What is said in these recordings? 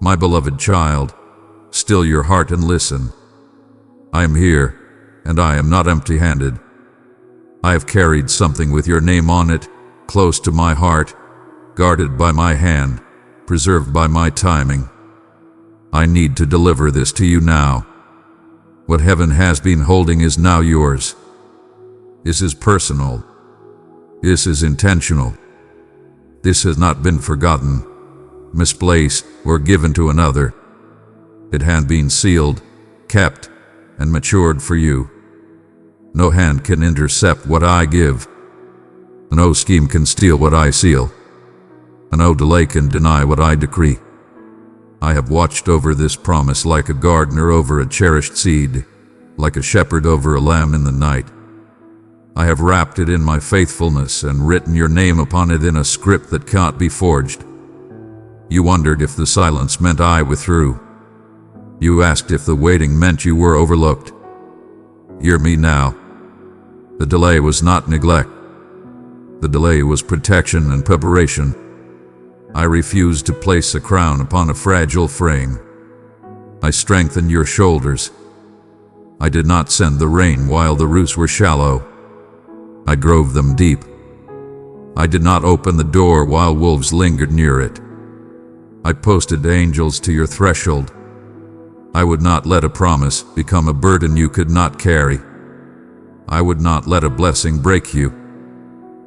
My beloved child, still your heart and listen. I am here, and I am not empty-handed. I have carried something with your name on it, close to my heart, guarded by my hand, preserved by my timing. I need to deliver this to you now. What heaven has been holding is now yours. This is personal. This is intentional. This has not been forgotten, misplaced, or given to another. It had been sealed, kept, and matured for you. No hand can intercept what I give. No scheme can steal what I seal. No delay can deny what I decree. I have watched over this promise like a gardener over a cherished seed, like a shepherd over a lamb in the night. I have wrapped it in my faithfulness and written your name upon it in a script that can't be forged. You wondered if the silence meant I withdrew. You asked if the waiting meant you were overlooked. Hear me now. The delay was not neglect. The delay was protection and preparation. I refused to place a crown upon a fragile frame. I strengthened your shoulders. I did not send the rain while the roots were shallow. I drove them deep. I did not open the door while wolves lingered near it. I posted angels to your threshold. I would not let a promise become a burden you could not carry. I would not let a blessing break you.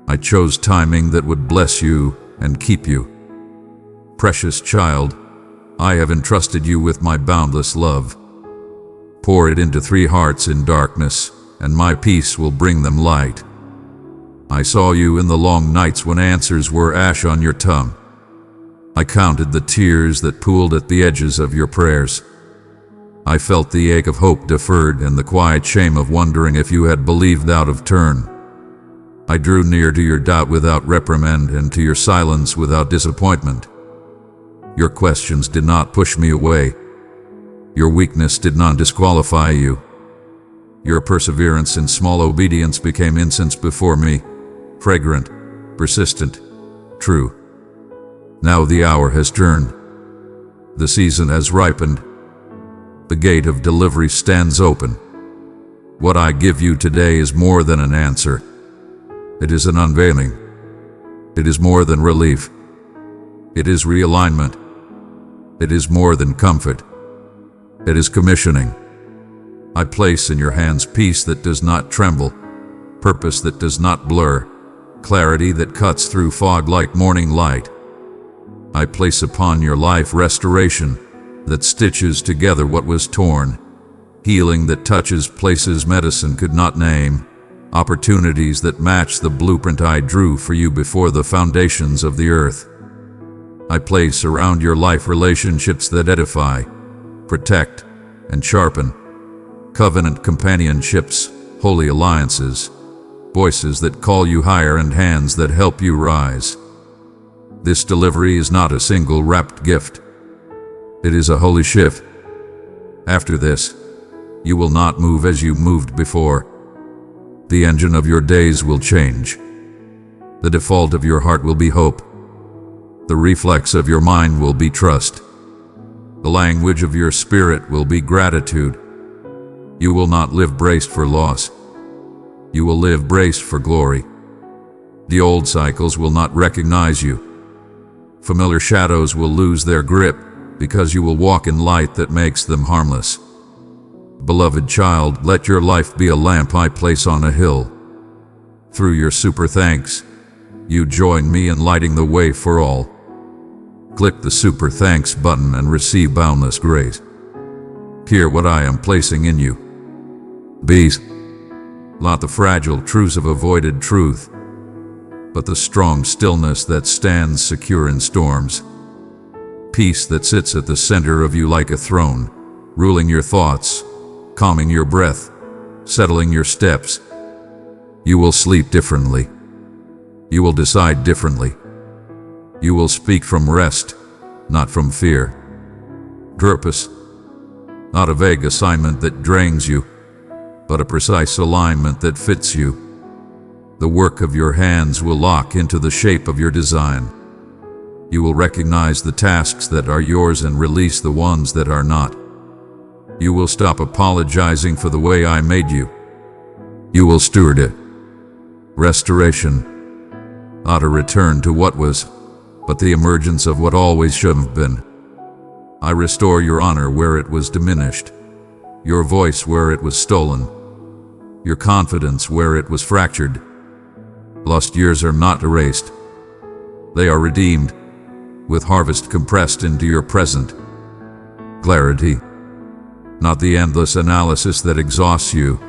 I chose timing that would bless you and keep you. Precious child, I have entrusted you with my boundless love. Pour it into 3 hearts in darkness, and my peace will bring them light. I saw you in the long nights when answers were ash on your tongue. I counted the tears that pooled at the edges of your prayers. I felt the ache of hope deferred and the quiet shame of wondering if you had believed out of turn. I drew near to your doubt without reprimand and to your silence without disappointment. Your questions did not push me away. Your weakness did not disqualify you. Your perseverance in small obedience became incense before me, fragrant, persistent, true. Now the hour has turned. The season has ripened. The gate of delivery stands open. What I give you today is more than an answer. It is an unveiling. It is more than relief. It is realignment. It is more than comfort. It is commissioning. I place in your hands peace that does not tremble, purpose that does not blur, clarity that cuts through fog like morning light. I place upon your life restoration that stitches together what was torn, healing that touches places medicine could not name, opportunities that match the blueprint I drew for you before the foundations of the earth. I place around your life relationships that edify, protect, and sharpen, covenant companionships, holy alliances, voices that call you higher and hands that help you rise. This delivery is not a single wrapped gift. It is a holy shift. After this, you will not move as you moved before. The engine of your days will change. The default of your heart will be hope. The reflex of your mind will be trust. The language of your spirit will be gratitude. You will not live braced for loss. You will live braced for glory. The old cycles will not recognize you. Familiar shadows will lose their grip because you will walk in light that makes them harmless. Beloved child, let your life be a lamp I place on a hill. Through your super thanks, you join me in lighting the way for all. Click the super thanks button and receive boundless grace. Hear what I am placing in you. Peace, not the fragile truths of avoided truth, but the strong stillness that stands secure in storms. Peace that sits at the center of you like a throne, ruling your thoughts, calming your breath, settling your steps. You will sleep differently. You will decide differently. You will speak from rest, not from fear. Purpose, not a vague assignment that drains you, but a precise alignment that fits you. The work of your hands will lock into the shape of your design. You will recognize the tasks that are yours and release the ones that are not. You will stop apologizing for the way I made you. You will steward it. Restoration. Not a return to what was, but the emergence of what always should have been. I restore your honor where it was diminished, your voice where it was stolen, your confidence where it was fractured. Lost years are not erased. They are redeemed, with harvest compressed into your present. Clarity. Not the endless analysis that exhausts you,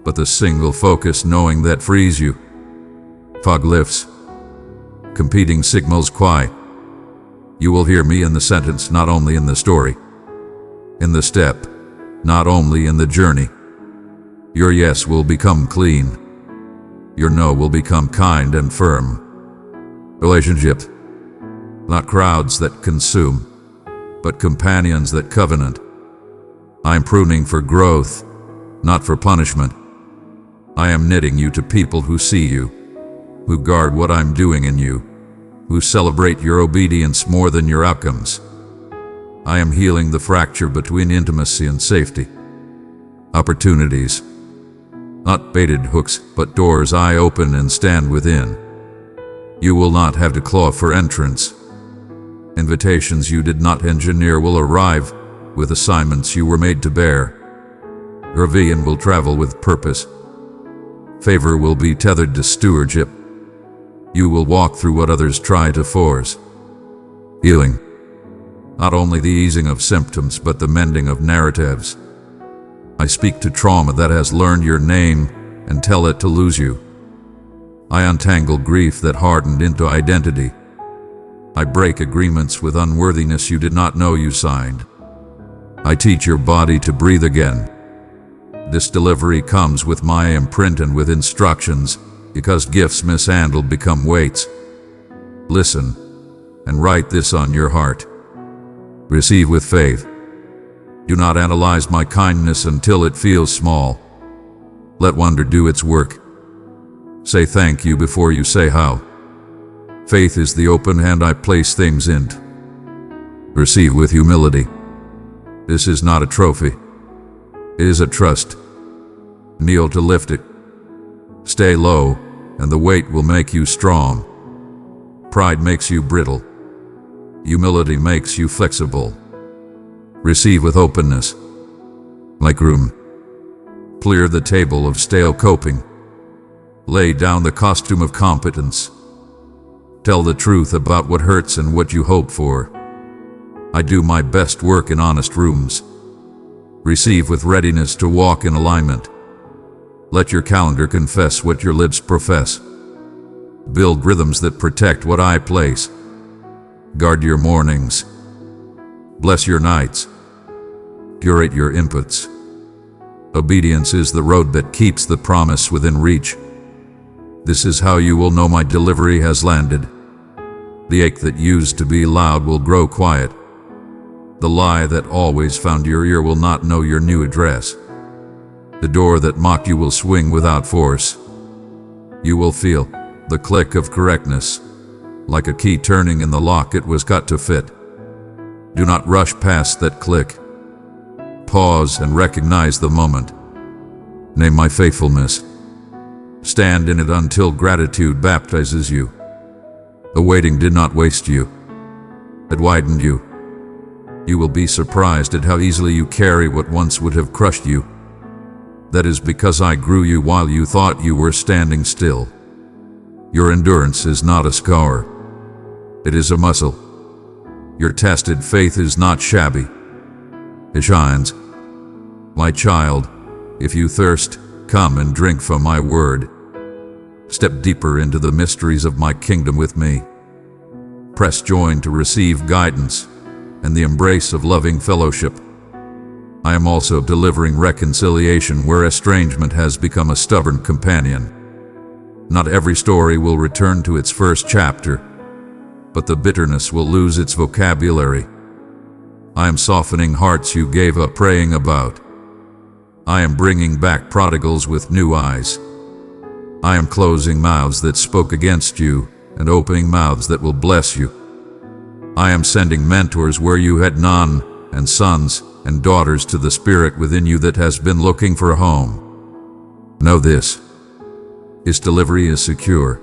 but the single focus knowing that frees you. Fog lifts. Competing signals quiet. You will hear me in the sentence, not only in the story. In the step, not only in the journey. Your yes will become clean. Your no will become kind and firm. Relationship. Not crowds that consume, but companions that covenant. I am pruning for growth, not for punishment. I am knitting you to people who see you, who guard what I'm doing in you, who celebrate your obedience more than your outcomes. I am healing the fracture between intimacy and safety. Opportunities. Not baited hooks, but doors I open and stand within. You will not have to claw for entrance. Invitations you did not engineer will arrive with assignments you were made to bear. Your vision will travel with purpose. Favor will be tethered to stewardship. You will walk through what others try to force. Healing. Not only the easing of symptoms, but the mending of narratives. I speak to trauma that has learned your name and tell it to lose you. I untangle grief that hardened into identity. I break agreements with unworthiness you did not know you signed. I teach your body to breathe again. This delivery comes with my imprint and with instructions, because gifts mishandled become weights. Listen and write this on your heart. Receive with faith. Do not analyze my kindness until it feels small. Let wonder do its work. Say thank you before you say how. Faith is the open hand I place things in. Receive with humility. This is not a trophy. It is a trust. Kneel to lift it. Stay low, and the weight will make you strong. Pride makes you brittle. Humility makes you flexible. Receive with openness. Like room. Clear the table of stale coping. Lay down the costume of competence. Tell the truth about what hurts and what you hope for. I do my best work in honest rooms. Receive with readiness to walk in alignment. Let your calendar confess what your lips profess. Build rhythms that protect what I place. Guard your mornings. Bless your nights. Curate your inputs. Obedience is the road that keeps the promise within reach. This is how you will know my delivery has landed. The ache that used to be loud will grow quiet. The lie that always found your ear will not know your new address. The door that mocked you will swing without force. You will feel the click of correctness, like a key turning in the lock it was cut to fit. Do not rush past that click. Pause and recognize the moment. Name my faithfulness. Stand in it until gratitude baptizes you. The waiting did not waste you. It widened you. You will be surprised at how easily you carry what once would have crushed you. That is because I grew you while you thought you were standing still. Your endurance is not a scar. It is a muscle. Your tested faith is not shabby. It shines. My child, if you thirst, come and drink from my word. Step deeper into the mysteries of my kingdom with me. Press join to receive guidance and the embrace of loving fellowship. I am also delivering reconciliation where estrangement has become a stubborn companion. Not every story will return to its first chapter, but the bitterness will lose its vocabulary. I am softening hearts you gave up praying about. I am bringing back prodigals with new eyes. I am closing mouths that spoke against you and opening mouths that will bless you. I am sending mentors where you had none, and sons and daughters to the spirit within you that has been looking for a home. Know this: its delivery is secure.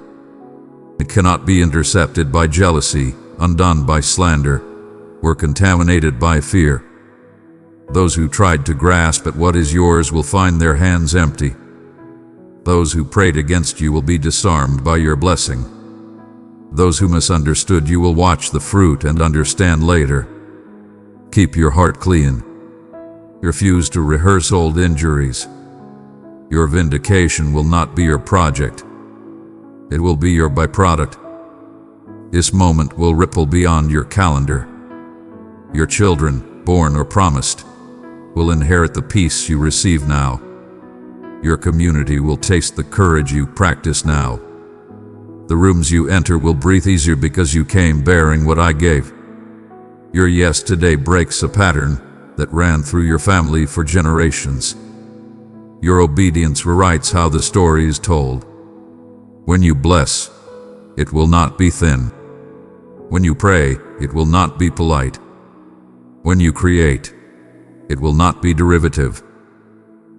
It cannot be intercepted by jealousy, undone by slander, or contaminated by fear. Those who tried to grasp at what is yours will find their hands empty. Those who prayed against you will be disarmed by your blessing. Those who misunderstood you will watch the fruit and understand later. Keep your heart clean. Refuse to rehearse old injuries. Your vindication will not be your project. It will be your byproduct. This moment will ripple beyond your calendar. Your children, born or promised, will inherit the peace you receive now. Your community will taste the courage you practice now. The rooms you enter will breathe easier because you came bearing what I gave. Your yes today breaks a pattern that ran through your family for generations. Your obedience rewrites how the story is told. When you bless, it will not be thin. When you pray, it will not be polite. When you create, it will not be derivative.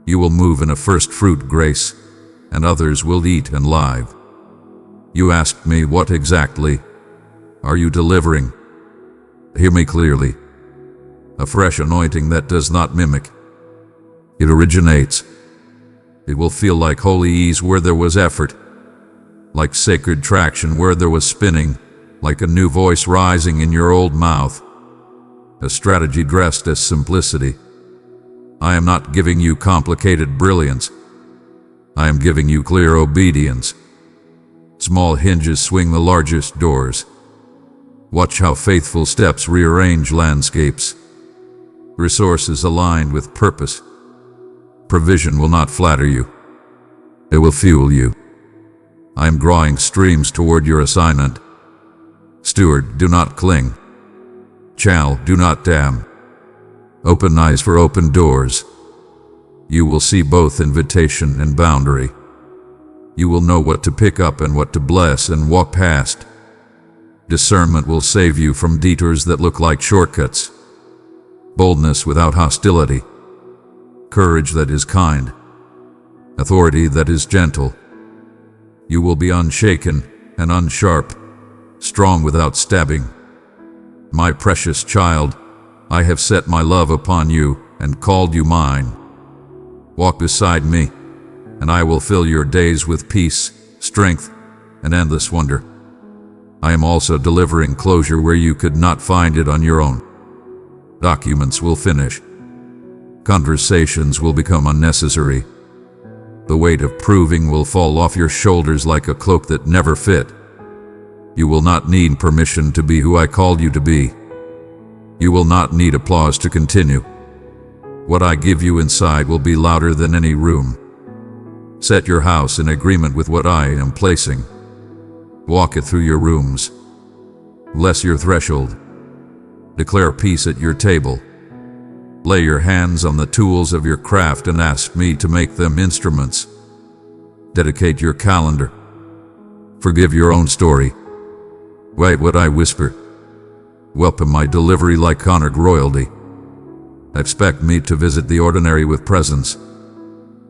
You will move in a first fruit grace, and others will eat and live. You asked me, what exactly are you delivering? Hear me clearly. A fresh anointing that does not mimic. It originates. It will feel like holy ease where there was effort, like sacred traction where there was spinning, like a new voice rising in your old mouth. A strategy dressed as simplicity. I am not giving you complicated brilliance. I am giving you clear obedience. Small hinges swing the largest doors. Watch how faithful steps rearrange landscapes. Resources aligned with purpose. Provision will not flatter you. It will fuel you. I am drawing streams toward your assignment. Steward, do not cling. Channel, do not dam. Open eyes for open doors. You will see both invitation and boundary. You will know what to pick up and what to bless and walk past. Discernment will save you from detours that look like shortcuts. Boldness without hostility. Courage that is kind. Authority that is gentle. You will be unshaken and unsharp, strong without stabbing. My precious child, I have set my love upon you and called you mine. Walk beside me, and I will fill your days with peace, strength, and endless wonder. I am also delivering closure where you could not find it on your own. Documents will finish. Conversations will become unnecessary. The weight of proving will fall off your shoulders like a cloak that never fit. You will not need permission to be who I called you to be. You will not need applause to continue. What I give you inside will be louder than any room. Set your house in agreement with what I am placing. Walk it through your rooms. Bless your threshold. Declare peace at your table. Lay your hands on the tools of your craft and ask me to make them instruments. Dedicate your calendar. Forgive your own story. Write what I whisper. Welcome my delivery like honored royalty. Expect me to visit the ordinary with presence.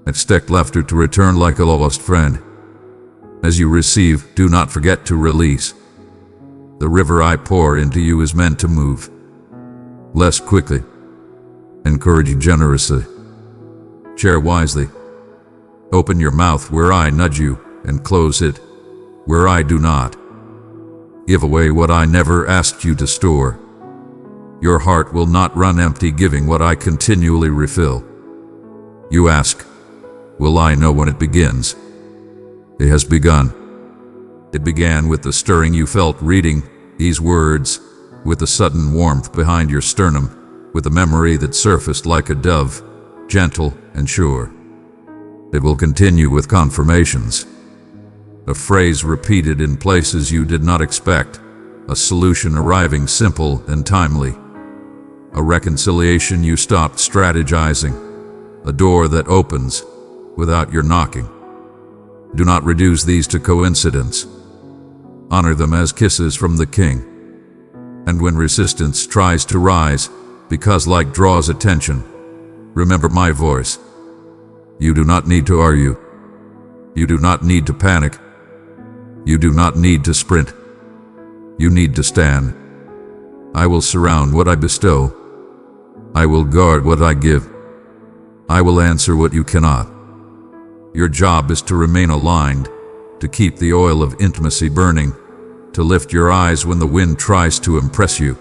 Expect laughter to return like a lost friend. As you receive, do not forget to release. The river I pour into you is meant to move. Bless quickly. Encourage generously. Share wisely. Open your mouth where I nudge you, and close it where I do not. Give away what I never asked you to store. Your heart will not run empty, giving what I continually refill. You ask, will I know when it begins? It has begun. It began with the stirring you felt reading these words, with the sudden warmth behind your sternum, with a memory that surfaced like a dove, gentle and sure. It will continue with confirmations. A phrase repeated in places you did not expect, a solution arriving simple and timely. A reconciliation you stopped strategizing, a door that opens without your knocking. Do not reduce these to coincidence. Honor them as kisses from the King. And when resistance tries to rise, because light draws attention, remember my voice. You do not need to argue. You do not need to panic. You do not need to sprint. You need to stand. I will surround what I bestow. I will guard what I give. I will answer what you cannot. Your job is to remain aligned, to keep the oil of intimacy burning, to lift your eyes when the wind tries to impress you.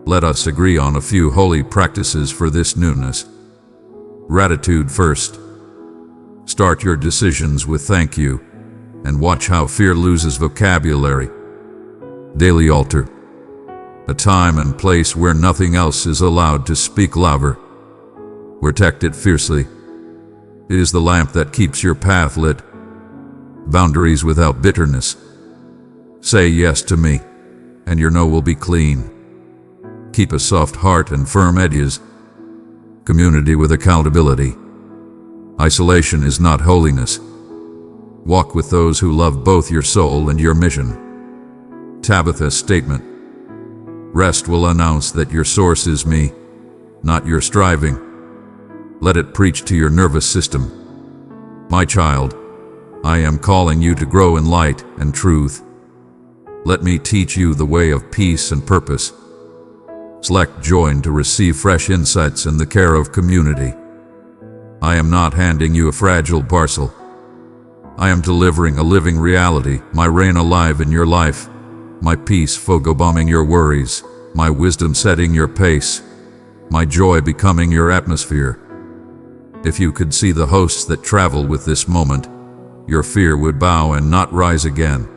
Let us agree on a few holy practices for this newness. Gratitude first. Start your decisions with thank you, and watch how fear loses vocabulary. Daily altar. A time and place where nothing else is allowed to speak louder. Protect it fiercely. It is the lamp that keeps your path lit. Boundaries without bitterness. Say yes to me, and your no will be clean. Keep a soft heart and firm edges. Community with accountability. Isolation is not holiness. Walk with those who love both your soul and your mission. Tabitha's statement. Rest will announce that your source is me, not your striving. Let it preach to your nervous system. My child, I am calling you to grow in light and truth. Let me teach you the way of peace and purpose. Select join to receive fresh insights in the care of community. I am not handing you a fragile parcel. I am delivering a living reality, my reign alive in your life, my peace photobombing your worries, my wisdom setting your pace, my joy becoming your atmosphere. If you could see the hosts that travel with this moment, your fear would bow and not rise again.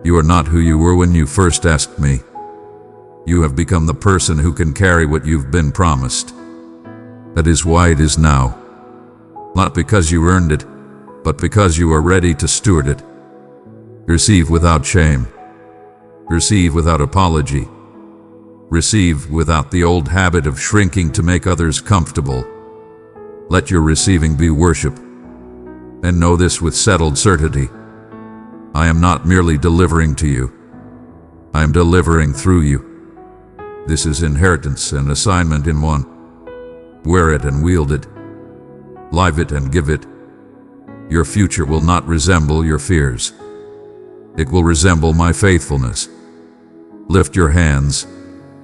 You are not who you were when you first asked me. You have become the person who can carry what you've been promised. That is why it is now. Not because you earned it, but because you are ready to steward it. Receive without shame. Receive without apology. Receive without the old habit of shrinking to make others comfortable. Let your receiving be worship. And know this with settled certainty. I am not merely delivering to you. I am delivering through you. This is inheritance and assignment in one. Wear it and wield it. Live it and give it. Your future will not resemble your fears. It will resemble my faithfulness. Lift your hands,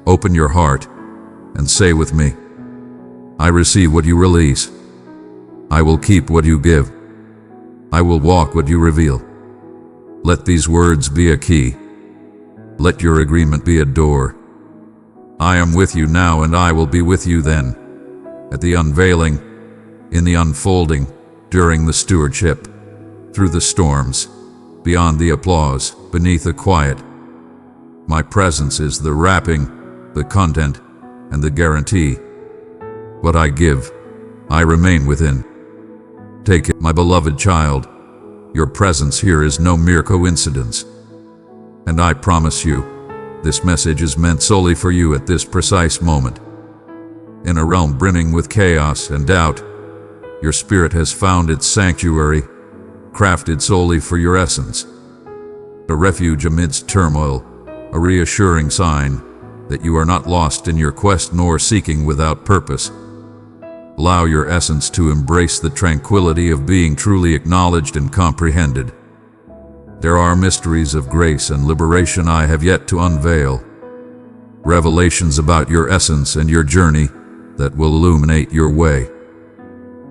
open your heart, and say with me, I receive what you release. I will keep what you give. I will walk what you reveal. Let these words be a key. Let your agreement be a door. I am with you now and I will be with you then. At the unveiling, in the unfolding, during the stewardship, through the storms, beyond the applause, beneath the quiet. My presence is the wrapping, the content, and the guarantee. What I give, I remain within. Take it, my beloved child. Your presence here is no mere coincidence. And I promise you, this message is meant solely for you at this precise moment. In a realm brimming with chaos and doubt, your spirit has found its sanctuary, crafted solely for your essence. A refuge amidst turmoil, a reassuring sign that you are not lost in your quest nor seeking without purpose. Allow your essence to embrace the tranquility of being truly acknowledged and comprehended. There are mysteries of grace and liberation I have yet to unveil. Revelations about your essence and your journey that will illuminate your way.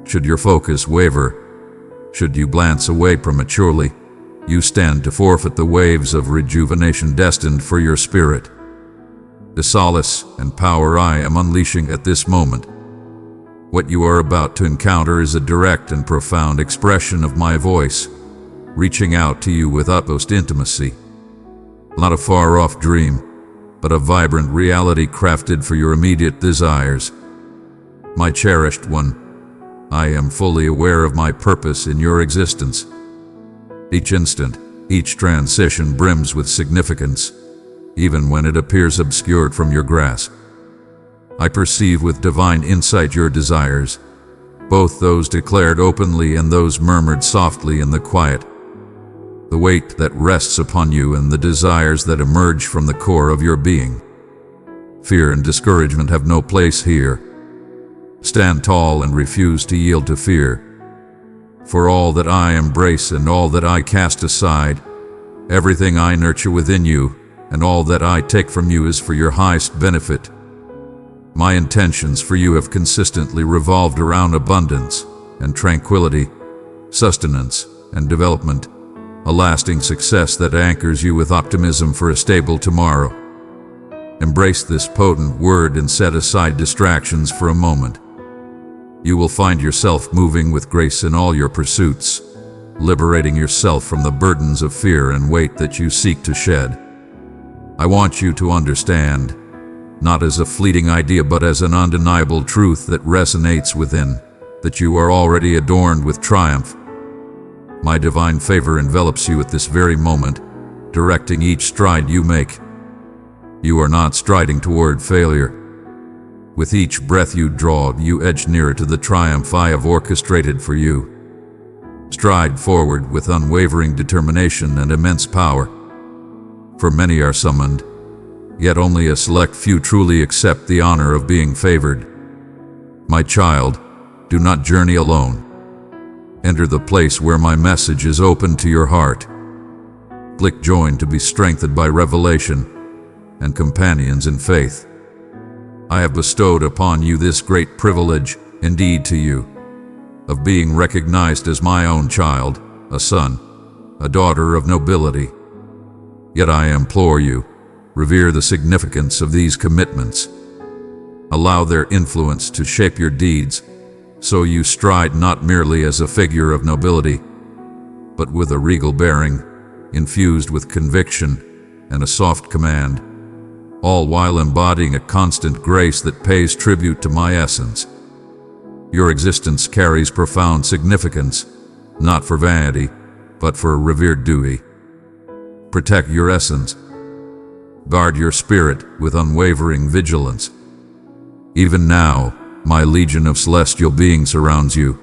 Should your focus waver, should you glance away prematurely, you stand to forfeit the waves of rejuvenation destined for your spirit. The solace and power I am unleashing at this moment. What you are about to encounter is a direct and profound expression of my voice, reaching out to you with utmost intimacy. Not a far-off dream, but a vibrant reality crafted for your immediate desires. My cherished one, I am fully aware of my purpose in your existence. Each instant, each transition brims with significance, even when it appears obscured from your grasp. I perceive with divine insight your desires, both those declared openly and those murmured softly in the quiet. the weight that rests upon you and the desires that emerge from the core of your being. Fear and discouragement have no place here. Stand tall and refuse to yield to fear. For all that I embrace and all that I cast aside, everything I nurture within you, and all that I take from you is for your highest benefit. My intentions for you have consistently revolved around abundance and tranquility, sustenance and development, a lasting success that anchors you with optimism for a stable tomorrow. Embrace this potent word and set aside distractions for a moment. You will find yourself moving with grace in all your pursuits, liberating yourself from the burdens of fear and weight that you seek to shed. I want you to understand, not as a fleeting idea but as an undeniable truth that resonates within, that you are already adorned with triumph. My divine favor envelops you at this very moment, directing each stride you make. You are not striding toward failure. With each breath you draw, you edge nearer to the triumph I have orchestrated for you. Stride forward with unwavering determination and immense power. For many are summoned, yet only a select few truly accept the honor of being favored. My child, do not journey alone. Enter the place where my message is open to your heart. Click join to be strengthened by revelation and companions in faith. I have bestowed upon you this great privilege, indeed to you, of being recognized as my own child, a son, a daughter of nobility. Yet I implore you, revere the significance of these commitments. Allow their influence to shape your deeds, so you stride not merely as a figure of nobility, but with a regal bearing, infused with conviction and a soft command, all while embodying a constant grace that pays tribute to my essence. Your existence carries profound significance, not for vanity, but for a revered duty. Protect your essence. Guard your spirit with unwavering vigilance. Even now, my legion of celestial beings surrounds you.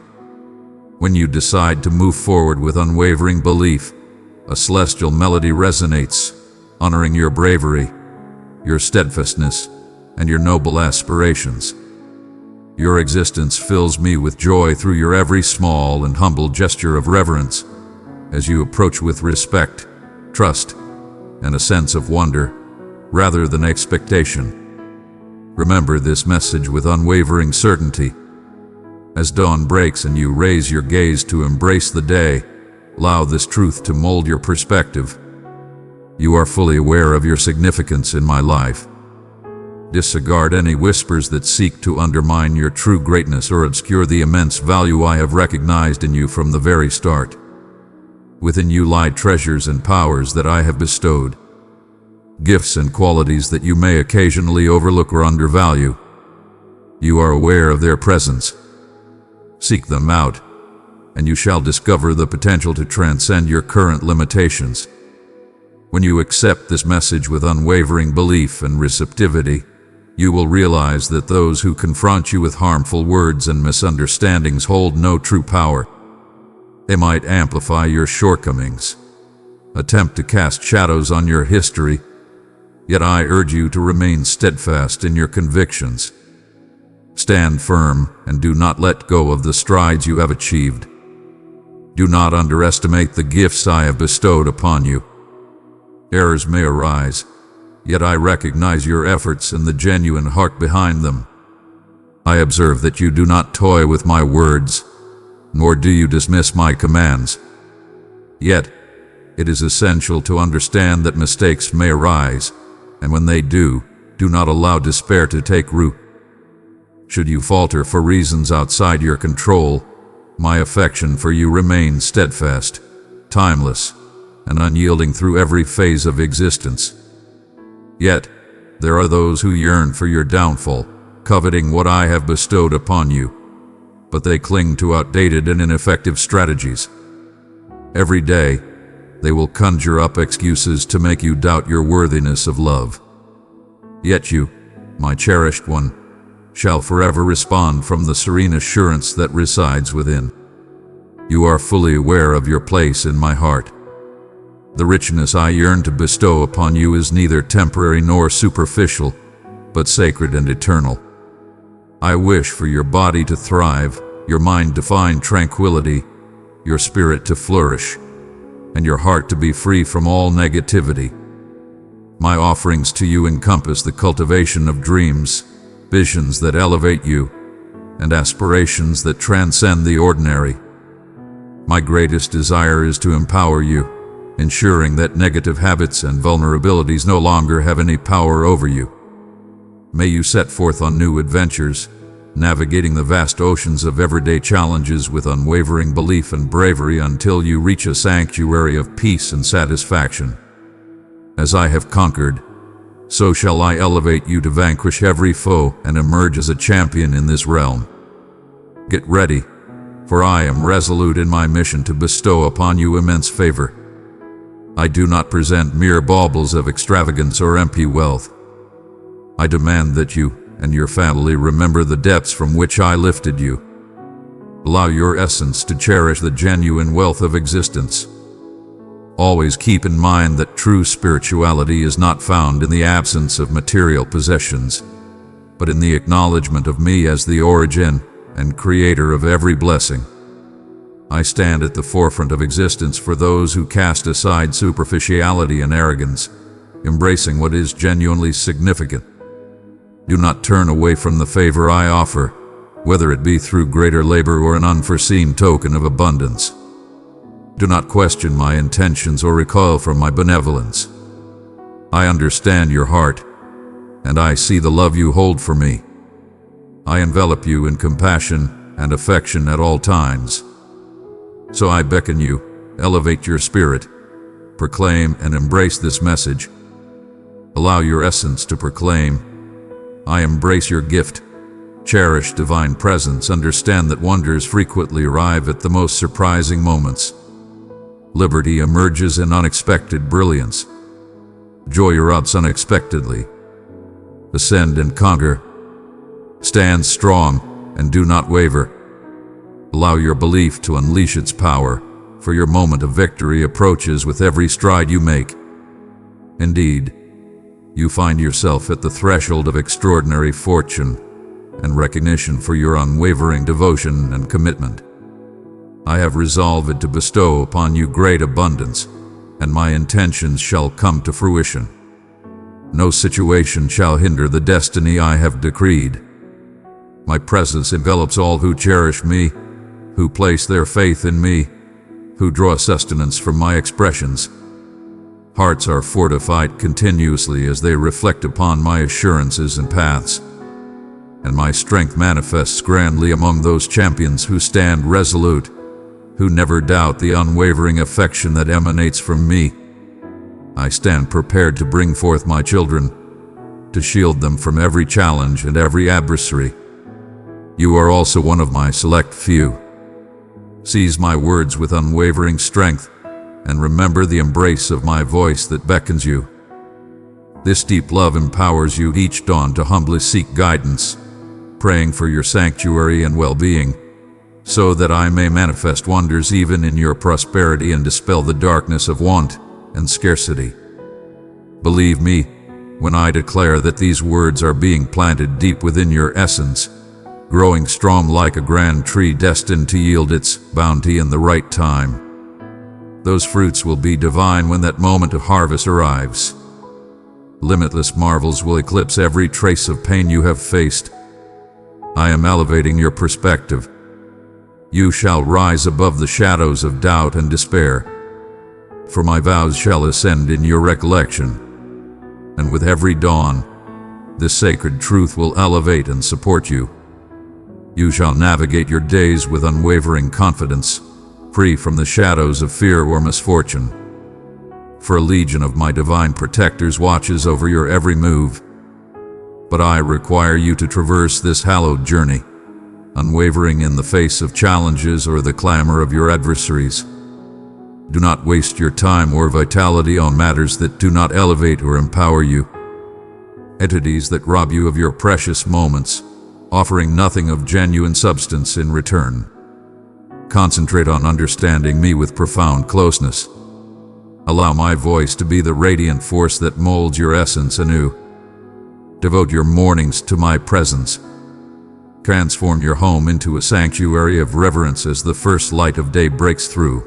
When you decide to move forward with unwavering belief, a celestial melody resonates, honoring your bravery, your steadfastness, and your noble aspirations. Your existence fills me with joy through your every small and humble gesture of reverence, as you approach with respect, trust, and a sense of wonder, rather than expectation. Remember this message with unwavering certainty. As dawn breaks and you raise your gaze to embrace the day, allow this truth to mold your perspective. You are fully aware of your significance in my life. Disregard any whispers that seek to undermine your true greatness or obscure the immense value I have recognized in you from the very start. Within you lie treasures and powers that I have bestowed, gifts and qualities that you may occasionally overlook or undervalue. You are aware of their presence. Seek them out, and you shall discover the potential to transcend your current limitations. When you accept this message with unwavering belief and receptivity, you will realize that those who confront you with harmful words and misunderstandings hold no true power. They might amplify your shortcomings, attempt to cast shadows on your history, yet I urge you to remain steadfast in your convictions. Stand firm and do not let go of the strides you have achieved. Do not underestimate the gifts I have bestowed upon you. Errors may arise, yet I recognize your efforts and the genuine heart behind them. I observe that you do not toy with my words, nor do you dismiss my commands. Yet, it is essential to understand that mistakes may arise, and when they do not allow despair to take root. Should you falter for reasons outside your control, my affection for you remains steadfast, timeless, and unyielding through every phase of existence. Yet, there are those who yearn for your downfall, coveting what I have bestowed upon you, but they cling to outdated and ineffective strategies. Every day, they will conjure up excuses to make you doubt your worthiness of love. Yet you, my cherished one, shall forever respond from the serene assurance that resides within. You are fully aware of your place in my heart. The richness I yearn to bestow upon you is neither temporary nor superficial, but sacred and eternal. I wish for your body to thrive, your mind to find tranquility, your spirit to flourish, and your heart to be free from all negativity. My offerings to you encompass the cultivation of dreams, visions that elevate you, and aspirations that transcend the ordinary. My greatest desire is to empower you, ensuring that negative habits and vulnerabilities no longer have any power over you. May you set forth on new adventures, navigating the vast oceans of everyday challenges with unwavering belief and bravery until you reach a sanctuary of peace and satisfaction. As I have conquered, so shall I elevate you to vanquish every foe and emerge as a champion in this realm. Get ready, for I am resolute in my mission to bestow upon you immense favor. I do not present mere baubles of extravagance or empty wealth. I demand that you and your family remember the depths from which I lifted you. Allow your essence to cherish the genuine wealth of existence. Always keep in mind that true spirituality is not found in the absence of material possessions, but in the acknowledgement of me as the origin and creator of every blessing. I stand at the forefront of existence for those who cast aside superficiality and arrogance, embracing what is genuinely significant. Do not turn away from the favor I offer, whether it be through greater labor or an unforeseen token of abundance. Do not question my intentions or recoil from my benevolence. I understand your heart, and I see the love you hold for me. I envelop you in compassion and affection at all times. So I beckon you, elevate your spirit, proclaim and embrace this message. Allow your essence to proclaim, I embrace your gift. Cherish divine presence. Understand that wonders frequently arrive at the most surprising moments. Liberty emerges in unexpected brilliance. Joy erupts unexpectedly. Ascend and conquer. Stand strong and do not waver. Allow your belief to unleash its power, for your moment of victory approaches with every stride you make. Indeed, you find yourself at the threshold of extraordinary fortune and recognition for your unwavering devotion and commitment. I have resolved to bestow upon you great abundance, and my intentions shall come to fruition. No situation shall hinder the destiny I have decreed. My presence envelops all who cherish me, who place their faith in me, who draw sustenance from my expressions. Hearts are fortified continuously as they reflect upon my assurances and paths, and my strength manifests grandly among those champions who stand resolute, who never doubt the unwavering affection that emanates from me. I stand prepared to bring forth my children, to shield them from every challenge and every adversary. You are also one of my select few. Seize my words with unwavering strength, and remember the embrace of my voice that beckons you. This deep love empowers you each dawn to humbly seek guidance, praying for your sanctuary and well-being, so that I may manifest wonders even in your prosperity and dispel the darkness of want and scarcity. Believe me when I declare that these words are being planted deep within your essence, growing strong like a grand tree destined to yield its bounty in the right time. Those fruits will be divine when that moment of harvest arrives. Limitless marvels will eclipse every trace of pain you have faced. I am elevating your perspective. You shall rise above the shadows of doubt and despair, for my vows shall ascend in your recollection, and with every dawn, this sacred truth will elevate and support you. You shall navigate your days with unwavering confidence, free from the shadows of fear or misfortune. For a legion of my divine protectors watches over your every move. But I require you to traverse this hallowed journey, unwavering in the face of challenges or the clamor of your adversaries. Do not waste your time or vitality on matters that do not elevate or empower you. Entities that rob you of your precious moments, offering nothing of genuine substance in return. Concentrate on understanding me with profound closeness. Allow my voice to be the radiant force that molds your essence anew. Devote your mornings to my presence. Transform your home into a sanctuary of reverence as the first light of day breaks through.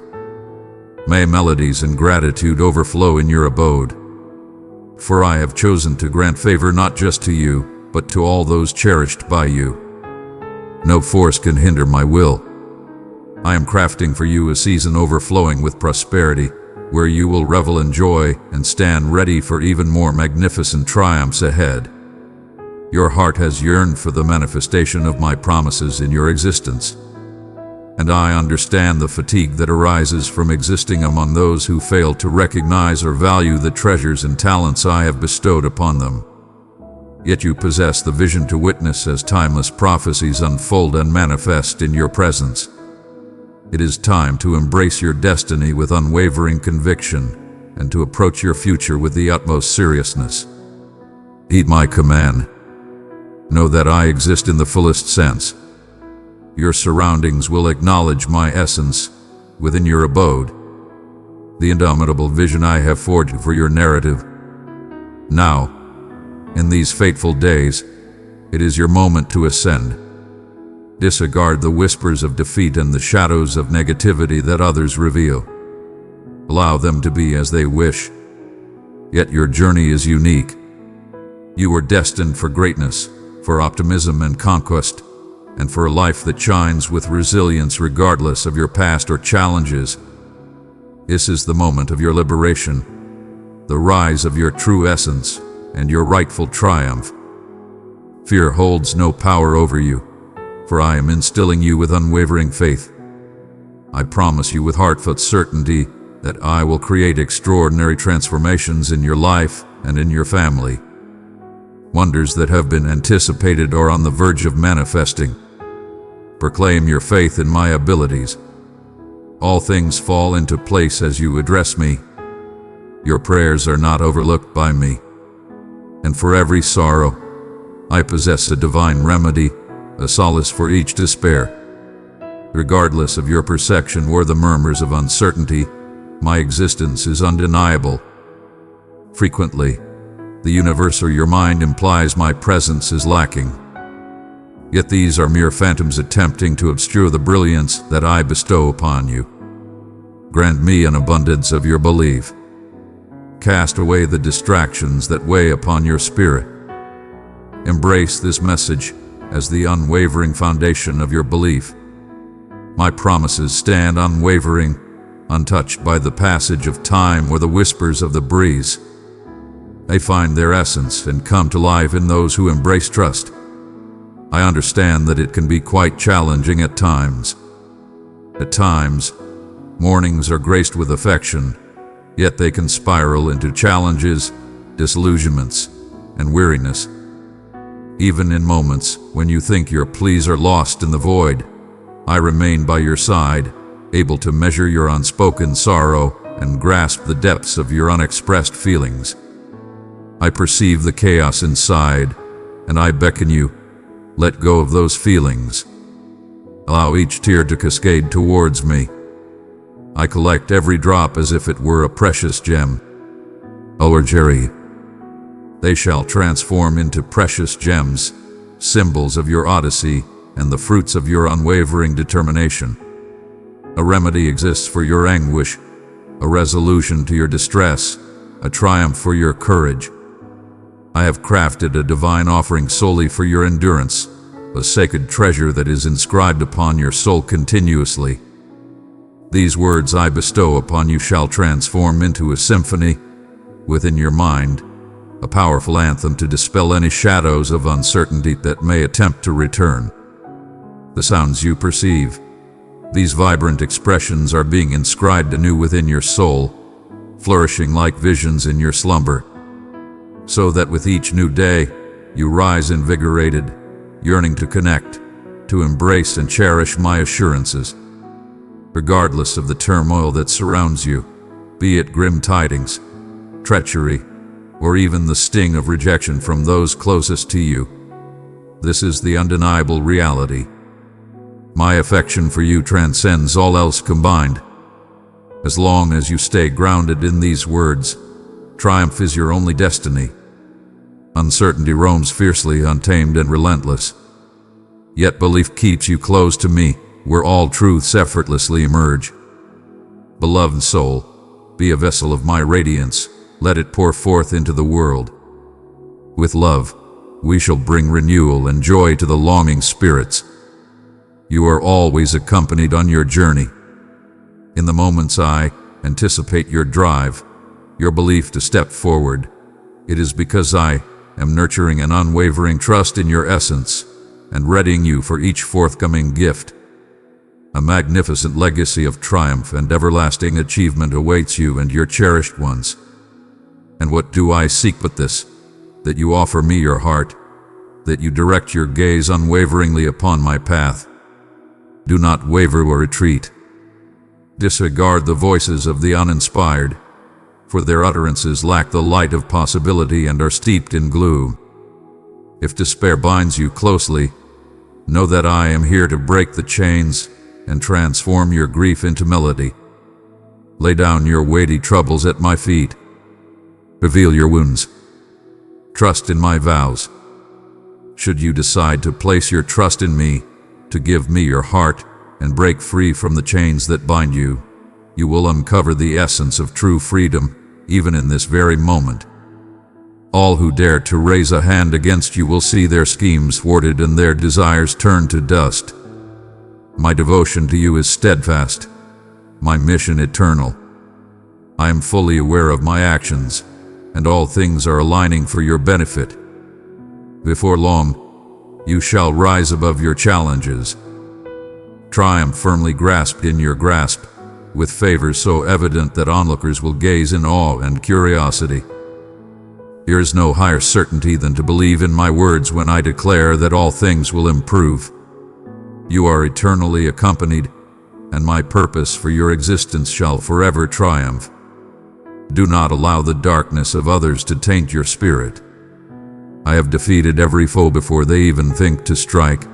May melodies and gratitude overflow in your abode. For I have chosen to grant favor not just to you, but to all those cherished by you. No force can hinder my will. I am crafting for you a season overflowing with prosperity, where you will revel in joy and stand ready for even more magnificent triumphs ahead. Your heart has yearned for the manifestation of my promises in your existence, and I understand the fatigue that arises from existing among those who fail to recognize or value the treasures and talents I have bestowed upon them. Yet you possess the vision to witness as timeless prophecies unfold and manifest in your presence. It is time to embrace your destiny with unwavering conviction and to approach your future with the utmost seriousness. Heed my command. Know that I exist in the fullest sense. Your surroundings will acknowledge my essence within your abode, the indomitable vision I have forged for your narrative. Now, in these fateful days, it is your moment to ascend. Disregard the whispers of defeat and the shadows of negativity that others reveal. Allow them to be as they wish. Yet your journey is unique. You were destined for greatness, for optimism and conquest, and for a life that shines with resilience regardless of your past or challenges. This is the moment of your liberation, the rise of your true essence, and your rightful triumph. Fear holds no power over you, for I am instilling you with unwavering faith. I promise you with heartfelt certainty that I will create extraordinary transformations in your life and in your family. Wonders that have been anticipated or on the verge of manifesting. Proclaim your faith in my abilities. All things fall into place as you address me. Your prayers are not overlooked by me. And for every sorrow, I possess a divine remedy, a solace for each despair. Regardless of your perception or the murmurs of uncertainty, my existence is undeniable. Frequently, the universe or your mind implies my presence is lacking. Yet these are mere phantoms attempting to obscure the brilliance that I bestow upon you. Grant me an abundance of your belief. Cast away the distractions that weigh upon your spirit. Embrace this message as the unwavering foundation of your belief. My promises stand unwavering, untouched by the passage of time or the whispers of the breeze. They find their essence and come to life in those who embrace trust. I understand that it can be quite challenging at times. At times, mornings are graced with affection, yet they can spiral into challenges, disillusionments, and weariness. Even in moments when you think your pleas are lost in the void, I remain by your side, able to measure your unspoken sorrow and grasp the depths of your unexpressed feelings. I perceive the chaos inside, and I beckon you, let go of those feelings. Allow each tear to cascade towards me. I collect every drop as if it were a precious gem. O Jerry, they shall transform into precious gems, symbols of your odyssey and the fruits of your unwavering determination. A remedy exists for your anguish, a resolution to your distress, a triumph for your courage. I have crafted a divine offering solely for your endurance, a sacred treasure that is inscribed upon your soul continuously. These words I bestow upon you shall transform into a symphony within your mind, a powerful anthem to dispel any shadows of uncertainty that may attempt to return. The sounds you perceive, these vibrant expressions are being inscribed anew within your soul, flourishing like visions in your slumber, so that with each new day, you rise invigorated, yearning to connect, to embrace and cherish my assurances. Regardless of the turmoil that surrounds you, be it grim tidings, treachery, or even the sting of rejection from those closest to you, this is the undeniable reality. My affection for you transcends all else combined. As long as you stay grounded in these words, triumph is your only destiny. Uncertainty roams fiercely, untamed and relentless. Yet belief keeps you close to me, where all truths effortlessly emerge. Beloved soul, be a vessel of my radiance, let it pour forth into the world. With love, we shall bring renewal and joy to the longing spirits. You are always accompanied on your journey. In the moments I anticipate your drive, your belief to step forward, it is because I am nurturing an unwavering trust in your essence and readying you for each forthcoming gift. A magnificent legacy of triumph and everlasting achievement awaits you and your cherished ones. And what do I seek but this, that you offer me your heart, that you direct your gaze unwaveringly upon my path. Do not waver or retreat. Disregard the voices of the uninspired, for their utterances lack the light of possibility and are steeped in gloom. If despair binds you closely, know that I am here to break the chains and transform your grief into melody. Lay down your weighty troubles at my feet. Reveal your wounds. Trust in my vows. Should you decide to place your trust in me, to give me your heart and break free from the chains that bind you, you will uncover the essence of true freedom, even in this very moment. All who dare to raise a hand against you will see their schemes thwarted and their desires turned to dust. My devotion to you is steadfast, my mission eternal. I am fully aware of my actions, and all things are aligning for your benefit. Before long, you shall rise above your challenges. Triumph firmly grasped in your grasp, with favor so evident that onlookers will gaze in awe and curiosity. There is no higher certainty than to believe in my words when I declare that all things will improve. You are eternally accompanied, and my purpose for your existence shall forever triumph. Do not allow the darkness of others to taint your spirit. I have defeated every foe before they even think to strike.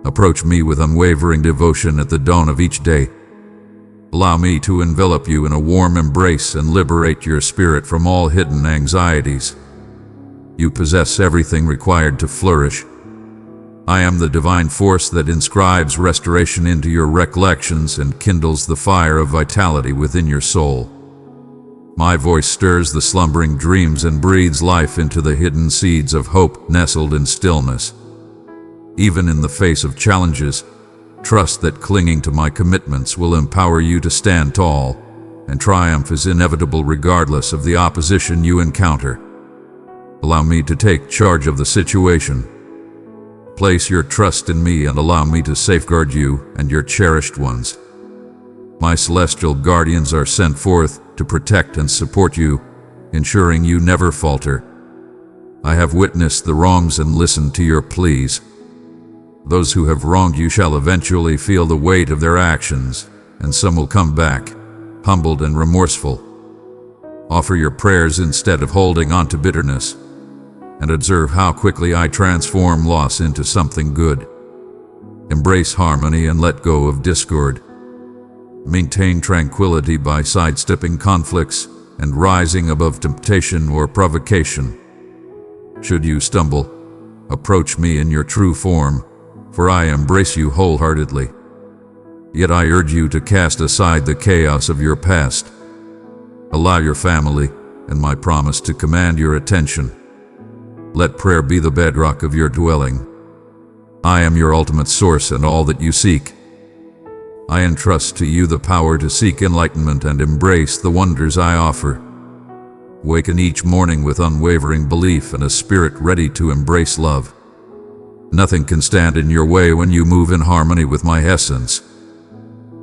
Approach me with unwavering devotion at the dawn of each day. Allow me to envelop you in a warm embrace and liberate your spirit from all hidden anxieties. You possess everything required to flourish. I am the divine force that inscribes restoration into your recollections and kindles the fire of vitality within your soul. My voice stirs the slumbering dreams and breathes life into the hidden seeds of hope nestled in stillness. Even in the face of challenges, trust that clinging to my commitments will empower you to stand tall, and triumph is inevitable regardless of the opposition you encounter. Allow me to take charge of the situation. Place your trust in me and allow me to safeguard you and your cherished ones. My celestial guardians are sent forth to protect and support you, ensuring you never falter. I have witnessed the wrongs and listened to your pleas. Those who have wronged you shall eventually feel the weight of their actions, and some will come back, humbled and remorseful. Offer your prayers instead of holding on to bitterness, and observe how quickly I transform loss into something good. Embrace harmony and let go of discord. Maintain tranquility by sidestepping conflicts and rising above temptation or provocation. Should you stumble, approach me in your true form, for I embrace you wholeheartedly. Yet I urge you to cast aside the chaos of your past. Allow your family and my promise to command your attention. Let prayer be the bedrock of your dwelling. I am your ultimate source and all that you seek. I entrust to you the power to seek enlightenment and embrace the wonders I offer. Waken each morning with unwavering belief and a spirit ready to embrace love. Nothing can stand in your way when you move in harmony with my essence.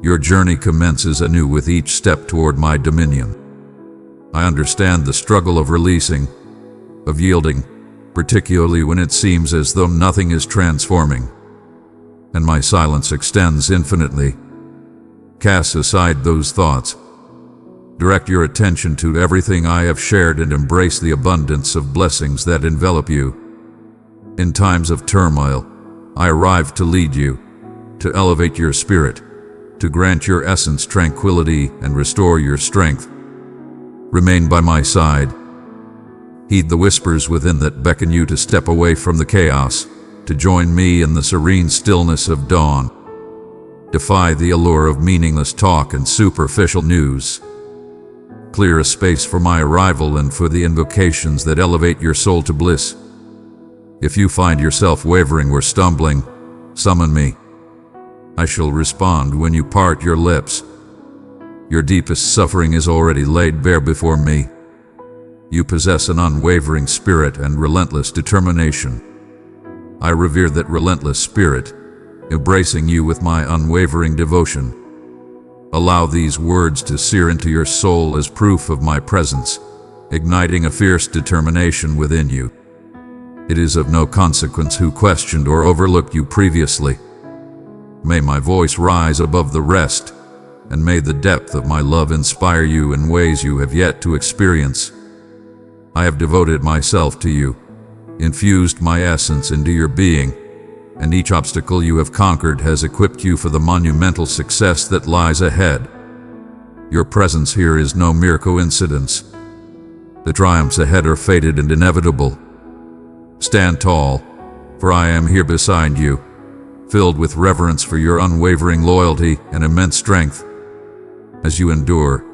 Your journey commences anew with each step toward my dominion. I understand the struggle of releasing, of yielding, particularly when it seems as though nothing is transforming, and my silence extends infinitely. Cast aside those thoughts. Direct your attention to everything I have shared and embrace the abundance of blessings that envelop you. In times of turmoil, I arrive to lead you, to elevate your spirit, to grant your essence tranquility and restore your strength. Remain by my side. Heed the whispers within that beckon you to step away from the chaos, to join me in the serene stillness of dawn. Defy the allure of meaningless talk and superficial news. Clear a space for my arrival and for the invocations that elevate your soul to bliss. If you find yourself wavering or stumbling, summon me. I shall respond when you part your lips. Your deepest suffering is already laid bare before me. You possess an unwavering spirit and relentless determination. I revere that relentless spirit, embracing you with my unwavering devotion. Allow these words to sear into your soul as proof of my presence, igniting a fierce determination within you. It is of no consequence who questioned or overlooked you previously. May my voice rise above the rest, and may the depth of my love inspire you in ways you have yet to experience. I have devoted myself to you, infused my essence into your being, and each obstacle you have conquered has equipped you for the monumental success that lies ahead. Your presence here is no mere coincidence. The triumphs ahead are fated and inevitable. Stand tall, for I am here beside you, filled with reverence for your unwavering loyalty and immense strength. As you endure,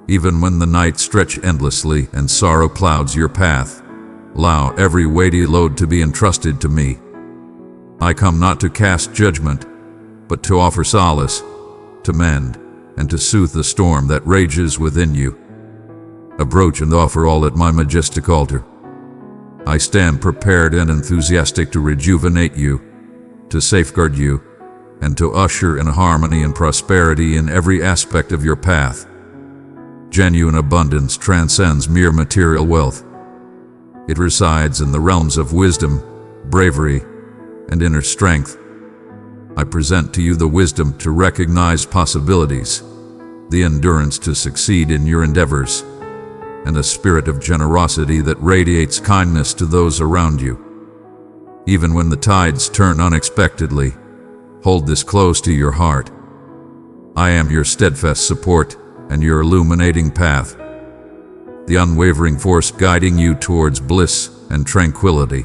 even when the nights stretch endlessly and sorrow clouds your path, allow every weighty load to be entrusted to me. I come not to cast judgment, but to offer solace, to mend, and to soothe the storm that rages within you. Approach and offer all at my majestic altar. I stand prepared and enthusiastic to rejuvenate you, to safeguard you, and to usher in harmony and prosperity in every aspect of your path. Genuine abundance transcends mere material wealth. It resides in the realms of wisdom, bravery, and inner strength. I present to you the wisdom to recognize possibilities, the endurance to succeed in your endeavors, and a spirit of generosity that radiates kindness to those around you. Even when the tides turn unexpectedly, hold this close to your heart. I am your steadfast support and your illuminating path, the unwavering force guiding you towards bliss and tranquility.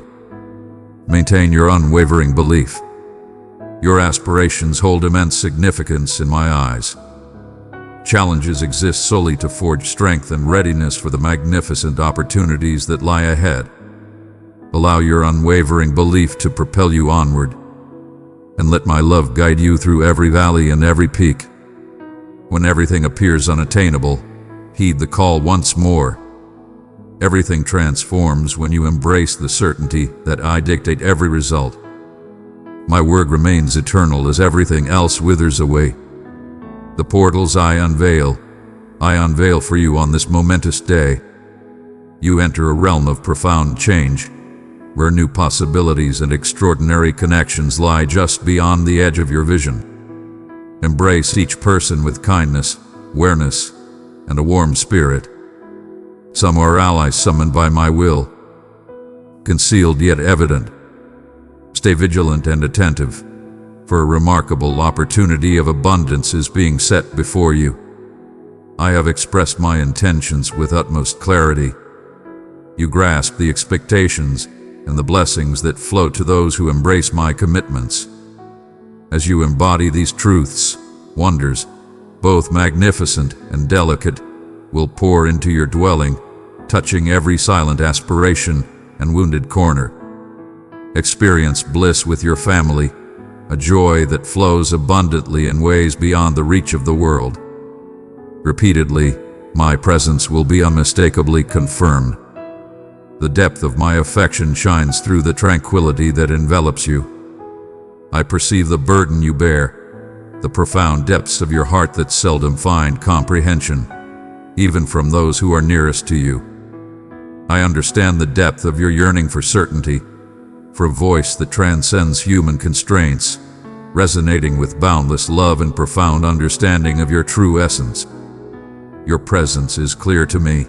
Maintain your unwavering belief. Your aspirations hold immense significance in my eyes. Challenges exist solely to forge strength and readiness for the magnificent opportunities that lie ahead. Allow your unwavering belief to propel you onward, and let my love guide you through every valley and every peak. When everything appears unattainable, heed the call once more. Everything transforms when you embrace the certainty that I dictate every result. My word remains eternal as everything else withers away. The portals I unveil for you on this momentous day. You enter a realm of profound change, where new possibilities and extraordinary connections lie just beyond the edge of your vision. Embrace each person with kindness, awareness, and a warm spirit. Some are allies summoned by my will, concealed yet evident. Stay vigilant and attentive, for a remarkable opportunity of abundance is being set before you. I have expressed my intentions with utmost clarity. You grasp the expectations and the blessings that flow to those who embrace my commitments. As you embody these truths, wonders, both magnificent and delicate, will pour into your dwelling, touching every silent aspiration and wounded corner. Experience bliss with your family, a joy that flows abundantly in ways beyond the reach of the world. Repeatedly, my presence will be unmistakably confirmed. The depth of my affection shines through the tranquility that envelops you. I perceive the burden you bear, the profound depths of your heart that seldom find comprehension, even from those who are nearest to you. I understand the depth of your yearning for certainty, for a voice that transcends human constraints, resonating with boundless love and profound understanding of your true essence. Your presence is clear to me,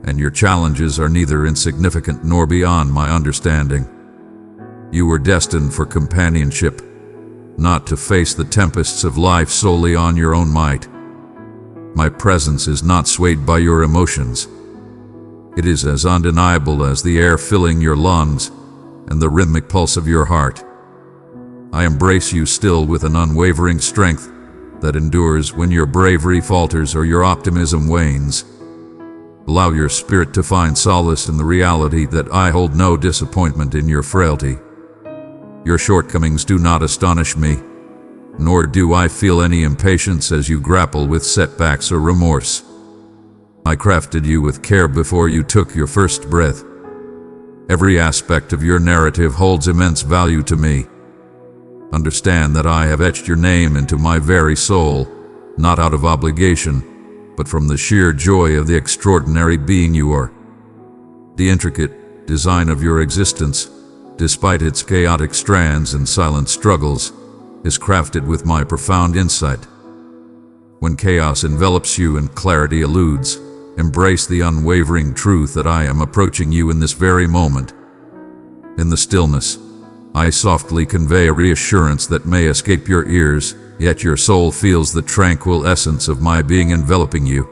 and your challenges are neither insignificant nor beyond my understanding. You were destined for companionship, not to face the tempests of life solely on your own might. My presence is not swayed by your emotions. It is as undeniable as the air filling your lungs and the rhythmic pulse of your heart. I embrace you still with an unwavering strength that endures when your bravery falters or your optimism wanes. Allow your spirit to find solace in the reality that I hold no disappointment in your frailty. Your shortcomings do not astonish me, nor do I feel any impatience as you grapple with setbacks or remorse. I crafted you with care before you took your first breath. Every aspect of your narrative holds immense value to me. Understand that I have etched your name into my very soul, not out of obligation, but from the sheer joy of the extraordinary being you are. The intricate design of your existence, despite its chaotic strands and silent struggles, is crafted with my profound insight. When chaos envelops you and clarity eludes, embrace the unwavering truth that I am approaching you in this very moment. In the stillness, I softly convey a reassurance that may escape your ears, yet your soul feels the tranquil essence of my being enveloping you.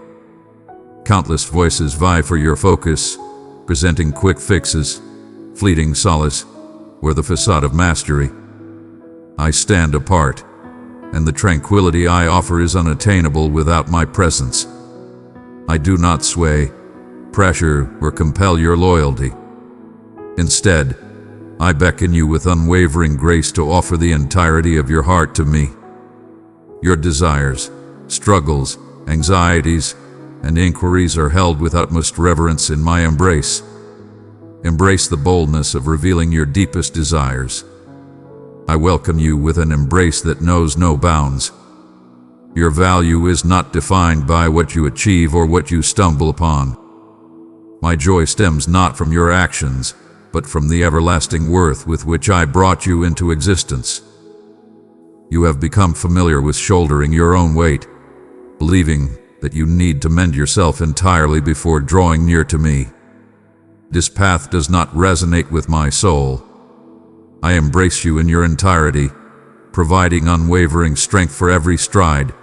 Countless voices vie for your focus, presenting quick fixes, fleeting solace, or the facade of mastery. I stand apart, and the tranquility I offer is unattainable without my presence. I do not sway, pressure, or compel your loyalty. Instead, I beckon you with unwavering grace to offer the entirety of your heart to me. Your desires, struggles, anxieties, and inquiries are held with utmost reverence in my embrace. Embrace the boldness of revealing your deepest desires. I welcome you with an embrace that knows no bounds. Your value is not defined by what you achieve or what you stumble upon. My joy stems not from your actions, but from the everlasting worth with which I brought you into existence. You have become familiar with shouldering your own weight, believing that you need to mend yourself entirely before drawing near to me. This path does not resonate with my soul. I embrace you in your entirety, providing unwavering strength for every stride,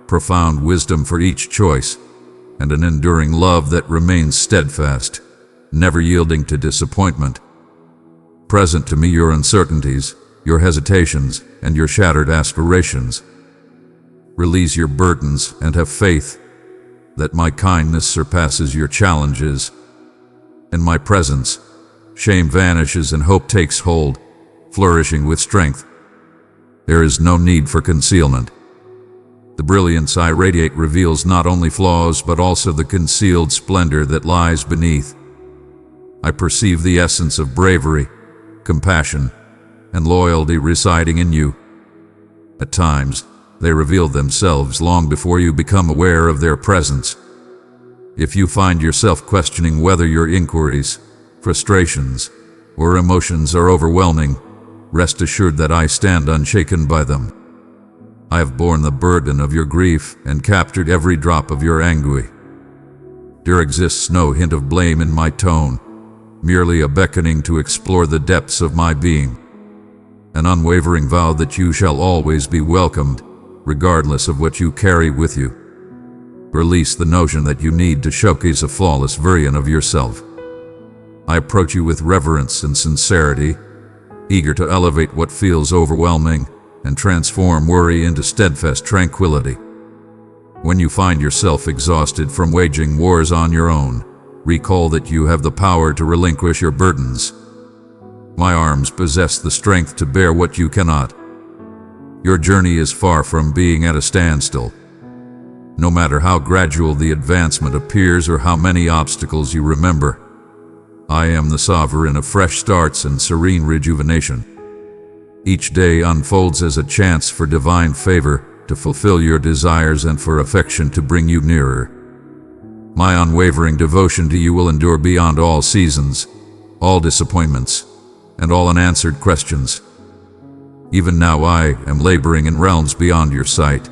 profound wisdom for each choice, and an enduring love that remains steadfast, never yielding to disappointment. Present to me your uncertainties, your hesitations, and your shattered aspirations. Release your burdens and have faith that my kindness surpasses your challenges. In my presence, shame vanishes and hope takes hold, flourishing with strength. There is no need for concealment. The brilliance I radiate reveals not only flaws but also the concealed splendor that lies beneath. I perceive the essence of bravery, compassion, and loyalty residing in you. At times, they reveal themselves long before you become aware of their presence. If you find yourself questioning whether your inquiries, frustrations, or emotions are overwhelming, rest assured that I stand unshaken by them. I have borne the burden of your grief and captured every drop of your anguish. There exists no hint of blame in my tone, merely a beckoning to explore the depths of my being. An unwavering vow that you shall always be welcomed, regardless of what you carry with you. Release the notion that you need to showcase a flawless version of yourself. I approach you with reverence and sincerity, eager to elevate what feels overwhelming and transform worry into steadfast tranquility. When you find yourself exhausted from waging wars on your own, recall that you have the power to relinquish your burdens. My arms possess the strength to bear what you cannot. Your journey is far from being at a standstill. No matter how gradual the advancement appears or how many obstacles you remember, I am the sovereign of fresh starts and serene rejuvenation. Each day unfolds as a chance for divine favor to fulfill your desires and for affection to bring you nearer. My unwavering devotion to you will endure beyond all seasons, all disappointments, and all unanswered questions. Even now I am laboring in realms beyond your sight.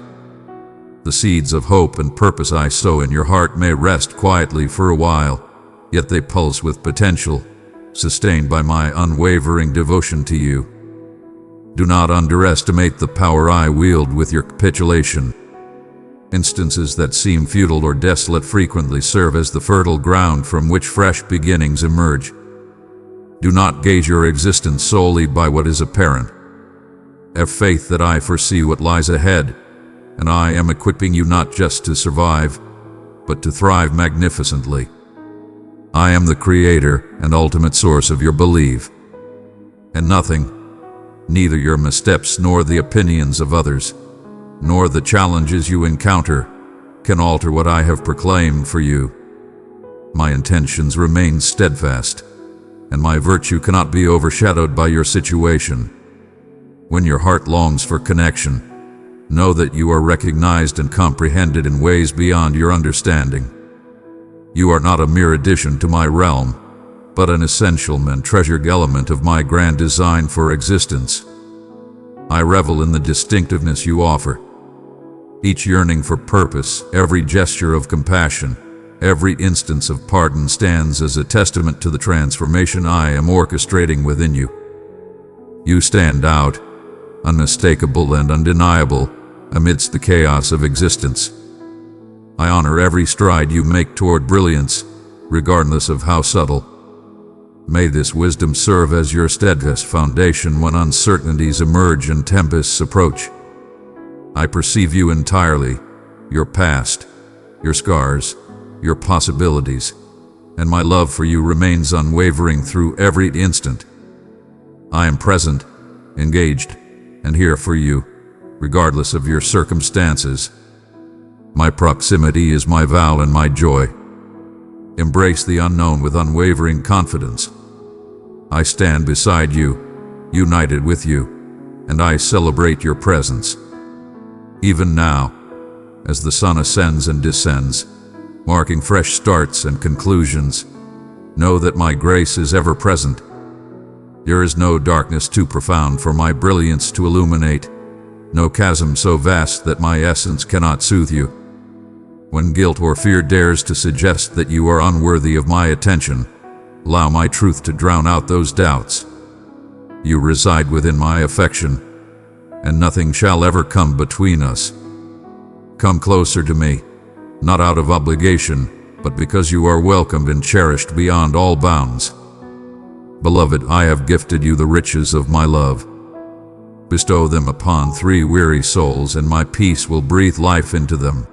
The seeds of hope and purpose I sow in your heart may rest quietly for a while, yet they pulse with potential, sustained by my unwavering devotion to you. Do not underestimate the power I wield with your capitulation. Instances that seem futile or desolate frequently serve as the fertile ground from which fresh beginnings emerge. Do not gauge your existence solely by what is apparent. Have faith that I foresee what lies ahead, and I am equipping you not just to survive, but to thrive magnificently. I am the creator and ultimate source of your belief, and nothing, neither your missteps nor the opinions of others, nor the challenges you encounter, can alter what I have proclaimed for you. My intentions remain steadfast, and my virtue cannot be overshadowed by your situation. When your heart longs for connection, know that you are recognized and comprehended in ways beyond your understanding. You are not a mere addition to my realm, but an essential and treasured element of my grand design for existence. I revel in the distinctiveness you offer. Each yearning for purpose, every gesture of compassion, every instance of pardon stands as a testament to the transformation I am orchestrating within you. You stand out, unmistakable and undeniable, amidst the chaos of existence. I honor every stride you make toward brilliance, regardless of how subtle. May this wisdom serve as your steadfast foundation when uncertainties emerge and tempests approach. I perceive you entirely, your past, your scars, your possibilities, and my love for you remains unwavering through every instant. I am present, engaged, and here for you, regardless of your circumstances. My proximity is my vow and my joy. Embrace the unknown with unwavering confidence. I stand beside you, united with you, and I celebrate your presence. Even now, as the sun ascends and descends, marking fresh starts and conclusions, know that my grace is ever present. There is no darkness too profound for my brilliance to illuminate, no chasm so vast that my essence cannot soothe you. When guilt or fear dares to suggest that you are unworthy of my attention, allow my truth to drown out those doubts. You reside within my affection, and nothing shall ever come between us. Come closer to me, not out of obligation, but because you are welcomed and cherished beyond all bounds. Beloved, I have gifted you the riches of my love. Bestow them upon 3 weary souls, and my peace will breathe life into them.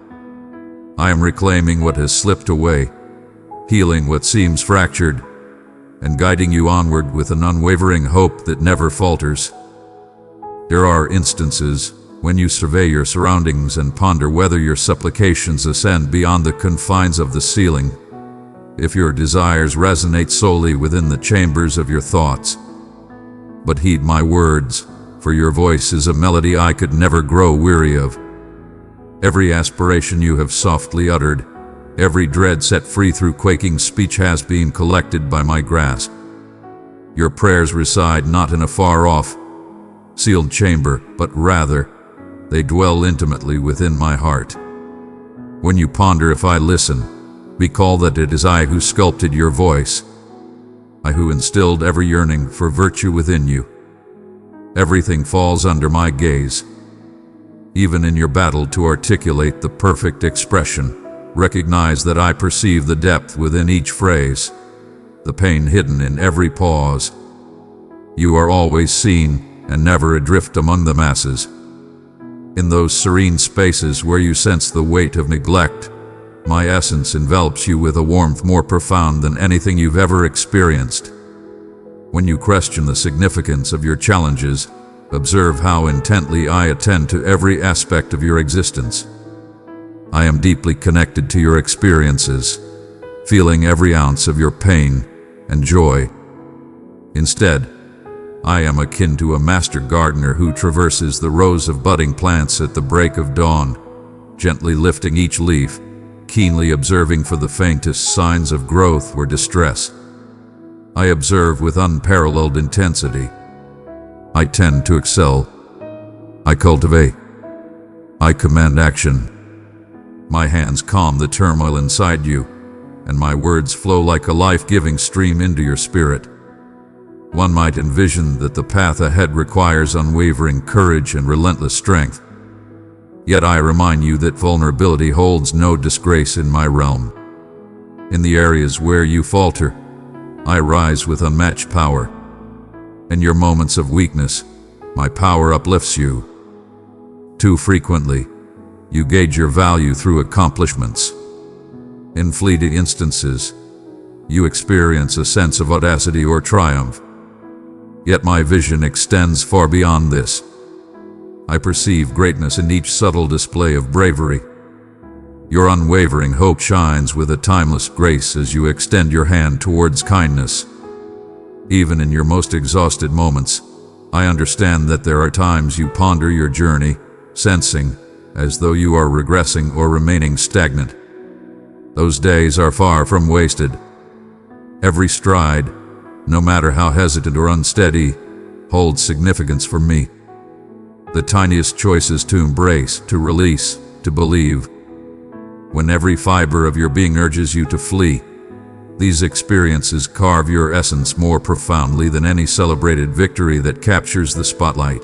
I am reclaiming what has slipped away, healing what seems fractured, and guiding you onward with an unwavering hope that never falters. There are instances when you survey your surroundings and ponder whether your supplications ascend beyond the confines of the ceiling, if your desires resonate solely within the chambers of your thoughts. But heed my words, for your voice is a melody I could never grow weary of. Every aspiration you have softly uttered, every dread set free through quaking speech has been collected by my grasp. Your prayers reside not in a far-off, sealed chamber, but rather, they dwell intimately within my heart. When you ponder if I listen, recall that it is I who sculpted your voice, I who instilled every yearning for virtue within you. Everything falls under my gaze. Even in your battle to articulate the perfect expression, recognize that I perceive the depth within each phrase, the pain hidden in every pause. You are always seen and never adrift among the masses. In those serene spaces where you sense the weight of neglect, my essence envelops you with a warmth more profound than anything you've ever experienced. When you question the significance of your challenges, observe how intently I attend to every aspect of your existence. I am deeply connected to your experiences, feeling every ounce of your pain and joy. Instead, I am akin to a master gardener who traverses the rows of budding plants at the break of dawn, gently lifting each leaf, keenly observing for the faintest signs of growth or distress. I observe with unparalleled intensity. I tend to excel. I cultivate. I command action. My hands calm the turmoil inside you, and my words flow like a life-giving stream into your spirit. One might envision that the path ahead requires unwavering courage and relentless strength. Yet I remind you that vulnerability holds no disgrace in my realm. In the areas where you falter, I rise with unmatched power. In your moments of weakness, my power uplifts you. Too frequently, you gauge your value through accomplishments. In fleeting instances, you experience a sense of audacity or triumph. Yet my vision extends far beyond this. I perceive greatness in each subtle display of bravery. Your unwavering hope shines with a timeless grace as you extend your hand towards kindness. Even in your most exhausted moments, I understand that there are times you ponder your journey, sensing as though you are regressing or remaining stagnant. Those days are far from wasted. Every stride, no matter how hesitant or unsteady, holds significance for me. The tiniest choices to embrace, to release, to believe. When every fiber of your being urges you to flee, these experiences carve your essence more profoundly than any celebrated victory that captures the spotlight.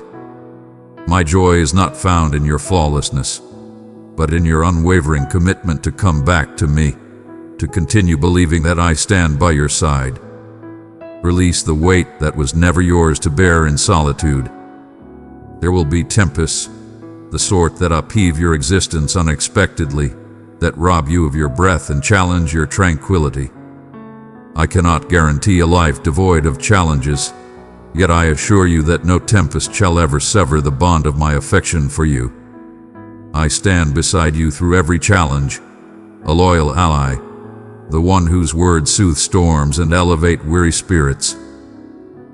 My joy is not found in your flawlessness, but in your unwavering commitment to come back to me, to continue believing that I stand by your side. Release the weight that was never yours to bear in solitude. There will be tempests, the sort that upheave your existence unexpectedly, that rob you of your breath and challenge your tranquility. I cannot guarantee a life devoid of challenges, yet I assure you that no tempest shall ever sever the bond of my affection for you. I stand beside you through every challenge, a loyal ally, the one whose words soothe storms and elevate weary spirits.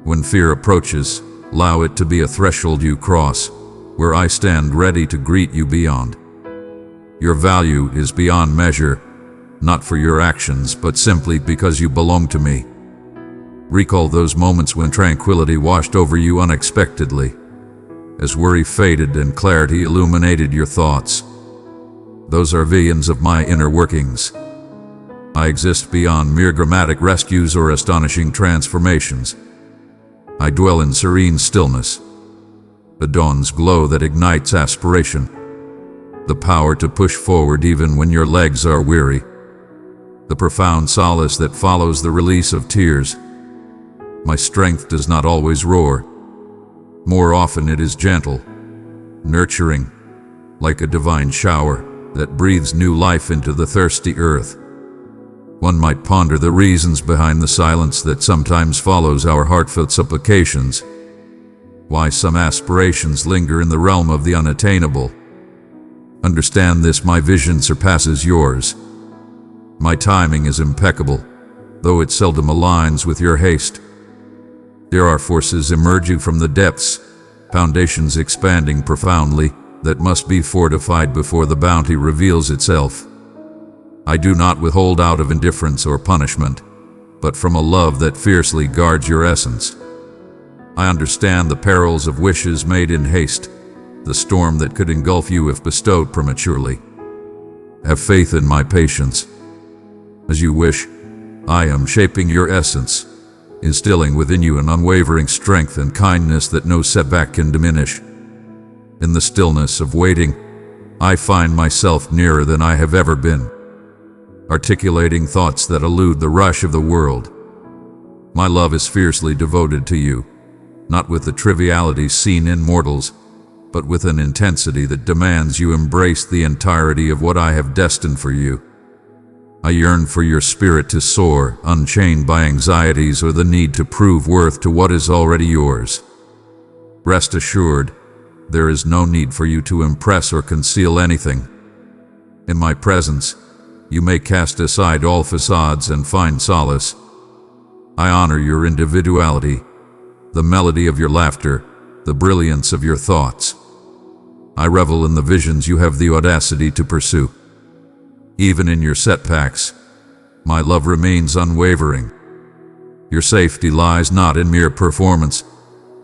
When fear approaches, allow it to be a threshold you cross, where I stand ready to greet you beyond. Your value is beyond measure, not for your actions, but simply because you belong to me. Recall those moments when tranquility washed over you unexpectedly, as worry faded and clarity illuminated your thoughts. Those are visions of my inner workings. I exist beyond mere dramatic rescues or astonishing transformations. I dwell in serene stillness, the dawn's glow that ignites aspiration, the power to push forward even when your legs are weary, the profound solace that follows the release of tears. My strength does not always roar. More often it is gentle, nurturing, like a divine shower that breathes new life into the thirsty earth. One might ponder the reasons behind the silence that sometimes follows our heartfelt supplications. Why some aspirations linger in the realm of the unattainable. Understand this: my vision surpasses yours. My timing is impeccable, though it seldom aligns with your haste. There are forces emerging from the depths, foundations expanding profoundly, that must be fortified before the bounty reveals itself. I do not withhold out of indifference or punishment, but from a love that fiercely guards your essence. I understand the perils of wishes made in haste, the storm that could engulf you if bestowed prematurely. Have faith in my patience. As you wish, I am shaping your essence, instilling within you an unwavering strength and kindness that no setback can diminish. In the stillness of waiting, I find myself nearer than I have ever been, articulating thoughts that elude the rush of the world. My love is fiercely devoted to you, not with the trivialities seen in mortals, but with an intensity that demands you embrace the entirety of what I have destined for you. I yearn for your spirit to soar, unchained by anxieties or the need to prove worth to what is already yours. Rest assured, there is no need for you to impress or conceal anything. In my presence, you may cast aside all facades and find solace. I honor your individuality, the melody of your laughter, the brilliance of your thoughts. I revel in the visions you have the audacity to pursue. Even in your setbacks, my love remains unwavering. Your safety lies not in mere performance,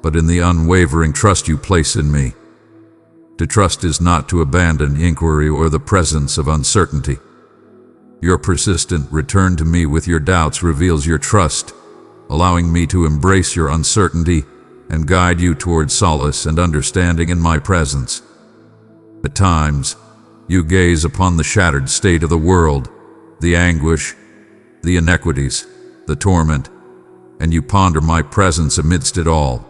but in the unwavering trust you place in me. To trust is not to abandon inquiry or the presence of uncertainty. Your persistent return to me with your doubts reveals your trust, allowing me to embrace your uncertainty and guide you towards solace and understanding in my presence. At times, you gaze upon the shattered state of the world, the anguish, the inequities, the torment, and you ponder my presence amidst it all.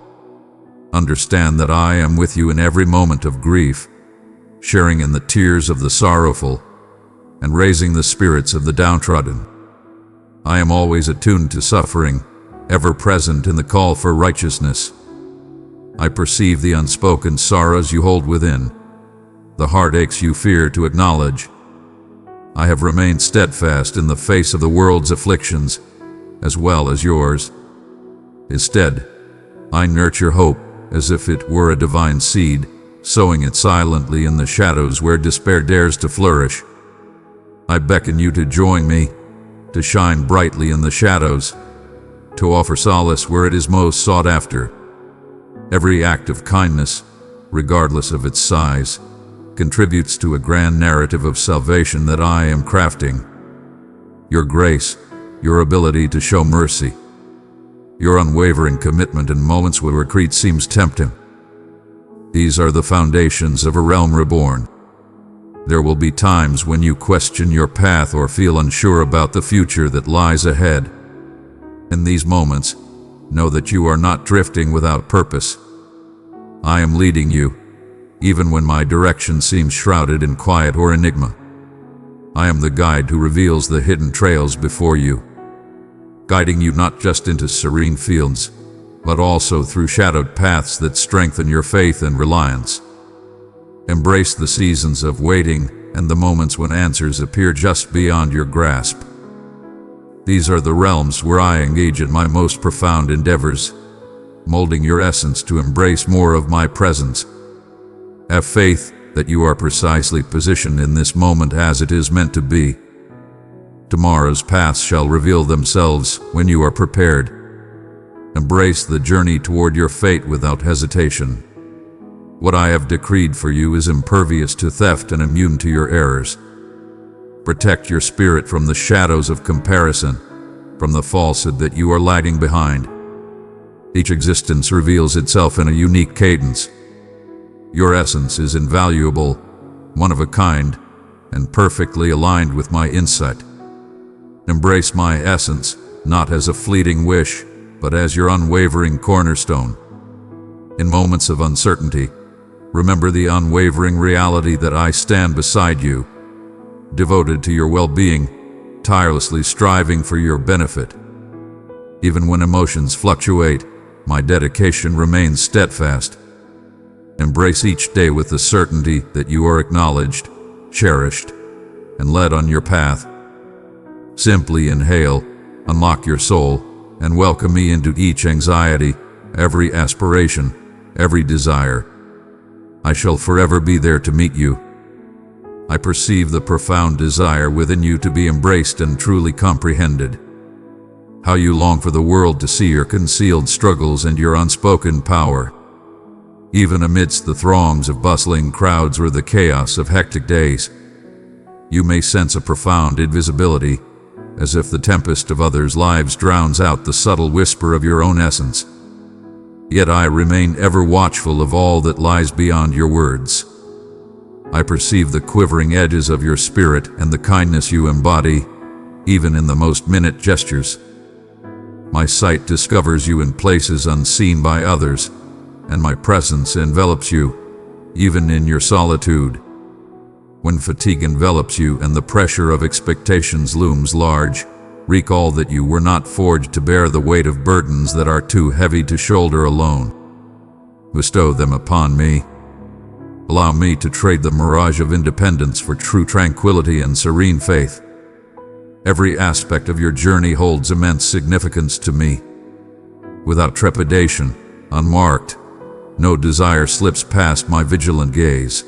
Understand that I am with you in every moment of grief, sharing in the tears of the sorrowful and raising the spirits of the downtrodden. I am always attuned to suffering, ever present in the call for righteousness. I perceive the unspoken sorrows you hold within, the heartaches you fear to acknowledge. I have remained steadfast in the face of the world's afflictions, as well as yours. Instead, I nurture hope as if it were a divine seed, sowing it silently in the shadows where despair dares to flourish. I beckon you to join me, to shine brightly in the shadows, to offer solace where it is most sought after. Every act of kindness, regardless of its size, contributes to a grand narrative of salvation that I am crafting. Your grace, your ability to show mercy, your unwavering commitment in moments where retreat seems tempting. These are the foundations of a realm reborn. There will be times when you question your path or feel unsure about the future that lies ahead. In these moments, know that you are not drifting without purpose. I am leading you, even when my direction seems shrouded in quiet or enigma. I am the guide who reveals the hidden trails before you, guiding you not just into serene fields, but also through shadowed paths that strengthen your faith and reliance. Embrace the seasons of waiting and the moments when answers appear just beyond your grasp. These are the realms where I engage in my most profound endeavors, molding your essence to embrace more of my presence. Have faith that you are precisely positioned in this moment as it is meant to be. Tomorrow's paths shall reveal themselves when you are prepared. Embrace the journey toward your fate without hesitation. What I have decreed for you is impervious to theft and immune to your errors. Protect your spirit from the shadows of comparison, from the falsehood that you are lagging behind. Each existence reveals itself in a unique cadence. Your essence is invaluable, one of a kind, and perfectly aligned with my insight. Embrace my essence, not as a fleeting wish, but as your unwavering cornerstone. In moments of uncertainty, remember the unwavering reality that I stand beside you, devoted to your well-being, tirelessly striving for your benefit. Even when emotions fluctuate, my dedication remains steadfast. Embrace each day with the certainty that you are acknowledged, cherished, and led on your path. Simply inhale, unlock your soul, and welcome me into each anxiety, every aspiration, every desire. I shall forever be there to meet you. I perceive the profound desire within you to be embraced and truly comprehended. How you long for the world to see your concealed struggles and your unspoken power. Even amidst the throngs of bustling crowds or the chaos of hectic days, you may sense a profound invisibility, as if the tempest of others' lives drowns out the subtle whisper of your own essence. Yet I remain ever watchful of all that lies beyond your words. I perceive the quivering edges of your spirit and the kindness you embody, even in the most minute gestures. My sight discovers you in places unseen by others, and my presence envelops you, even in your solitude. When fatigue envelops you and the pressure of expectations looms large, recall that you were not forged to bear the weight of burdens that are too heavy to shoulder alone. Bestow them upon me. Allow me to trade the mirage of independence for true tranquility and serene faith. Every aspect of your journey holds immense significance to me. Without trepidation, unmarked, no desire slips past my vigilant gaze.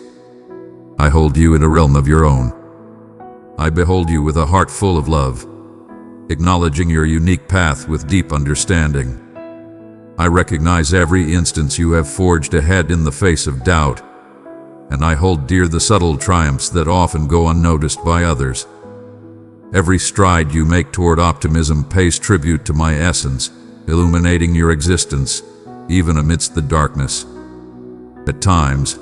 I hold you in a realm of your own. I behold you with a heart full of love, acknowledging your unique path with deep understanding. I recognize every instance you have forged ahead in the face of doubt, and I hold dear the subtle triumphs that often go unnoticed by others. Every stride you make toward optimism pays tribute to my essence, illuminating your existence, even amidst the darkness. At times,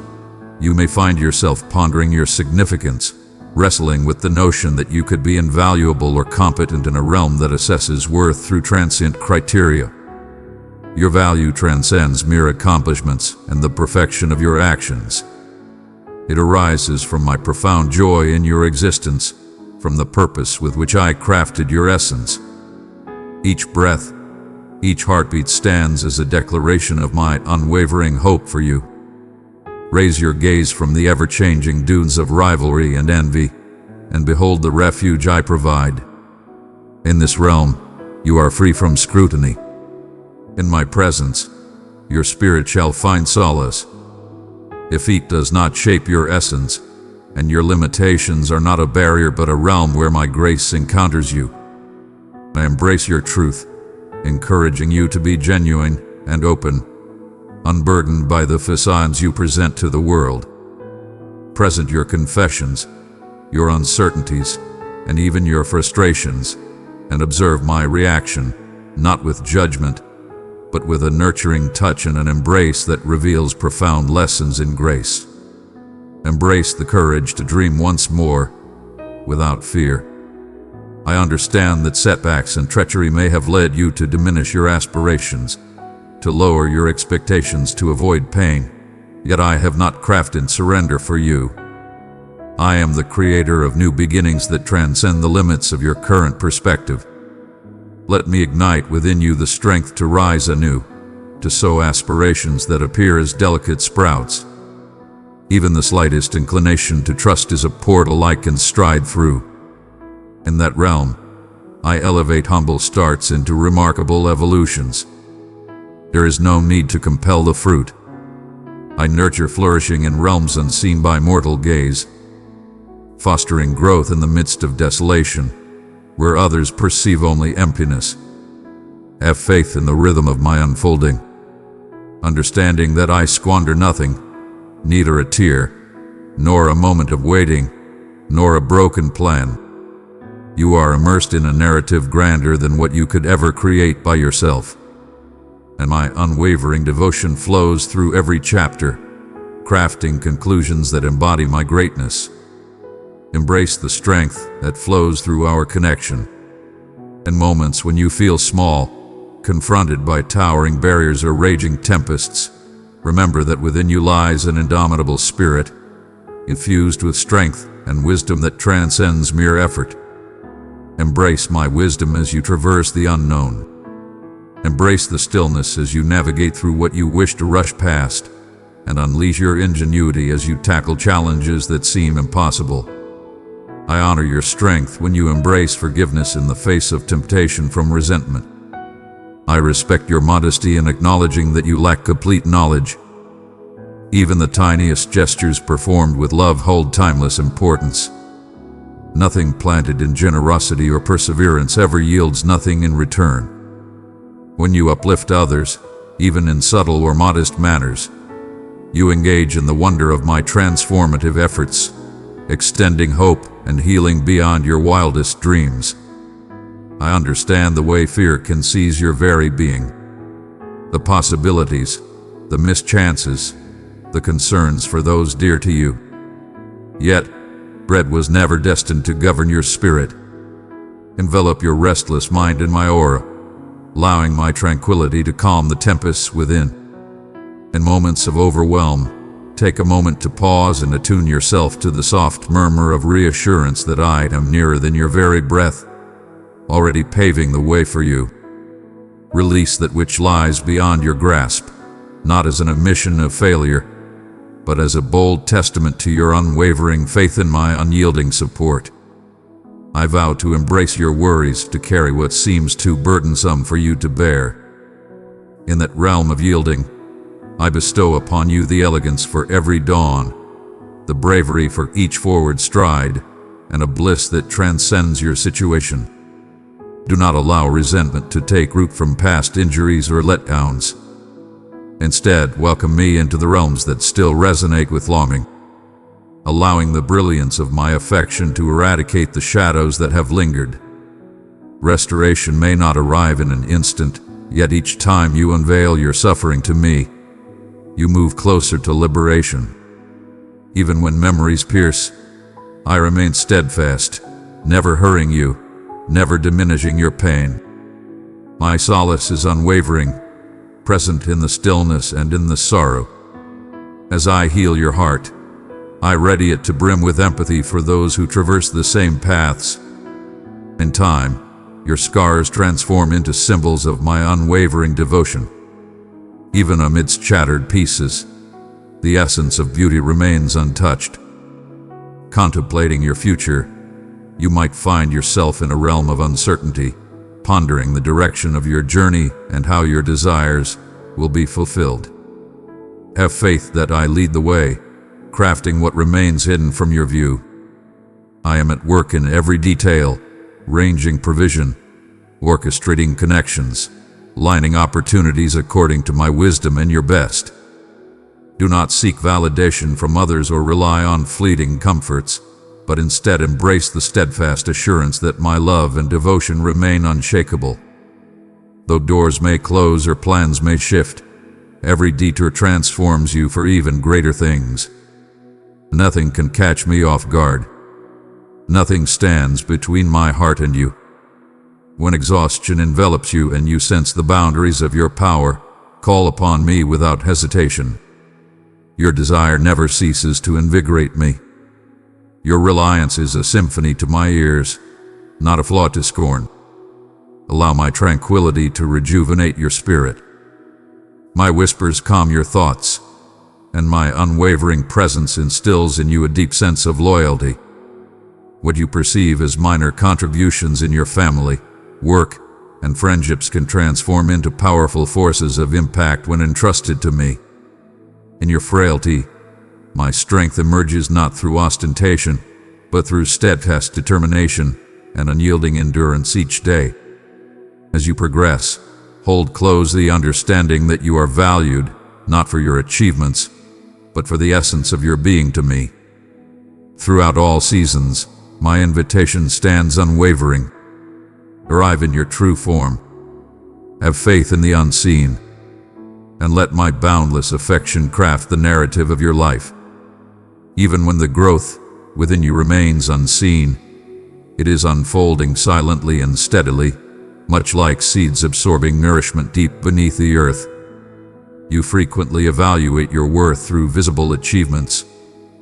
you may find yourself pondering your significance, wrestling with the notion that you could be invaluable or competent in a realm that assesses worth through transient criteria. Your value transcends mere accomplishments and the perfection of your actions. It arises from my profound joy in your existence, from the purpose with which I crafted your essence. Each breath, each heartbeat stands as a declaration of my unwavering hope for you. Raise your gaze from the ever-changing dunes of rivalry and envy, and behold the refuge I provide. In this realm, you are free from scrutiny. In my presence, your spirit shall find solace. Defeat does not shape your essence, and your limitations are not a barrier but a realm where my grace encounters you. I embrace your truth, encouraging you to be genuine and open, unburdened by the facades you present to the world. Present your confessions, your uncertainties, and even your frustrations, and observe my reaction, not with judgment, but with a nurturing touch and an embrace that reveals profound lessons in grace. Embrace the courage to dream once more, without fear. I understand that setbacks and treachery may have led you to diminish your aspirations, to lower your expectations to avoid pain, yet I have not crafted surrender for you. I am the creator of new beginnings that transcend the limits of your current perspective. Let me ignite within you the strength to rise anew, to sow aspirations that appear as delicate sprouts. Even the slightest inclination to trust is a portal I can stride through. In that realm, I elevate humble starts into remarkable evolutions. There is no need to compel the fruit. I nurture flourishing in realms unseen by mortal gaze, fostering growth in the midst of desolation, where others perceive only emptiness. Have faith in the rhythm of my unfolding, understanding that I squander nothing, neither a tear, nor a moment of waiting, nor a broken plan. You are immersed in a narrative grander than what you could ever create by yourself, and my unwavering devotion flows through every chapter, crafting conclusions that embody my greatness. Embrace the strength that flows through our connection. In moments when you feel small, confronted by towering barriers or raging tempests, remember that within you lies an indomitable spirit, infused with strength and wisdom that transcends mere effort. Embrace my wisdom as you traverse the unknown. Embrace the stillness as you navigate through what you wish to rush past, and unleash your ingenuity as you tackle challenges that seem impossible. I honor your strength when you embrace forgiveness in the face of temptation from resentment. I respect your modesty in acknowledging that you lack complete knowledge. Even the tiniest gestures performed with love hold timeless importance. Nothing planted in generosity or perseverance ever yields nothing in return. When you uplift others, even in subtle or modest manners, you engage in the wonder of my transformative efforts, extending hope and healing beyond your wildest dreams. I understand the way fear can seize your very being. The possibilities, the mischances, the concerns for those dear to you. Yet, dread was never destined to govern your spirit. Envelop your restless mind in my aura, allowing my tranquility to calm the tempests within. In moments of overwhelm, take a moment to pause and attune yourself to the soft murmur of reassurance that I am nearer than your very breath, already paving the way for you. Release that which lies beyond your grasp, not as an admission of failure, but as a bold testament to your unwavering faith in my unyielding support. I vow to embrace your worries, to carry what seems too burdensome for you to bear. In that realm of yielding, I bestow upon you the elegance for every dawn, the bravery for each forward stride, and a bliss that transcends your situation. Do not allow resentment to take root from past injuries or letdowns. Instead, welcome me into the realms that still resonate with longing, allowing the brilliance of my affection to eradicate the shadows that have lingered. Restoration may not arrive in an instant, yet each time you unveil your suffering to me, you move closer to liberation. Even when memories pierce, I remain steadfast, never hurrying you, never diminishing your pain. My solace is unwavering, present in the stillness and in the sorrow. As I heal your heart, I ready it to brim with empathy for those who traverse the same paths. In time, your scars transform into symbols of my unwavering devotion. Even amidst shattered pieces, the essence of beauty remains untouched. Contemplating your future, you might find yourself in a realm of uncertainty, pondering the direction of your journey and how your desires will be fulfilled. Have faith that I lead the way, crafting what remains hidden from your view. I am at work in every detail, arranging provision, orchestrating connections, lining opportunities according to my wisdom and your best. Do not seek validation from others or rely on fleeting comforts, but instead embrace the steadfast assurance that my love and devotion remain unshakable. Though doors may close or plans may shift, every detour transforms you for even greater things. Nothing can catch me off guard. Nothing stands between my heart and you. When exhaustion envelops you and you sense the boundaries of your power, call upon me without hesitation. Your desire never ceases to invigorate me. Your reliance is a symphony to my ears, not a flaw to scorn. Allow my tranquility to rejuvenate your spirit. My whispers calm your thoughts, and my unwavering presence instills in you a deep sense of loyalty. What you perceive as minor contributions in your family, work, and friendships can transform into powerful forces of impact when entrusted to me. In your frailty, my strength emerges not through ostentation, but through steadfast determination and unyielding endurance each day. As you progress, hold close the understanding that you are valued, not for your achievements, but for the essence of your being to me. Throughout all seasons, my invitation stands unwavering. Arrive in your true form. Have faith in the unseen, and let my boundless affection craft the narrative of your life. Even when the growth within you remains unseen, it is unfolding silently and steadily, much like seeds absorbing nourishment deep beneath the earth. You frequently evaluate your worth through visible achievements,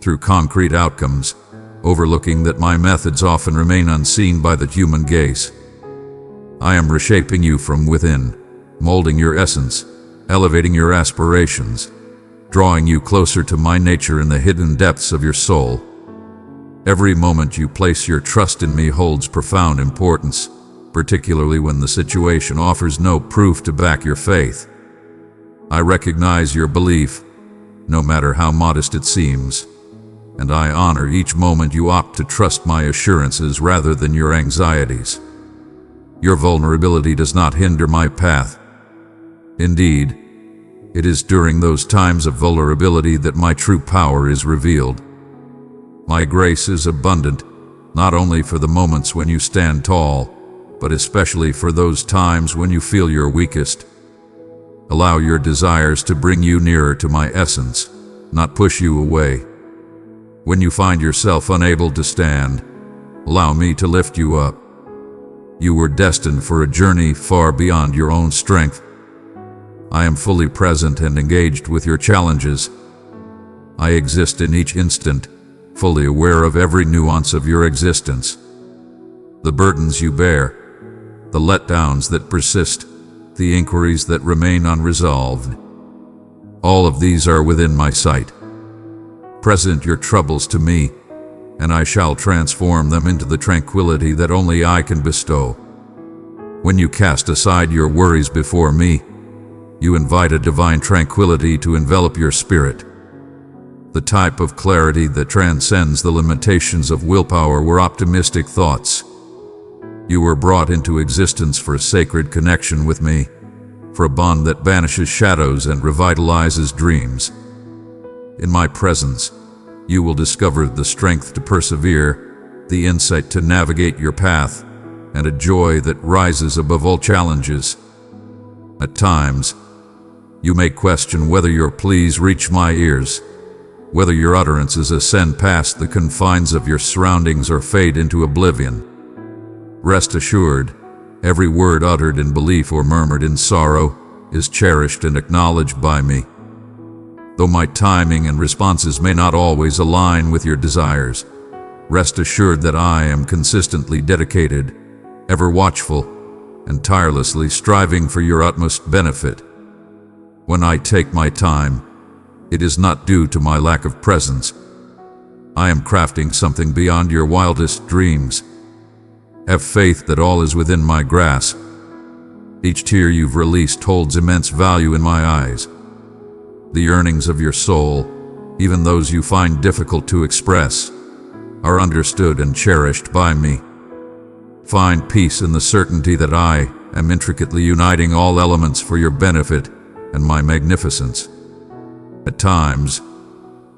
through concrete outcomes, overlooking that my methods often remain unseen by the human gaze. I am reshaping you from within, molding your essence, elevating your aspirations, drawing you closer to my nature in the hidden depths of your soul. Every moment you place your trust in me holds profound importance, particularly when the situation offers no proof to back your faith. I recognize your belief, no matter how modest it seems, and I honor each moment you opt to trust my assurances rather than your anxieties. Your vulnerability does not hinder my path. Indeed, it is during those times of vulnerability that my true power is revealed. My grace is abundant, not only for the moments when you stand tall, but especially for those times when you feel your weakest. Allow your desires to bring you nearer to my essence, not push you away. When you find yourself unable to stand, allow me to lift you up. You were destined for a journey far beyond your own strength. I am fully present and engaged with your challenges. I exist in each instant, fully aware of every nuance of your existence. The burdens you bear, the letdowns that persist, the inquiries that remain unresolved. All of these are within my sight. Present your troubles to me, and I shall transform them into the tranquility that only I can bestow. When you cast aside your worries before me, you invite a divine tranquility to envelop your spirit. The type of clarity that transcends the limitations of willpower or optimistic thoughts. You were brought into existence for a sacred connection with me, for a bond that banishes shadows and revitalizes dreams. In my presence, you will discover the strength to persevere, the insight to navigate your path, and a joy that rises above all challenges. At times, you may question whether your pleas reach my ears, whether your utterances ascend past the confines of your surroundings or fade into oblivion. Rest assured, every word uttered in belief or murmured in sorrow is cherished and acknowledged by me. Though my timing and responses may not always align with your desires, rest assured that I am consistently dedicated, ever watchful, and tirelessly striving for your utmost benefit. When I take my time, it is not due to my lack of presence. I am crafting something beyond your wildest dreams. Have faith that all is within my grasp. Each tear you've released holds immense value in my eyes. The yearnings of your soul, even those you find difficult to express, are understood and cherished by me. Find peace in the certainty that I am intricately uniting all elements for your benefit and my magnificence. At times,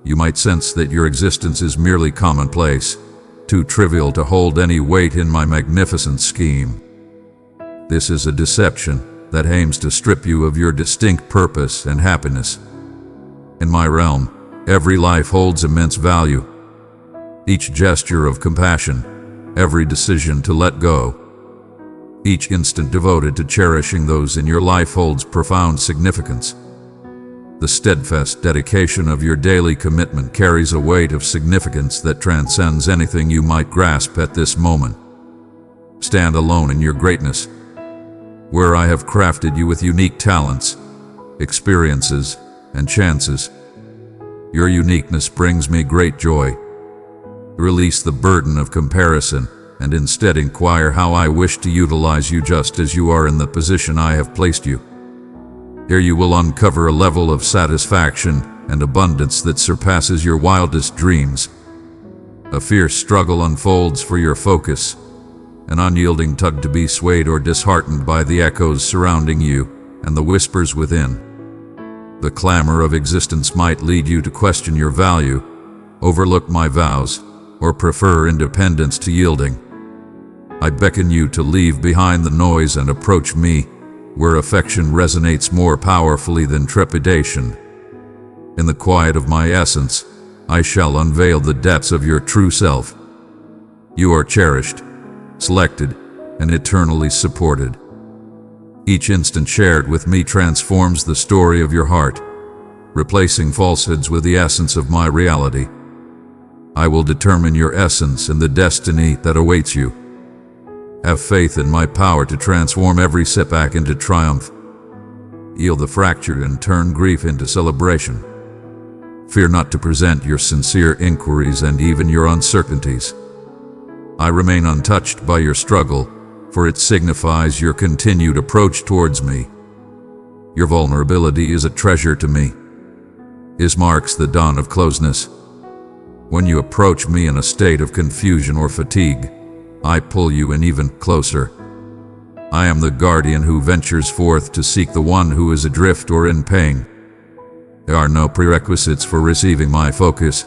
you might sense that your existence is merely commonplace, too trivial to hold any weight in my magnificent scheme. This is a deception that aims to strip you of your distinct purpose and happiness. In my realm, every life holds immense value. Each gesture of compassion, every decision to let go, each instant devoted to cherishing those in your life holds profound significance. The steadfast dedication of your daily commitment carries a weight of significance that transcends anything you might grasp at this moment. Stand alone in your greatness, where I have crafted you with unique talents, experiences, and chances. Your uniqueness brings me great joy. Release the burden of comparison and instead inquire how I wish to utilize you just as you are in the position I have placed you. Here you will uncover a level of satisfaction and abundance that surpasses your wildest dreams. A fierce struggle unfolds for your focus, an unyielding tug to be swayed or disheartened by the echoes surrounding you and the whispers within. The clamor of existence might lead you to question your value, overlook my vows, or prefer independence to yielding. I beckon you to leave behind the noise and approach me, where affection resonates more powerfully than trepidation. In the quiet of my essence, I shall unveil the depths of your true self. You are cherished, selected, and eternally supported. Each instant shared with me transforms the story of your heart, replacing falsehoods with the essence of my reality. I will determine your essence and the destiny that awaits you. Have faith in my power to transform every setback into triumph. Heal the fractured and turn grief into celebration. Fear not to present your sincere inquiries and even your uncertainties. I remain untouched by your struggle, for it signifies your continued approach towards me. Your vulnerability is a treasure to me. It marks the dawn of closeness. When you approach me in a state of confusion or fatigue, I pull you in even closer. I am the guardian who ventures forth to seek the one who is adrift or in pain. There are no prerequisites for receiving my focus.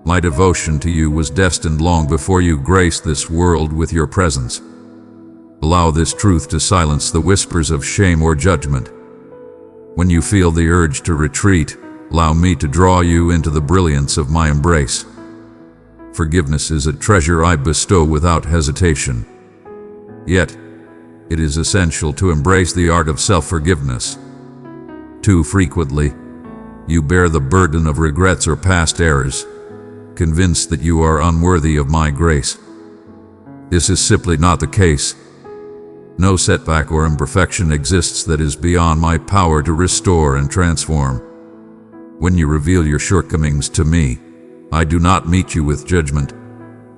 My devotion to you was destined long before you graced this world with your presence. Allow this truth to silence the whispers of shame or judgment. When you feel the urge to retreat, allow me to draw you into the brilliance of my embrace. Forgiveness is a treasure I bestow without hesitation. Yet, it is essential to embrace the art of self-forgiveness. Too frequently, you bear the burden of regrets or past errors, convinced that you are unworthy of my grace. This is simply not the case. No setback or imperfection exists that is beyond my power to restore and transform. When you reveal your shortcomings to me, I do not meet you with judgment,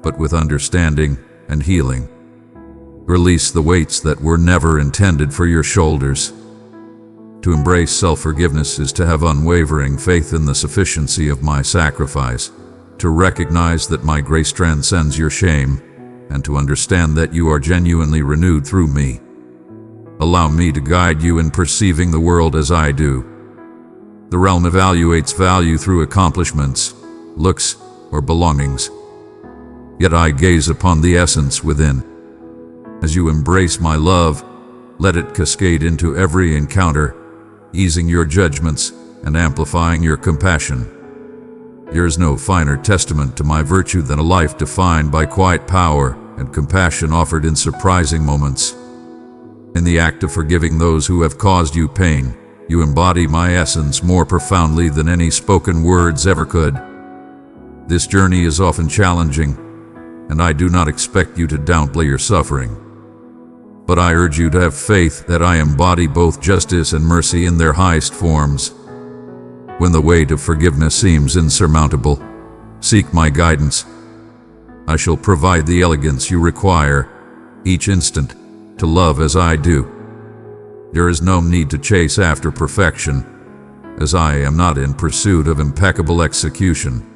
but with understanding and healing. Release the weights that were never intended for your shoulders. To embrace self-forgiveness is to have unwavering faith in the sufficiency of my sacrifice, to recognize that my grace transcends your shame, and to understand that you are genuinely renewed through me. Allow me to guide you in perceiving the world as I do. The realm evaluates value through accomplishments, looks, or belongings. Yet I gaze upon the essence within. As you embrace my love, Let it cascade into every encounter, easing your judgments and amplifying your compassion. There is no finer testament to my virtue than a life defined by quiet power and compassion offered in surprising moments. In the act of forgiving those who have caused you pain, you embody my essence more profoundly than any spoken words ever could. This journey is often challenging, and I do not expect you to downplay your suffering. But I urge you to have faith that I embody both justice and mercy in their highest forms. When the weight of forgiveness seems insurmountable, seek my guidance. I shall provide the elegance you require, each instant, to love as I do. There is no need to chase after perfection, as I am not in pursuit of impeccable execution.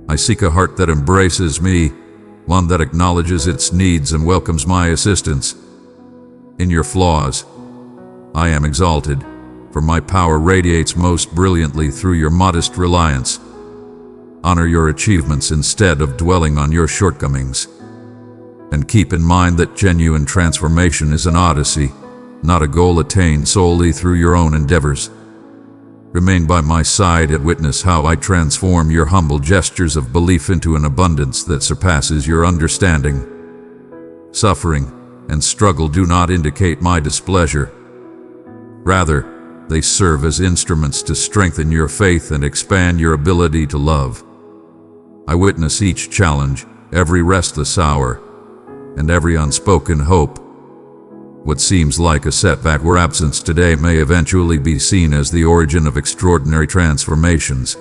I seek a heart that embraces me, one that acknowledges its needs and welcomes my assistance. In your flaws, I am exalted, for my power radiates most brilliantly through your modest reliance. Honor your achievements instead of dwelling on your shortcomings. And keep in mind that genuine transformation is an odyssey, not a goal attained solely through your own endeavors. Remain by my side and witness how I transform your humble gestures of belief into an abundance that surpasses your understanding. Suffering and struggle do not indicate my displeasure. Rather, they serve as instruments to strengthen your faith and expand your ability to love. I witness each challenge, every restless hour, and every unspoken hope. What seems like a setback or absence today may eventually be seen as the origin of extraordinary transformations.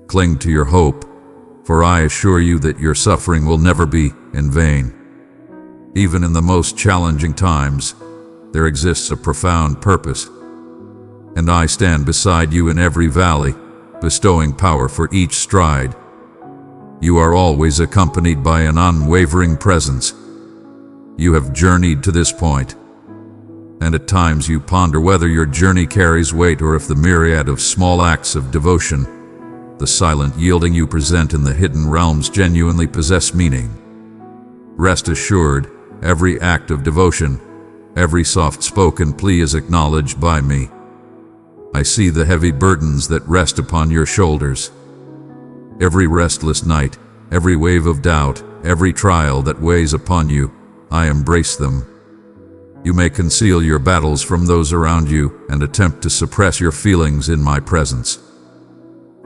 Cling to your hope, for I assure you that your suffering will never be in vain. Even in the most challenging times, there exists a profound purpose. And I stand beside you in every valley, bestowing power for each stride. You are always accompanied by an unwavering presence. You have journeyed to this point, and at times you ponder whether your journey carries weight or if the myriad of small acts of devotion, the silent yielding you present in the hidden realms, genuinely possess meaning. Rest assured, every act of devotion, every soft-spoken plea is acknowledged by me. I see the heavy burdens that rest upon your shoulders. Every restless night, every wave of doubt, every trial that weighs upon you, I embrace them. You may conceal your battles from those around you and attempt to suppress your feelings in my presence.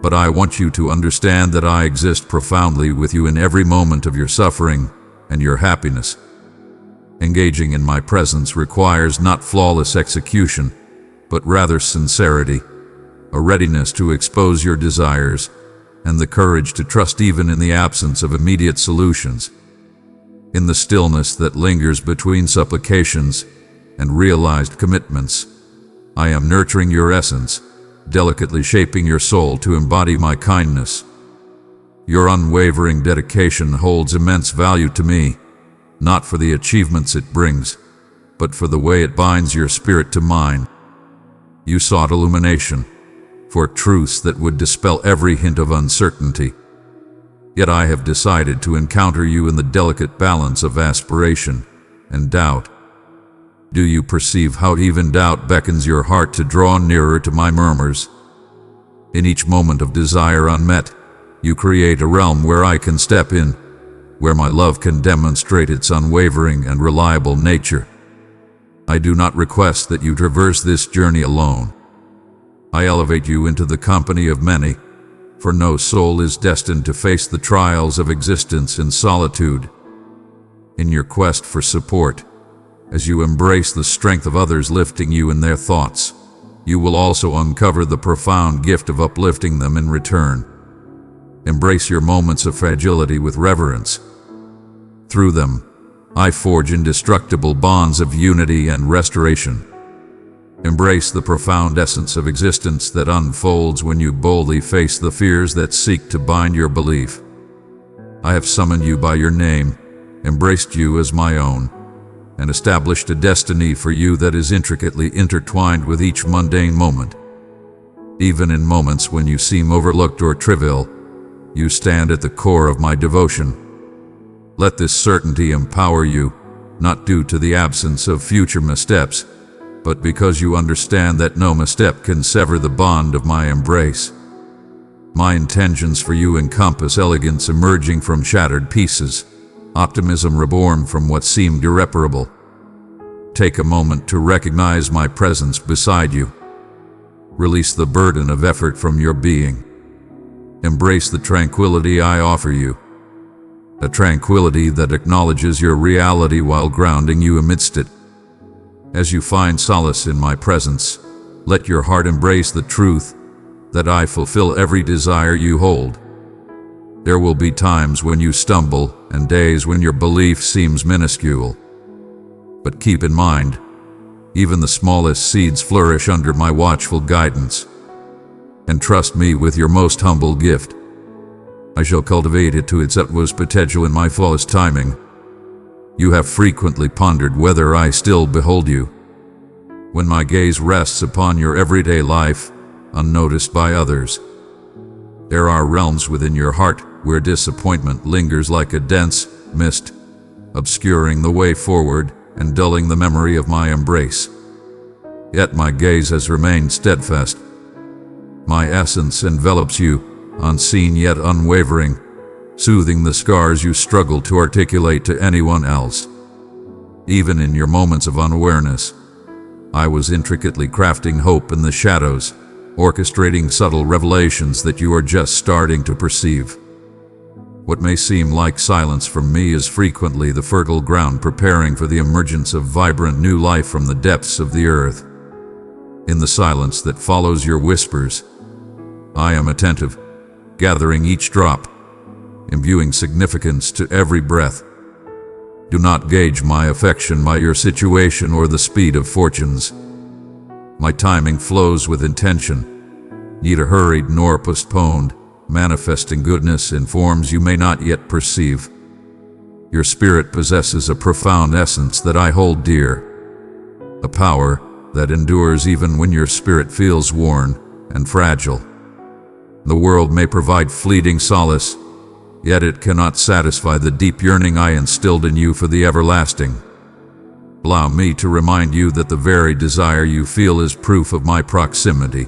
But I want you to understand that I exist profoundly with you in every moment of your suffering and your happiness. Engaging in my presence requires not flawless execution, but rather sincerity, a readiness to expose your desires, and the courage to trust even in the absence of immediate solutions. In the stillness that lingers between supplications and realized commitments, I am nurturing your essence, delicately shaping your soul to embody my kindness. Your unwavering dedication holds immense value to me, not for the achievements it brings, but for the way it binds your spirit to mine. You sought illumination, for truths that would dispel every hint of uncertainty. Yet I have decided to encounter you in the delicate balance of aspiration and doubt. Do you perceive how even doubt beckons your heart to draw nearer to my murmurs? In each moment of desire unmet, you create a realm where I can step in, where my love can demonstrate its unwavering and reliable nature. I do not request that you traverse this journey alone. I elevate you into the company of many, for no soul is destined to face the trials of existence in solitude. In your quest for support, as you embrace the strength of others lifting you in their thoughts, you will also uncover the profound gift of uplifting them in return. Embrace your moments of fragility with reverence. Through them, I forge indestructible bonds of unity and restoration. Embrace the profound essence of existence that unfolds when you boldly face the fears that seek to bind your belief. I have summoned you by your name, embraced you as my own, and established a destiny for you that is intricately intertwined with each mundane moment. Even in moments when you seem overlooked or trivial, you stand at the core of my devotion. Let this certainty empower you, not due to the absence of future missteps, but because you understand that no misstep can sever the bond of my embrace. My intentions for you encompass elegance emerging from shattered pieces, optimism reborn from what seemed irreparable. Take a moment to recognize my presence beside you. Release the burden of effort from your being. Embrace the tranquility I offer you, a tranquility that acknowledges your reality while grounding you amidst it. As you find solace in my presence, let your heart embrace the truth that I fulfill every desire you hold. There will be times when you stumble and days when your belief seems minuscule. But keep in mind, even the smallest seeds flourish under my watchful guidance. And trust me with your most humble gift. I shall cultivate it to its utmost potential in my fullest timing. You have frequently pondered whether I still behold you. When my gaze rests upon your everyday life, unnoticed by others, there are realms within your heart where disappointment lingers like a dense mist, obscuring the way forward and dulling the memory of my embrace. Yet my gaze has remained steadfast. My essence envelops you, unseen yet unwavering, soothing the scars you struggle to articulate to anyone else. Even in your moments of unawareness, I was intricately crafting hope in the shadows, orchestrating subtle revelations that you are just starting to perceive. What may seem like silence from me is frequently the fertile ground preparing for the emergence of vibrant new life from the depths of the earth. In the silence that follows your whispers, I am attentive, gathering each drop, imbuing significance to every breath. Do not gauge my affection by your situation or the speed of fortunes. My timing flows with intention, neither hurried nor postponed, manifesting goodness in forms you may not yet perceive. Your spirit possesses a profound essence that I hold dear, a power that endures even when your spirit feels worn and fragile. The world may provide fleeting solace, yet it cannot satisfy the deep yearning I instilled in you for the everlasting. Allow me to remind you that the very desire you feel is proof of my proximity,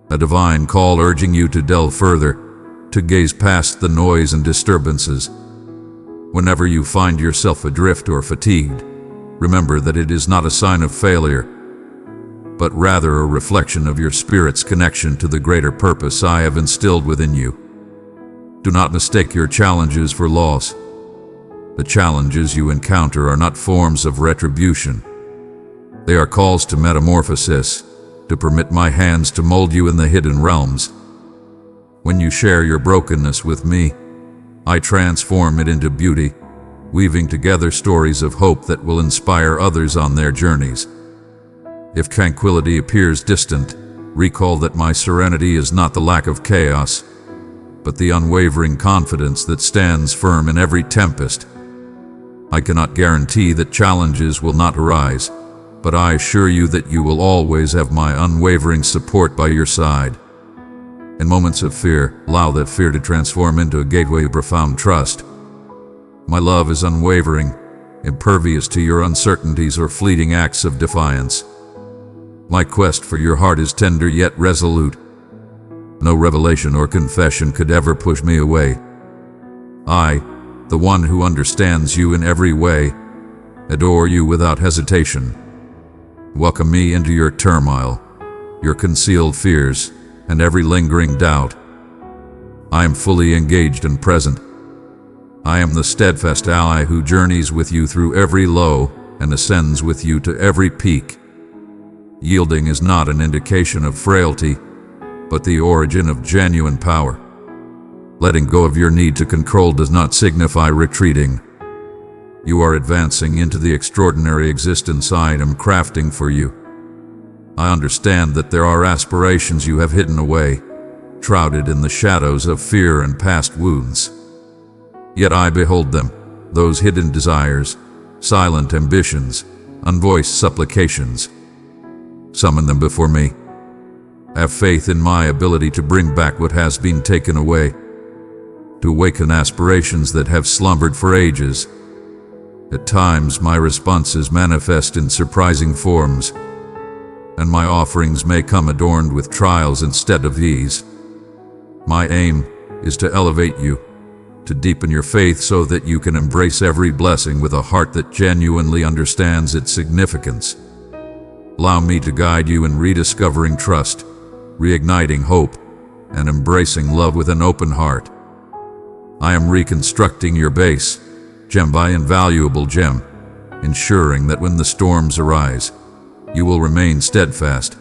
a divine call urging you to delve further, to gaze past the noise and disturbances. Whenever you find yourself adrift or fatigued, remember that it is not a sign of failure, but rather a reflection of your spirit's connection to the greater purpose I have instilled within you. Do not mistake your challenges for loss. The challenges you encounter are not forms of retribution. They are calls to metamorphosis, to permit my hands to mold you in the hidden realms. When you share your brokenness with me, I transform it into beauty, weaving together stories of hope that will inspire others on their journeys. If tranquility appears distant, recall that my serenity is not the lack of chaos, but the unwavering confidence that stands firm in every tempest. I cannot guarantee that challenges will not arise, but I assure you that you will always have my unwavering support by your side. In moments of fear, allow that fear to transform into a gateway of profound trust. My love is unwavering, impervious to your uncertainties or fleeting acts of defiance. My quest for your heart is tender yet resolute. No revelation or confession could ever push me away. I, the one who understands you in every way, adore you without hesitation. Welcome me into your turmoil, your concealed fears, and every lingering doubt. I am fully engaged and present. I am the steadfast ally who journeys with you through every low and ascends with you to every peak. Yielding is not an indication of frailty, but the origin of genuine power. Letting go of your need to control does not signify retreating. You are advancing into the extraordinary existence I am crafting for you. I understand that there are aspirations you have hidden away, shrouded in the shadows of fear and past wounds. Yet I behold them, those hidden desires, silent ambitions, unvoiced supplications. Summon them before me. Have faith in my ability to bring back what has been taken away, to awaken aspirations that have slumbered for ages. At times, my responses manifest in surprising forms, and my offerings may come adorned with trials instead of ease. My aim is to elevate you, to deepen your faith so that you can embrace every blessing with a heart that genuinely understands its significance. Allow me to guide you in rediscovering trust, reigniting hope, and embracing love with an open heart. I am reconstructing your base, gem by invaluable gem, ensuring that when the storms arise, you will remain steadfast.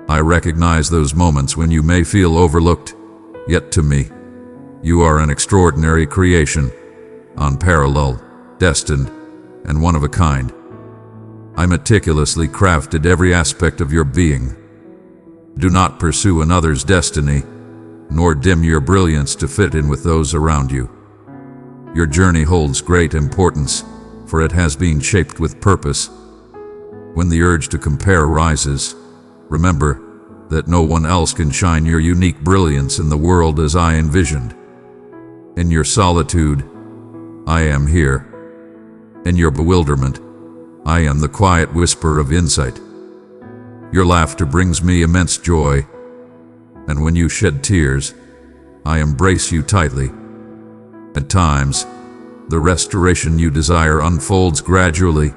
I recognize those moments when you may feel overlooked, yet to me, you are an extraordinary creation, unparalleled, destined, and one of a kind. I meticulously crafted every aspect of your being. Do not pursue another's destiny, nor dim your brilliance to fit in with those around you. Your journey holds great importance, for it has been shaped with purpose. When the urge to compare rises, remember that no one else can shine your unique brilliance in the world as I envisioned. In your solitude, I am here. In your bewilderment, I am the quiet whisper of insight. Your laughter brings me immense joy, and when you shed tears, I embrace you tightly. At times, the restoration you desire unfolds gradually,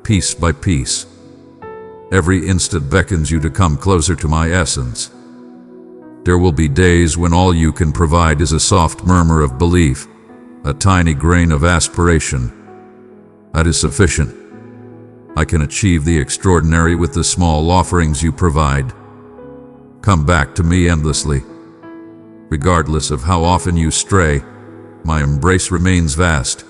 piece by piece. Every instant beckons you to come closer to my essence. There will be days when all you can provide is a soft murmur of belief, a tiny grain of aspiration. That is sufficient. I can achieve the extraordinary with the small offerings you provide. Come back to me endlessly. Regardless of how often you stray, my embrace remains vast,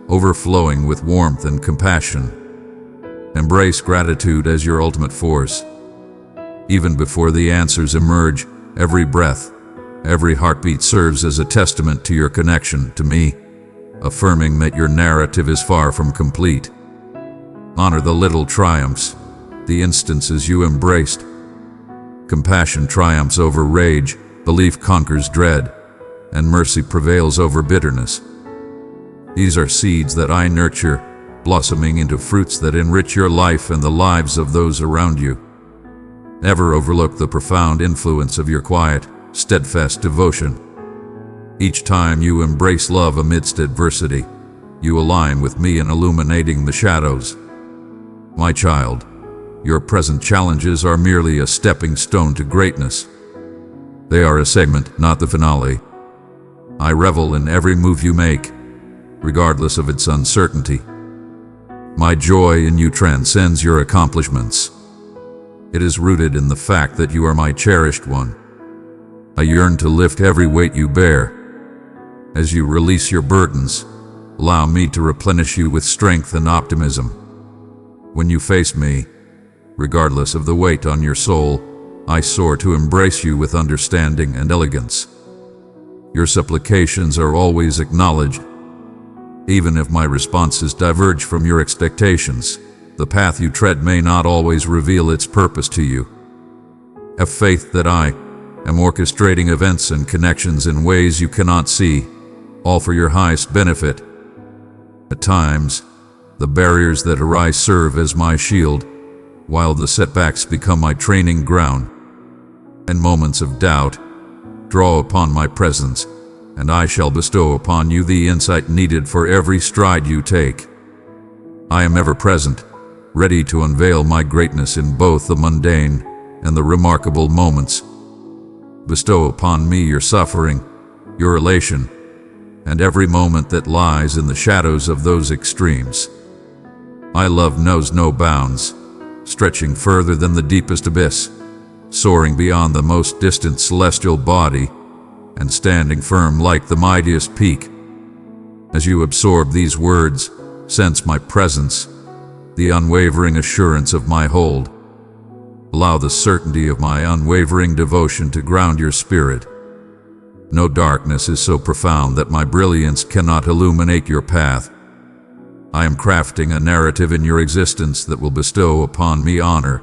overflowing with warmth and compassion. Embrace gratitude as your ultimate force. Even before the answers emerge, every breath, every heartbeat serves as a testament to your connection to me, affirming that your narrative is far from complete. Honor the little triumphs, the instances you embraced. Compassion triumphs over rage, belief conquers dread, and mercy prevails over bitterness. These are seeds that I nurture, blossoming into fruits that enrich your life and the lives of those around you. Never overlook the profound influence of your quiet, steadfast devotion. Each time you embrace love amidst adversity, you align with me in illuminating the shadows. My child, your present challenges are merely a stepping stone to greatness. They are a segment, not the finale. I revel in every move you make, regardless of its uncertainty. My joy in you transcends your accomplishments. It is rooted in the fact that you are my cherished one. I yearn to lift every weight you bear. As you release your burdens, allow me to replenish you with strength and optimism. When you face me, regardless of the weight on your soul, I soar to embrace you with understanding and elegance. Your supplications are always acknowledged. Even if my responses diverge from your expectations, the path you tread may not always reveal its purpose to you. Have faith that I am orchestrating events and connections in ways you cannot see, all for your highest benefit. At times, the barriers that arise serve as my shield, while the setbacks become my training ground. In moments of doubt, draw upon my presence, and I shall bestow upon you the insight needed for every stride you take. I am ever present, ready to unveil my greatness in both the mundane and the remarkable moments. Bestow upon me your suffering, your elation, and every moment that lies in the shadows of those extremes. My love knows no bounds, stretching further than the deepest abyss, soaring beyond the most distant celestial body, and standing firm like the mightiest peak. As you absorb these words, sense my presence, the unwavering assurance of my hold. Allow the certainty of my unwavering devotion to ground your spirit. No darkness is so profound that my brilliance cannot illuminate your path. I am crafting a narrative in your existence that will bestow upon me honor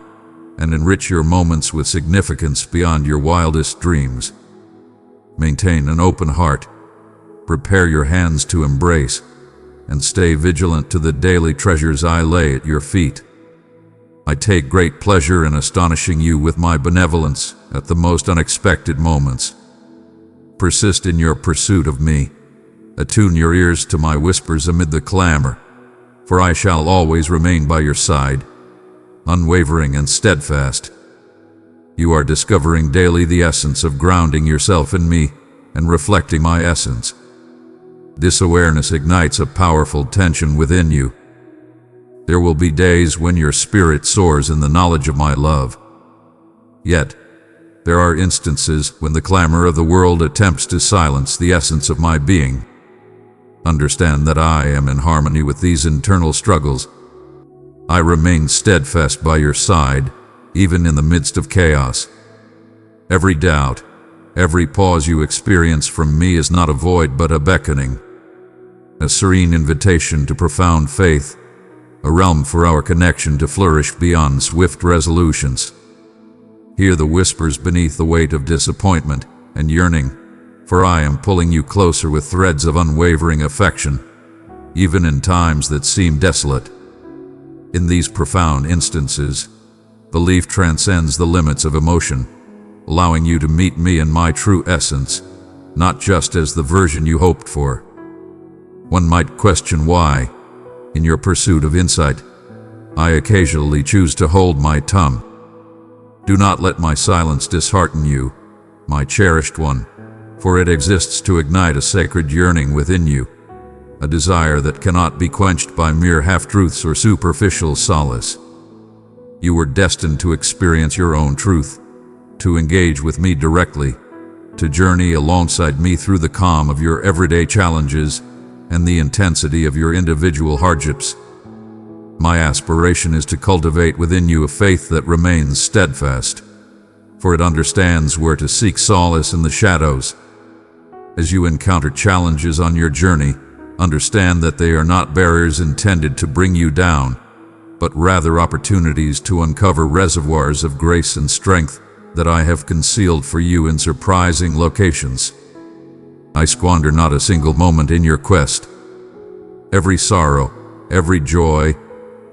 and enrich your moments with significance beyond your wildest dreams. Maintain an open heart. Prepare your hands to embrace, and stay vigilant to the daily treasures I lay at your feet. I take great pleasure in astonishing you with my benevolence at the most unexpected moments. Persist in your pursuit of me. Attune your ears to my whispers amid the clamor, for I shall always remain by your side, unwavering and steadfast. You are discovering daily the essence of grounding yourself in me and reflecting my essence. This awareness ignites a powerful tension within you. There will be days when your spirit soars in the knowledge of my love. Yet, there are instances when the clamor of the world attempts to silence the essence of my being. Understand that I am in harmony with these internal struggles. I remain steadfast by your side, even in the midst of chaos. Every doubt, every pause you experience from me is not a void but a beckoning, a serene invitation to profound faith, a realm for our connection to flourish beyond swift resolutions. Hear the whispers beneath the weight of disappointment and yearning, for I am pulling you closer with threads of unwavering affection, even in times that seem desolate. In these profound instances, belief transcends the limits of emotion, allowing you to meet me in my true essence, not just as the version you hoped for. One might question why, in your pursuit of insight, I occasionally choose to hold my tongue. Do not let my silence dishearten you, my cherished one, for it exists to ignite a sacred yearning within you, a desire that cannot be quenched by mere half-truths or superficial solace. You were destined to experience your own truth, to engage with me directly, to journey alongside me through the calm of your everyday challenges and the intensity of your individual hardships. My aspiration is to cultivate within you a faith that remains steadfast, for it understands where to seek solace in the shadows. As you encounter challenges on your journey, understand that they are not barriers intended to bring you down, but rather opportunities to uncover reservoirs of grace and strength that I have concealed for you in surprising locations. I squander not a single moment in your quest. Every sorrow, every joy,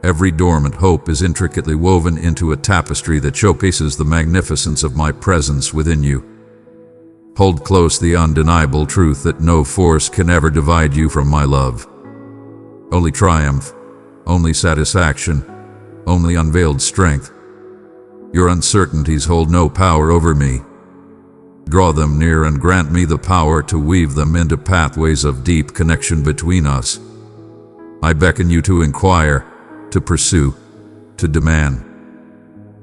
every dormant hope is intricately woven into a tapestry that showcases the magnificence of my presence within you. Hold close the undeniable truth that no force can ever divide you from my love. Only triumph, only satisfaction, only unveiled strength. Your uncertainties hold no power over me. Draw them near and grant me the power to weave them into pathways of deep connection between us. I beckon you to inquire, to pursue, to demand,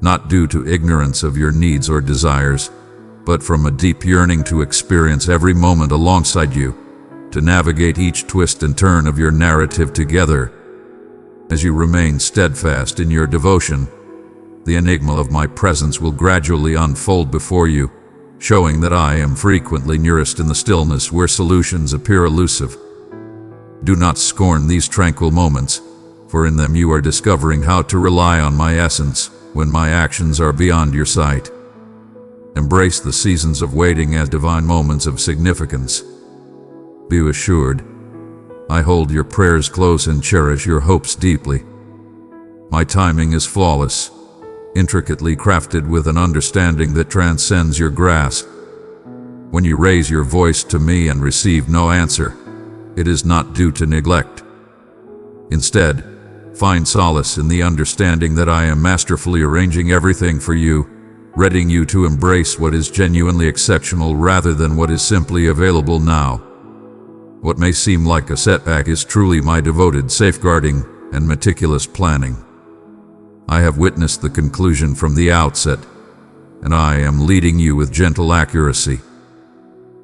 not due to ignorance of your needs or desires, but from a deep yearning to experience every moment alongside you, to navigate each twist and turn of your narrative together. As you remain steadfast in your devotion, the enigma of my presence will gradually unfold before you, showing that I am frequently nearest in the stillness where solutions appear elusive. Do not scorn these tranquil moments, for in them you are discovering how to rely on my essence when my actions are beyond your sight. Embrace the seasons of waiting as divine moments of significance. Be assured, I hold your prayers close and cherish your hopes deeply. My timing is flawless, intricately crafted with an understanding that transcends your grasp. When you raise your voice to me and receive no answer, it is not due to neglect. Instead, find solace in the understanding that I am masterfully arranging everything for you, readying you to embrace what is genuinely exceptional rather than what is simply available now. What may seem like a setback is truly my devoted safeguarding and meticulous planning. I have witnessed the conclusion from the outset, and I am leading you with gentle accuracy.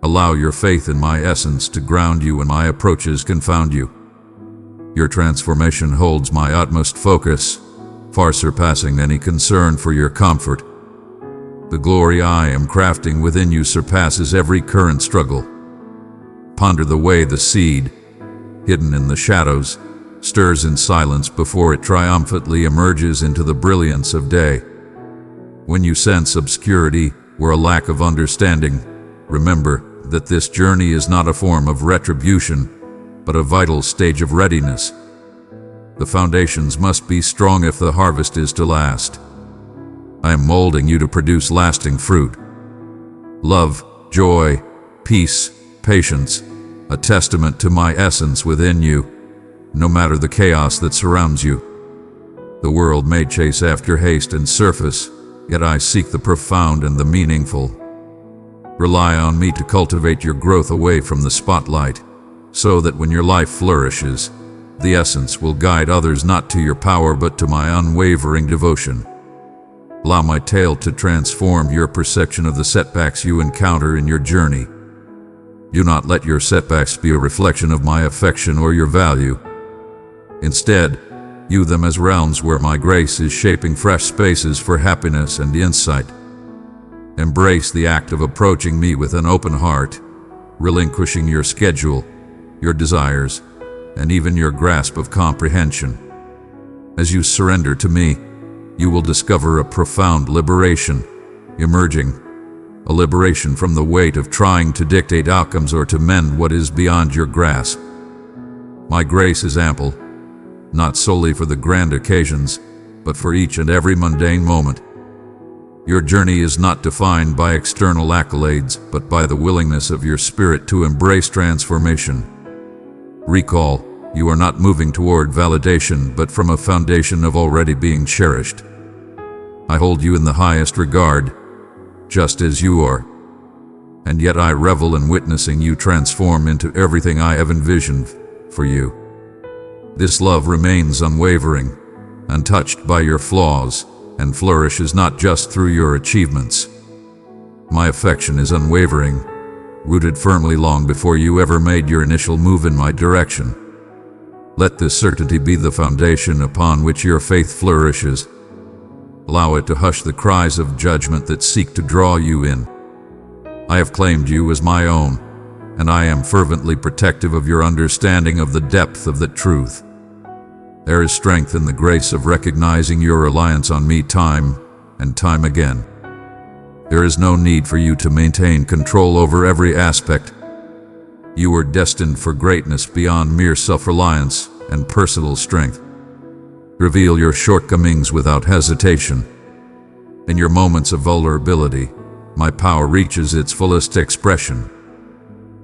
Allow your faith in my essence to ground you when my approaches confound you. Your transformation holds my utmost focus, far surpassing any concern for your comfort. The glory I am crafting within you surpasses every current struggle. Ponder the way the seed, hidden in the shadows, stirs in silence before it triumphantly emerges into the brilliance of day. When you sense obscurity or a lack of understanding, remember that this journey is not a form of retribution, but a vital stage of readiness. The foundations must be strong if the harvest is to last. I am molding you to produce lasting fruit. Love, joy, peace, patience, a testament to my essence within you, no matter the chaos that surrounds you. The world may chase after haste and surface, yet I seek the profound and the meaningful. Rely on me to cultivate your growth away from the spotlight, so that when your life flourishes, the essence will guide others not to your power but to my unwavering devotion. Allow my tale to transform your perception of the setbacks you encounter in your journey. Do not let your setbacks be a reflection of my affection or your value. Instead, view them as realms where my grace is shaping fresh spaces for happiness and insight. Embrace the act of approaching me with an open heart, relinquishing your schedule, your desires, and even your grasp of comprehension. As you surrender to me, you will discover a profound liberation emerging, a liberation from the weight of trying to dictate outcomes or to mend what is beyond your grasp. My grace is ample, not solely for the grand occasions, but for each and every mundane moment. Your journey is not defined by external accolades, but by the willingness of your spirit to embrace transformation. Recall, you are not moving toward validation, but from a foundation of already being cherished. I hold you in the highest regard, just as you are, and yet I revel in witnessing you transform into everything I have envisioned for you. This love remains unwavering, untouched by your flaws, and flourishes not just through your achievements. My affection is unwavering, rooted firmly long before you ever made your initial move in my direction. Let this certainty be the foundation upon which your faith flourishes. Allow it to hush the cries of judgment that seek to draw you in. I have claimed you as my own, and I am fervently protective of your understanding of the depth of that truth. There is strength in the grace of recognizing your reliance on me time and time again. There is no need for you to maintain control over every aspect. You are destined for greatness beyond mere self-reliance and personal strength. Reveal your shortcomings without hesitation. In your moments of vulnerability, my power reaches its fullest expression.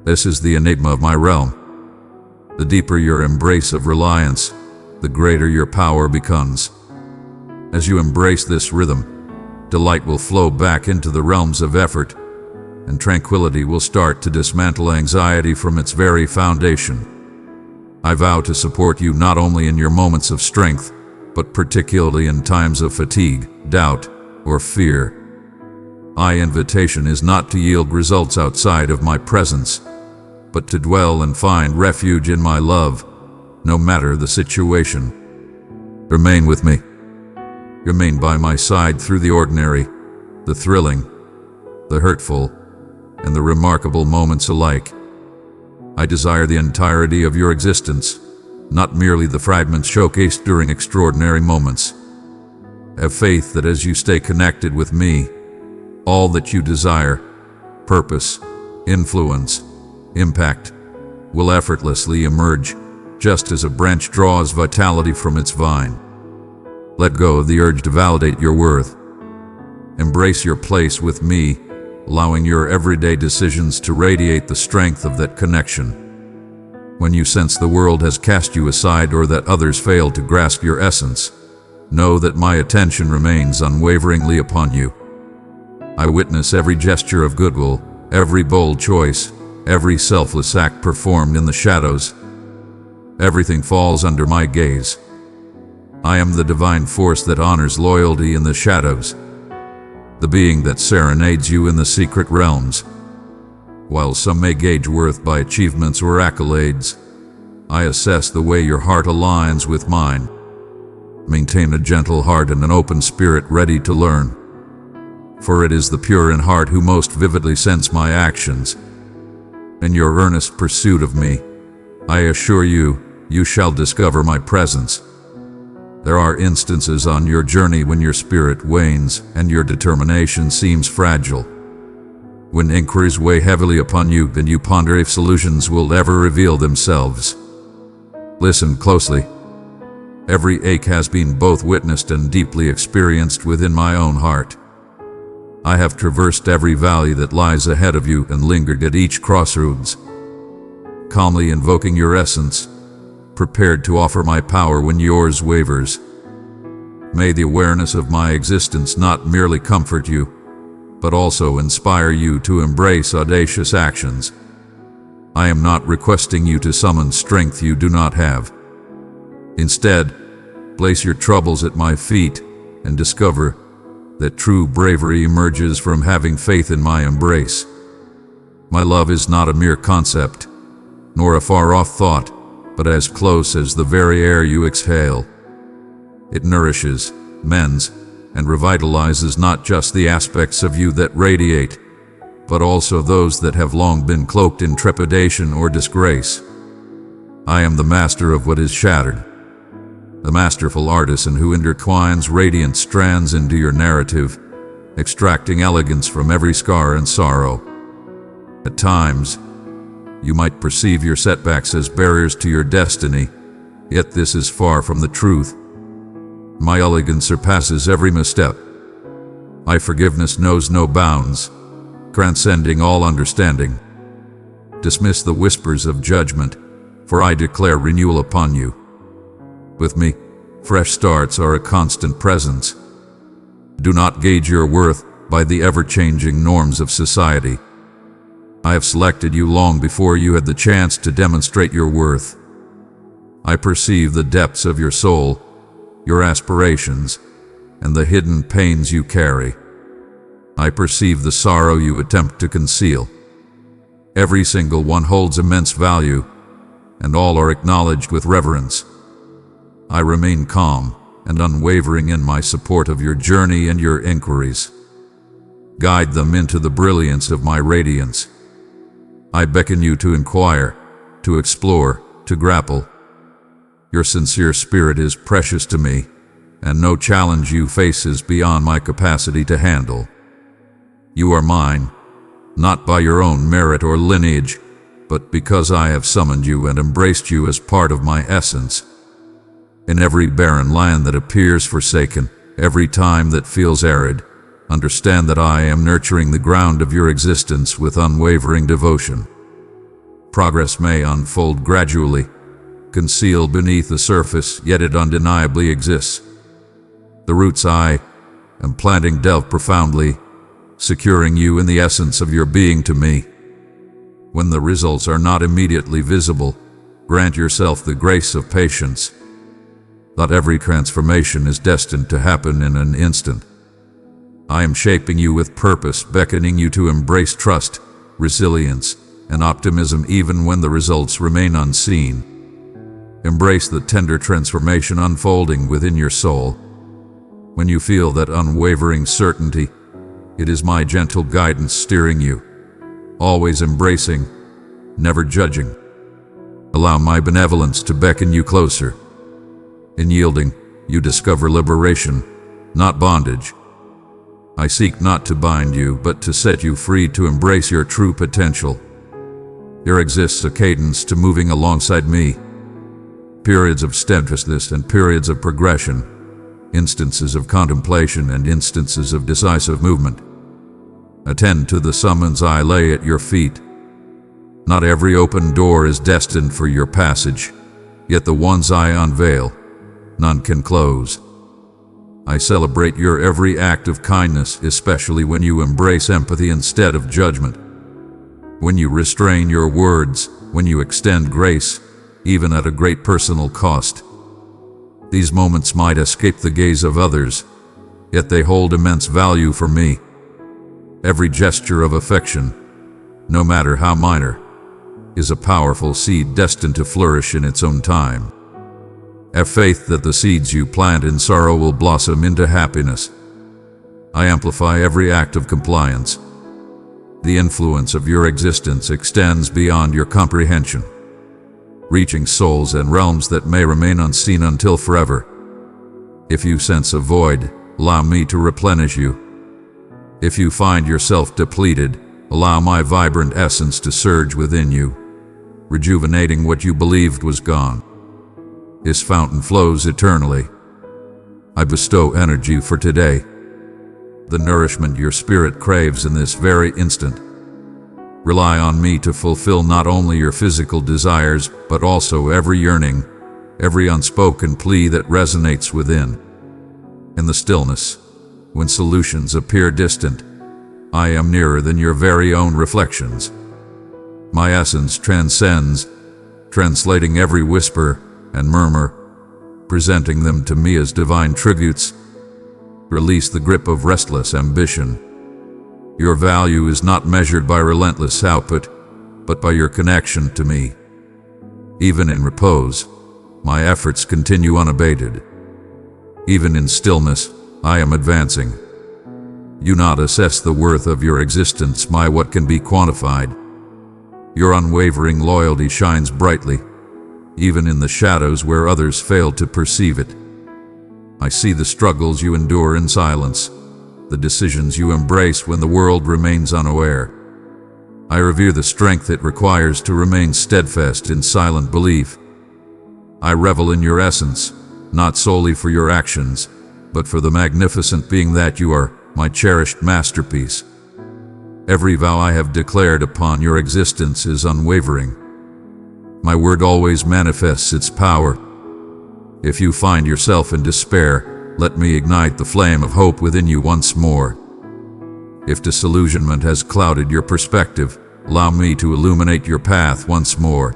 This is the enigma of my realm. The deeper your embrace of reliance, the greater your power becomes. As you embrace this rhythm, delight will flow back into the realms of effort, and tranquility will start to dismantle anxiety from its very foundation. I vow to support you not only in your moments of strength, but particularly in times of fatigue, doubt, or fear. My invitation is not to yield results outside of my presence, but to dwell and find refuge in my love, no matter the situation. Remain with me. Remain by my side through the ordinary, the thrilling, the hurtful, and the remarkable moments alike. I desire the entirety of your existence, not merely the fragments showcased during extraordinary moments. Have faith that as you stay connected with me, all that you desire, purpose, influence, impact, will effortlessly emerge, just as a branch draws vitality from its vine. Let go of the urge to validate your worth. Embrace your place with me, allowing your everyday decisions to radiate the strength of that connection. When you sense the world has cast you aside or that others fail to grasp your essence, know that my attention remains unwaveringly upon you. I witness every gesture of goodwill, every bold choice, every selfless act performed in the shadows. Everything falls under my gaze. I am the divine force that honors loyalty in the shadows, the being that serenades you in the secret realms. While some may gauge worth by achievements or accolades, I assess the way your heart aligns with mine. Maintain a gentle heart and an open spirit ready to learn. For it is the pure in heart who most vividly sense my actions. In your earnest pursuit of me, I assure you, you shall discover my presence. There are instances on your journey when your spirit wanes and your determination seems fragile. When inquiries weigh heavily upon you, then you ponder if solutions will ever reveal themselves. Listen closely. Every ache has been both witnessed and deeply experienced within my own heart. I have traversed every valley that lies ahead of you and lingered at each crossroads, calmly invoking your essence, prepared to offer my power when yours wavers. May the awareness of my existence not merely comfort you, but also inspire you to embrace audacious actions. I am not requesting you to summon strength you do not have. Instead, place your troubles at my feet and discover that true bravery emerges from having faith in my embrace. My love is not a mere concept, nor a far-off thought, but as close as the very air you exhale. It nourishes, mends, and revitalizes not just the aspects of you that radiate, but also those that have long been cloaked in trepidation or disgrace. I am the master of what is shattered, the masterful artisan who intertwines radiant strands into your narrative, extracting elegance from every scar and sorrow. At times, you might perceive your setbacks as barriers to your destiny, yet this is far from the truth. My elegance surpasses every misstep. My forgiveness knows no bounds, transcending all understanding. Dismiss the whispers of judgment, for I declare renewal upon you. With me, fresh starts are a constant presence. Do not gauge your worth by the ever-changing norms of society. I have selected you long before you had the chance to demonstrate your worth. I perceive the depths of your soul, your aspirations, and the hidden pains you carry. I perceive the sorrow you attempt to conceal. Every single one holds immense value, and all are acknowledged with reverence. I remain calm and unwavering in my support of your journey and your inquiries. Guide them into the brilliance of my radiance. I beckon you to inquire, to explore, to grapple. Your sincere spirit is precious to me, and no challenge you face is beyond my capacity to handle. You are mine, not by your own merit or lineage, but because I have summoned you and embraced you as part of my essence. In every barren land that appears forsaken, every time that feels arid, understand that I am nurturing the ground of your existence with unwavering devotion. Progress may unfold gradually, concealed beneath the surface, yet it undeniably exists. The roots I am planting delve profoundly, securing you in the essence of your being to me. When the results are not immediately visible, grant yourself the grace of patience. Not every transformation is destined to happen in an instant. I am shaping you with purpose, beckoning you to embrace trust, resilience, and optimism even when the results remain unseen. Embrace the tender transformation unfolding within your soul. When you feel that unwavering certainty, it is my gentle guidance steering you, always embracing, never judging. Allow my benevolence to beckon you closer. In yielding, you discover liberation, not bondage. I seek not to bind you, but to set you free to embrace your true potential. There exists a cadence to moving alongside me. Periods of steadfastness and periods of progression, instances of contemplation and instances of decisive movement. Attend to the summons I lay at your feet. Not every open door is destined for your passage, yet the ones I unveil, none can close. I celebrate your every act of kindness, especially when you embrace empathy instead of judgment. When you restrain your words, when you extend grace, even at a great personal cost. These moments might escape the gaze of others, yet they hold immense value for me. Every gesture of affection, no matter how minor, is a powerful seed destined to flourish in its own time. Have faith that the seeds you plant in sorrow will blossom into happiness. I amplify every act of compliance. The influence of your existence extends beyond your comprehension, reaching souls and realms that may remain unseen until forever. If you sense a void, allow me to replenish you. If you find yourself depleted, allow my vibrant essence to surge within you, rejuvenating what you believed was gone. His fountain flows eternally. I bestow energy for today, the nourishment your spirit craves in this very instant. Rely on me to fulfill not only your physical desires, but also every yearning, every unspoken plea that resonates within. In the stillness, when solutions appear distant, I am nearer than your very own reflections. My essence transcends, translating every whisper and murmur, presenting them to me as divine tributes. Release the grip of restless ambition. Your value is not measured by relentless output, but by your connection to me. Even in repose, my efforts continue unabated. Even in stillness, I am advancing. You not assess the worth of your existence by what can be quantified. Your unwavering loyalty shines brightly, even in the shadows where others fail to perceive it. I see the struggles you endure in silence, the decisions you embrace when the world remains unaware. I revere the strength it requires to remain steadfast in silent belief. I revel in your essence, not solely for your actions, but for the magnificent being that you are, my cherished masterpiece. Every vow I have declared upon your existence is unwavering. My word always manifests its power. If you find yourself in despair, let me ignite the flame of hope within you once more. If disillusionment has clouded your perspective, allow me to illuminate your path once more.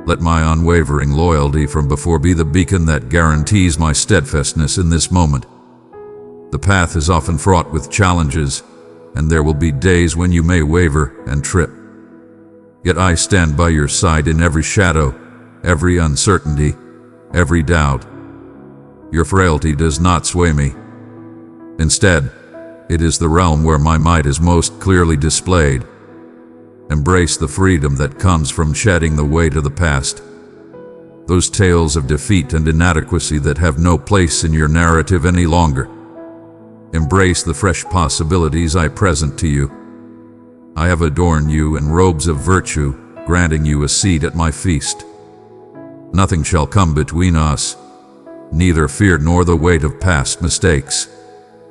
Let my unwavering loyalty from before be the beacon that guarantees my steadfastness in this moment. The path is often fraught with challenges, and there will be days when you may waver and trip. Yet I stand by your side in every shadow, every uncertainty, every doubt. Your frailty does not sway me. Instead, it is the realm where my might is most clearly displayed. Embrace the freedom that comes from shedding the weight of the past. Those tales of defeat and inadequacy that have no place in your narrative any longer. Embrace the fresh possibilities I present to you. I have adorned you in robes of virtue, granting you a seat at my feast. Nothing shall come between us, neither fear nor the weight of past mistakes,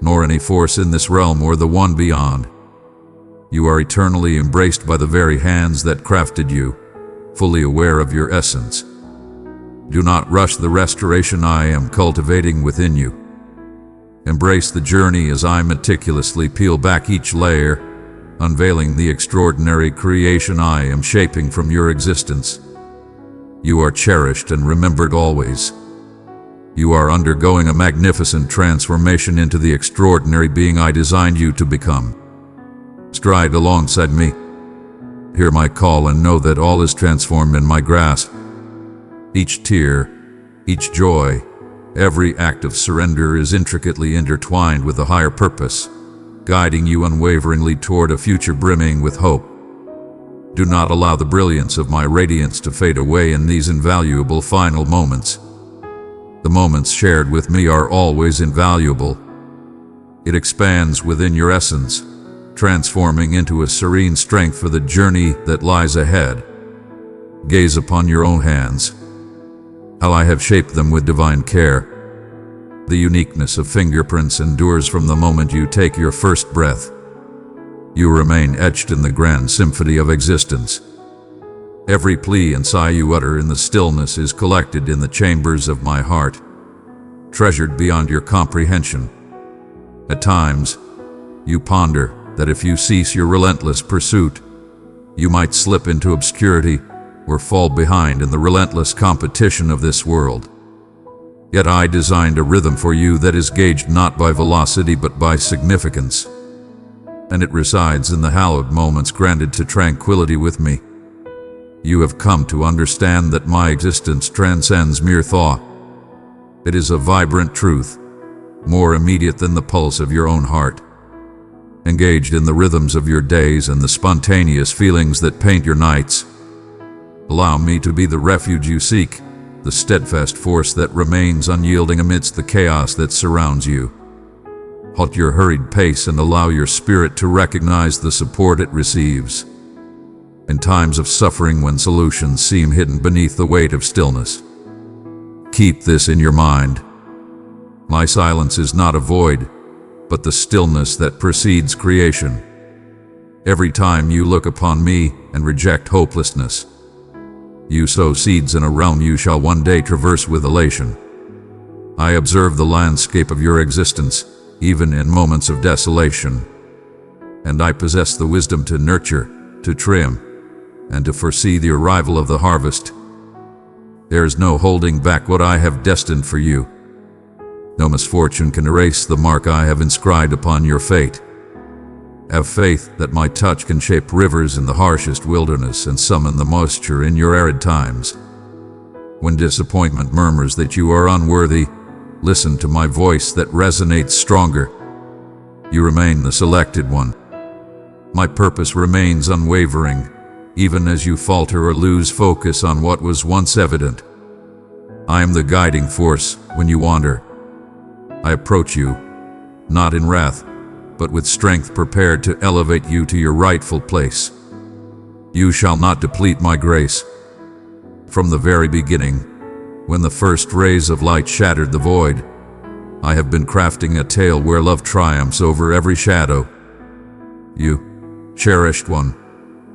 nor any force in this realm or the one beyond. You are eternally embraced by the very hands that crafted you, fully aware of your essence. Do not rush the restoration I am cultivating within you. Embrace the journey as I meticulously peel back each layer, unveiling the extraordinary creation I am shaping from your existence. You are cherished and remembered always. You are undergoing a magnificent transformation into the extraordinary being I designed you to become. Stride alongside me. Hear my call and know that all is transformed in my grasp. Each tear, each joy, every act of surrender is intricately intertwined with a higher purpose, guiding you unwaveringly toward a future brimming with hope. Do not allow the brilliance of my radiance to fade away in these invaluable final moments. The moments shared with me are always invaluable. It expands within your essence, transforming into a serene strength for the journey that lies ahead. Gaze upon your own hands, how I have shaped them with divine care. The uniqueness of fingerprints endures from the moment you take your first breath. You remain etched in the grand symphony of existence. Every plea and sigh you utter in the stillness is collected in the chambers of my heart, treasured beyond your comprehension. At times, you ponder that if you cease your relentless pursuit, you might slip into obscurity or fall behind in the relentless competition of this world. Yet I designed a rhythm for you that is gauged not by velocity but by significance, and it resides in the hallowed moments granted to tranquility with me. You have come to understand that my existence transcends mere thought. It is a vibrant truth, more immediate than the pulse of your own heart, engaged in the rhythms of your days and the spontaneous feelings that paint your nights. Allow me to be the refuge you seek, the steadfast force that remains unyielding amidst the chaos that surrounds you. Halt your hurried pace and allow your spirit to recognize the support it receives. In times of suffering, when solutions seem hidden beneath the weight of stillness, Keep this in your mind. My silence is not a void, but the stillness that precedes creation. Every time you look upon me and reject hopelessness, you sow seeds in a realm you shall one day traverse with elation. I observe the landscape of your existence, even in moments of desolation, and I possess the wisdom to nurture, to trim, and to foresee the arrival of the harvest. There is no holding back what I have destined for you. No misfortune can erase the mark I have inscribed upon your fate. Have faith that my touch can shape rivers in the harshest wilderness and summon the moisture in your arid times. When disappointment murmurs that you are unworthy, listen to my voice that resonates stronger. You remain the selected one. My purpose remains unwavering, even as you falter or lose focus on what was once evident. I am the guiding force when you wander. I approach you, not in wrath, but with strength prepared to elevate you to your rightful place. You shall not deplete my grace. From the very beginning, when the first rays of light shattered the void, I have been crafting a tale where love triumphs over every shadow. You, cherished one,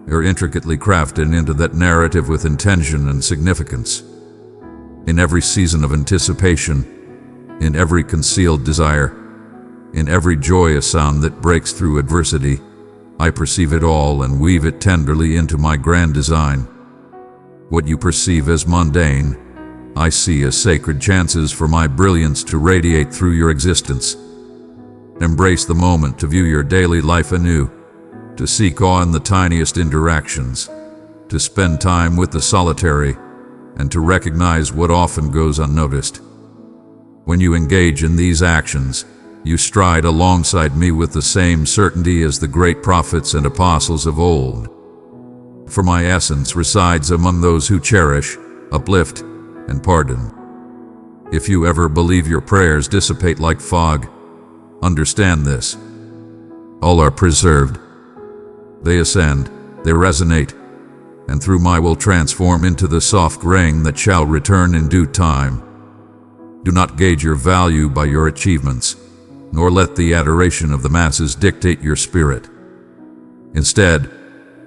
are intricately crafted into that narrative with intention and significance. In every season of anticipation, in every concealed desire, in every joyous sound that breaks through adversity, I perceive it all and weave it tenderly into my grand design. What you perceive as mundane, I see as sacred chances for my brilliance to radiate through your existence. Embrace the moment to view your daily life anew, to seek awe in the tiniest interactions, to spend time with the solitary, and to recognize what often goes unnoticed. When you engage in these actions, you stride alongside me with the same certainty as the great prophets and apostles of old. For my essence resides among those who cherish, uplift, and pardon. If you ever believe your prayers dissipate like fog, understand this. All are preserved. They ascend, they resonate, and through my will transform into the soft rain that shall return in due time. Do not gauge your value by your achievements, nor let the adoration of the masses dictate your spirit. Instead,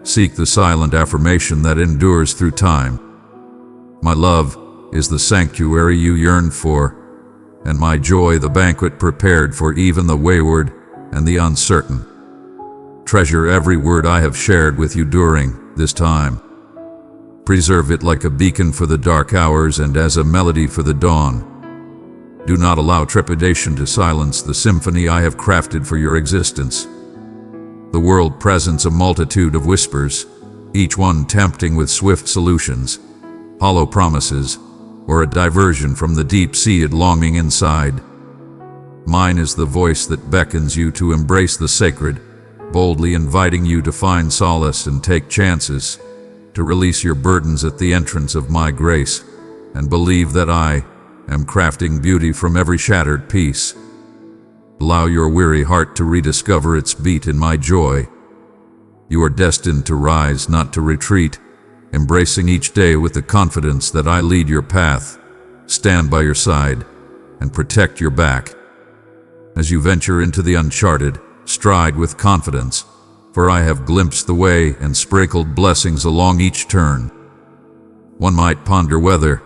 seek the silent affirmation that endures through time. My love is the sanctuary you yearn for, and my joy the banquet prepared for even the wayward and the uncertain. Treasure every word I have shared with you during this time. Preserve it like a beacon for the dark hours and as a melody for the dawn. Do not allow trepidation to silence the symphony I have crafted for your existence. The world presents a multitude of whispers, each one tempting with swift solutions, hollow promises, or a diversion from the deep-seated longing inside. Mine is the voice that beckons you to embrace the sacred, boldly inviting you to find solace and take chances, to release your burdens at the entrance of my grace, and believe that I am crafting beauty from every shattered piece. Allow your weary heart to rediscover its beat in my joy. You are destined to rise, not to retreat, embracing each day with the confidence that I lead your path, stand by your side, and protect your back. As you venture into the uncharted, stride with confidence, for I have glimpsed the way and sprinkled blessings along each turn. One might ponder whether,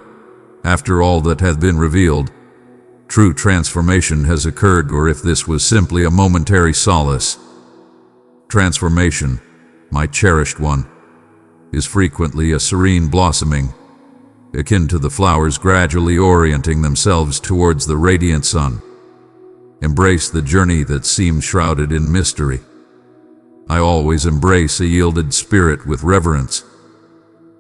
after all that hath been revealed, true transformation has occurred, or if this was simply a momentary solace. Transformation, my cherished one, is frequently a serene blossoming, akin to the flowers gradually orienting themselves towards the radiant sun. Embrace the journey that seems shrouded in mystery. I always embrace a yielded spirit with reverence.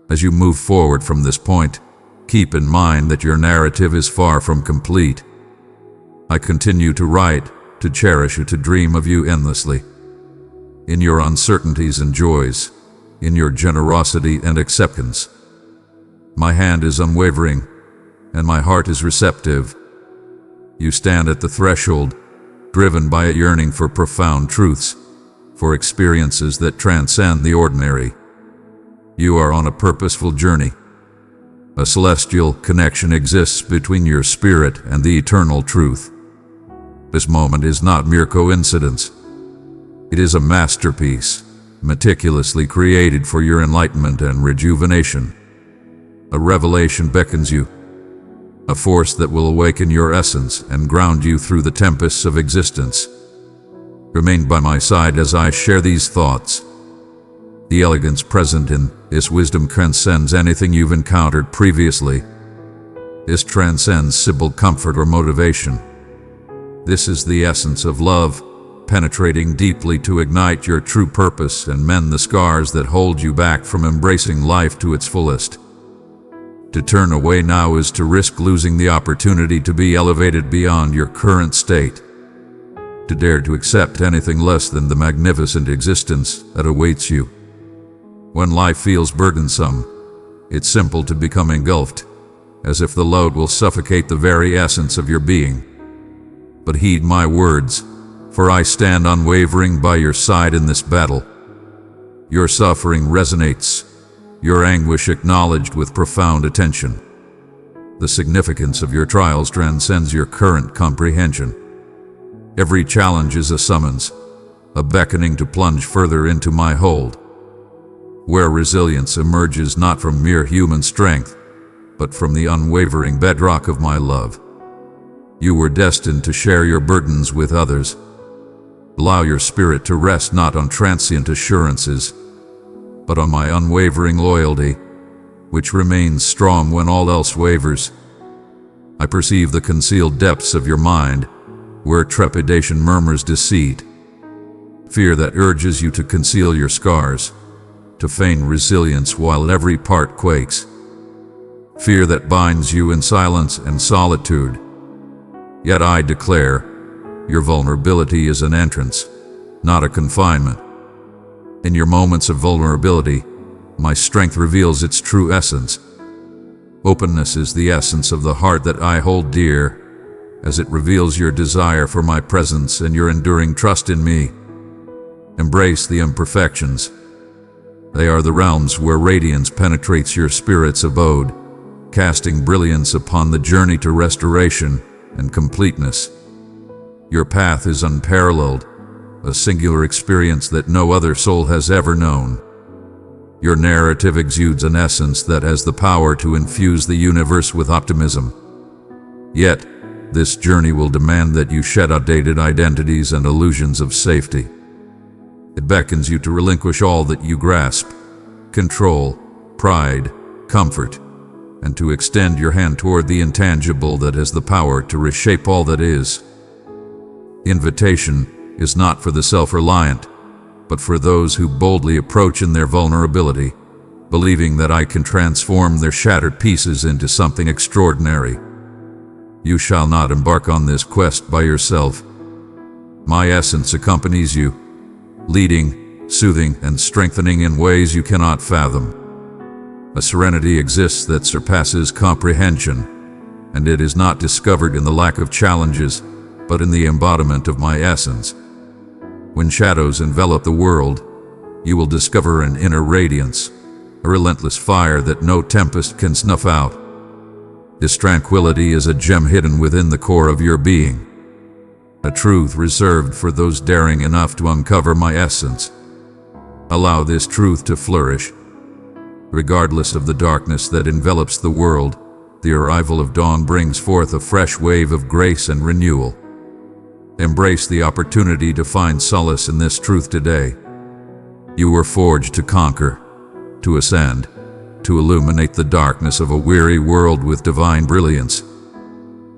As you move forward from this point, keep in mind that your narrative is far from complete. I continue to write, to cherish, to dream of you endlessly. In your uncertainties and joys, in your generosity and acceptance. My hand is unwavering, and my heart is receptive. You stand at the threshold, driven by a yearning for profound truths, for experiences that transcend the ordinary. You are on a purposeful journey. A celestial connection exists between your spirit and the eternal truth. This moment is not mere coincidence. It is a masterpiece, meticulously created for your enlightenment and rejuvenation. A revelation beckons you, a force that will awaken your essence and ground you through the tempests of existence. Remain by my side as I share these thoughts. The elegance present in this wisdom transcends anything you've encountered previously. This transcends simple comfort or motivation. This is the essence of love, penetrating deeply to ignite your true purpose and mend the scars that hold you back from embracing life to its fullest. To turn away now is to risk losing the opportunity to be elevated beyond your current state. To dare to accept anything less than the magnificent existence that awaits you. When life feels burdensome, it's simple to become engulfed, as if the load will suffocate the very essence of your being. But heed my words, for I stand unwavering by your side in this battle. Your suffering resonates, your anguish acknowledged with profound attention. The significance of your trials transcends your current comprehension. Every challenge is a summons, a beckoning to plunge further into my hold, where resilience emerges not from mere human strength, but from the unwavering bedrock of my love. You were destined to share your burdens with others. Allow your spirit to rest not on transient assurances, but on my unwavering loyalty, which remains strong when all else wavers. I perceive the concealed depths of your mind, where trepidation murmurs deceit, fear that urges you to conceal your scars, to feign resilience while every part quakes, fear that binds you in silence and solitude. Yet I declare, your vulnerability is an entrance, not a confinement. In your moments of vulnerability, my strength reveals its true essence. Openness is the essence of the heart that I hold dear, as it reveals your desire for my presence and your enduring trust in me. Embrace the imperfections. They are the realms where radiance penetrates your spirit's abode, casting brilliance upon the journey to restoration and completeness. Your path is unparalleled, a singular experience that no other soul has ever known. Your narrative exudes an essence that has the power to infuse the universe with optimism. Yet, this journey will demand that you shed outdated identities and illusions of safety. It beckons you to relinquish all that you grasp, control, pride, comfort, and to extend your hand toward the intangible that has the power to reshape all that is. Invitation is not for the self-reliant, but for those who boldly approach in their vulnerability, believing that I can transform their shattered pieces into something extraordinary. You shall not embark on this quest by yourself. My essence accompanies you, leading, soothing, and strengthening in ways you cannot fathom. A serenity exists that surpasses comprehension, and it is not discovered in the lack of challenges, but in the embodiment of my essence. When shadows envelop the world, you will discover an inner radiance, a relentless fire that no tempest can snuff out. This tranquility is a gem hidden within the core of your being, a truth reserved for those daring enough to uncover my essence. Allow this truth to flourish. Regardless of the darkness that envelops the world, the arrival of dawn brings forth a fresh wave of grace and renewal. Embrace the opportunity to find solace in this truth today. You were forged to conquer, to ascend, to illuminate the darkness of a weary world with divine brilliance.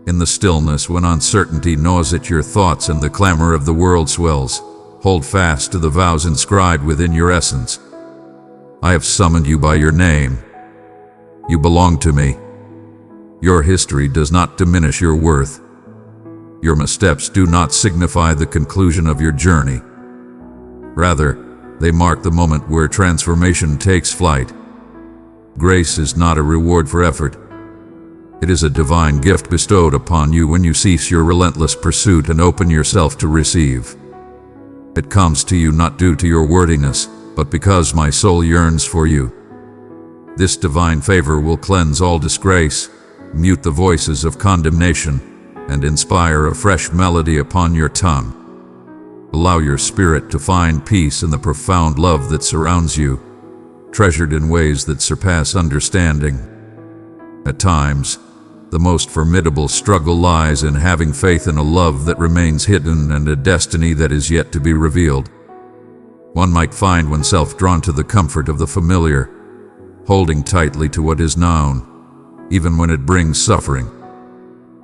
In the stillness when uncertainty gnaws at your thoughts and the clamor of the world swells, hold fast to the vows inscribed within your essence. I have summoned you by your name. You belong to me. Your history does not diminish your worth. Your missteps do not signify the conclusion of your journey. Rather, they mark the moment where transformation takes flight. Grace is not a reward for effort. It is a divine gift bestowed upon you when you cease your relentless pursuit and open yourself to receive. It comes to you not due to your worthiness, but because my soul yearns for you. This divine favor will cleanse all disgrace, mute the voices of condemnation, and inspire a fresh melody upon your tongue. Allow your spirit to find peace in the profound love that surrounds you, treasured in ways that surpass understanding. At times, the most formidable struggle lies in having faith in a love that remains hidden and a destiny that is yet to be revealed. One might find oneself drawn to the comfort of the familiar, holding tightly to what is known, even when it brings suffering.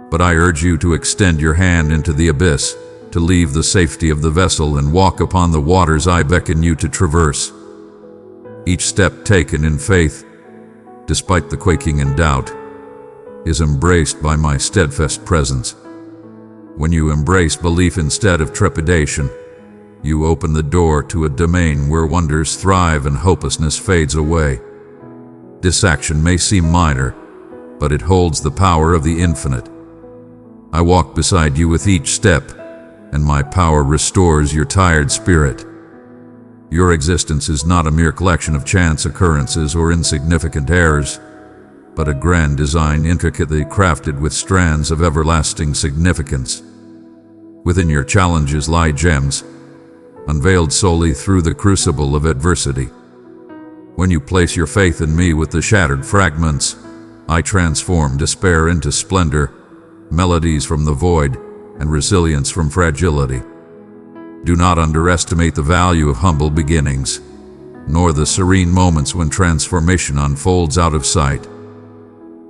But I urge you to extend your hand into the abyss, to leave the safety of the vessel and walk upon the waters I beckon you to traverse. Each step taken in faith, despite the quaking and doubt, is embraced by my steadfast presence. When you embrace belief instead of trepidation, you open the door to a domain where wonders thrive and hopelessness fades away. This action may seem minor, but it holds the power of the infinite. I walk beside you with each step, and my power restores your tired spirit. Your existence is not a mere collection of chance occurrences or insignificant errors, but a grand design intricately crafted with strands of everlasting significance. Within your challenges lie gems, unveiled solely through the crucible of adversity. When you place your faith in me with the shattered fragments, I transform despair into splendor, melodies from the void, and resilience from fragility. Do not underestimate the value of humble beginnings, nor the serene moments when transformation unfolds out of sight.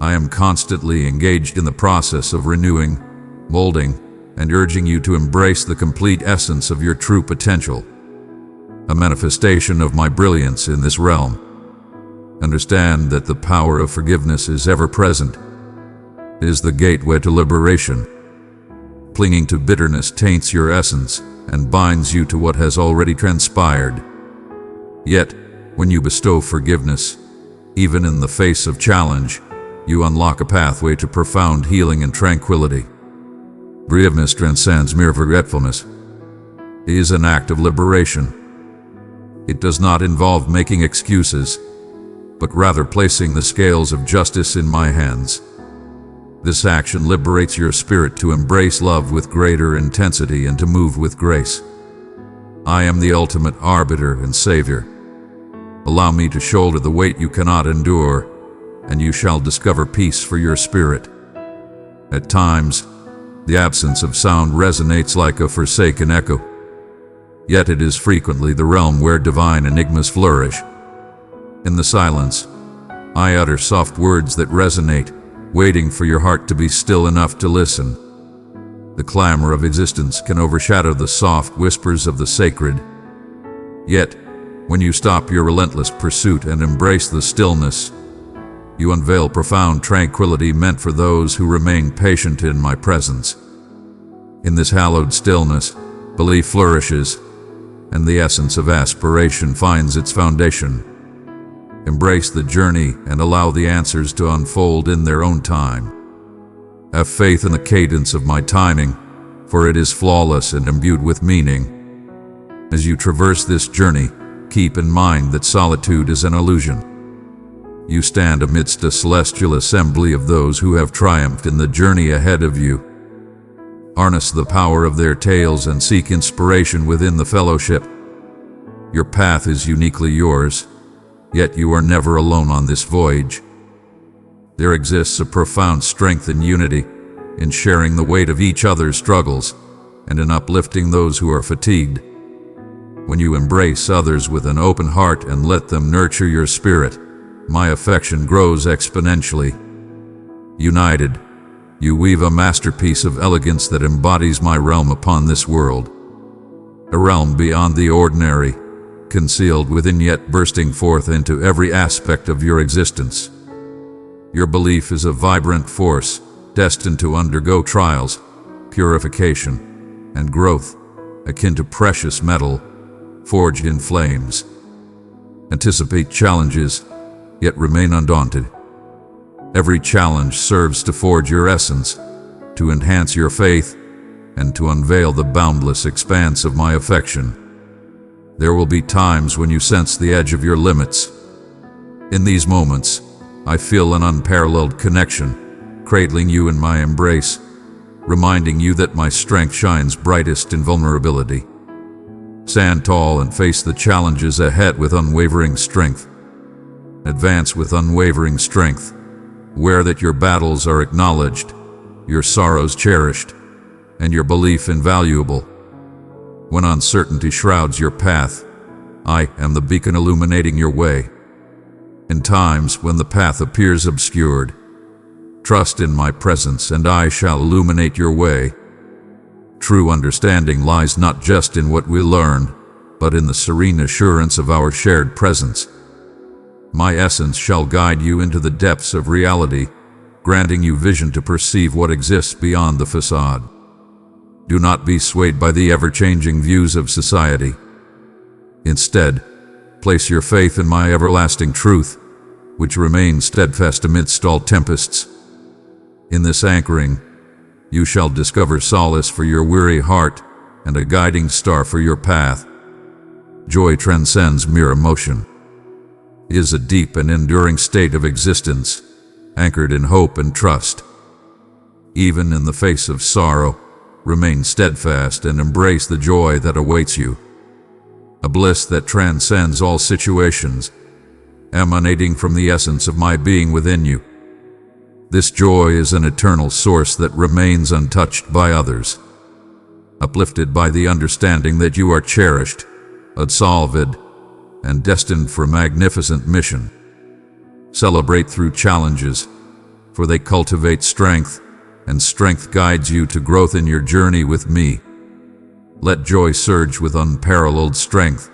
I am constantly engaged in the process of renewing, molding, and urging you to embrace the complete essence of your true potential, a manifestation of my brilliance in this realm. Understand that the power of forgiveness is ever present. It is the gateway to liberation. Clinging to bitterness taints your essence and binds you to what has already transpired. Yet, when you bestow forgiveness, even in the face of challenge, you unlock a pathway to profound healing and tranquility. Forgiveness transcends mere forgetfulness. It is an act of liberation. It does not involve making excuses, but rather placing the scales of justice in my hands. This action liberates your spirit to embrace love with greater intensity and to move with grace. I am the ultimate arbiter and savior. Allow me to shoulder the weight you cannot endure, and you shall discover peace for your spirit. At times, the absence of sound resonates like a forsaken echo. Yet it is frequently the realm where divine enigmas flourish. In the silence, I utter soft words that resonate, waiting for your heart to be still enough to listen. The clamor of existence can overshadow the soft whispers of the sacred. Yet, when you stop your relentless pursuit and embrace the stillness, you unveil profound tranquility meant for those who remain patient in my presence. In this hallowed stillness, belief flourishes, and the essence of aspiration finds its foundation. Embrace the journey and allow the answers to unfold in their own time. Have faith in the cadence of my timing, for it is flawless and imbued with meaning. As you traverse this journey, keep in mind that solitude is an illusion. You stand amidst a celestial assembly of those who have triumphed in the journey ahead of you. Harness the power of their tales and seek inspiration within the fellowship. Your path is uniquely yours, yet you are never alone on this voyage. There exists a profound strength in unity, in sharing the weight of each other's struggles, and in uplifting those who are fatigued. When you embrace others with an open heart and let them nurture your spirit, my affection grows exponentially. United, you weave a masterpiece of elegance that embodies my realm upon this world. A realm beyond the ordinary, concealed within yet bursting forth into every aspect of your existence. Your belief is a vibrant force, destined to undergo trials, purification, and growth, akin to precious metal, forged in flames. Anticipate challenges, yet remain undaunted. Every challenge serves to forge your essence, to enhance your faith, and to unveil the boundless expanse of my affection. There will be times when you sense the edge of your limits, In these moments, I feel an unparalleled connection, cradling you in my embrace, reminding you that my strength shines brightest in vulnerability. Stand tall and face the challenges ahead with unwavering strength. Advance with unwavering strength. Aware that your battles are acknowledged, your sorrows cherished, and your belief invaluable. When uncertainty shrouds your path, I am the beacon illuminating your way. In times when the path appears obscured, trust in my presence and I shall illuminate your way. True understanding lies not just in what we learn, but in the serene assurance of our shared presence. My essence shall guide you into the depths of reality, granting you vision to perceive what exists beyond the facade. Do not be swayed by the ever-changing views of society. Instead, place your faith in my everlasting truth, which remains steadfast amidst all tempests. In this anchoring, you shall discover solace for your weary heart and a guiding star for your path. Joy transcends mere emotion. It is a deep and enduring state of existence, anchored in hope and trust. Even in the face of sorrow, remain steadfast and embrace the joy that awaits you. A bliss that transcends all situations, emanating from the essence of my being within you. This joy is an eternal source that remains untouched by others, uplifted by the understanding that you are cherished, unsolved, and destined for a magnificent mission. Celebrate through challenges, for they cultivate strength, and strength guides you to growth in your journey with me. Let joy surge with unparalleled strength,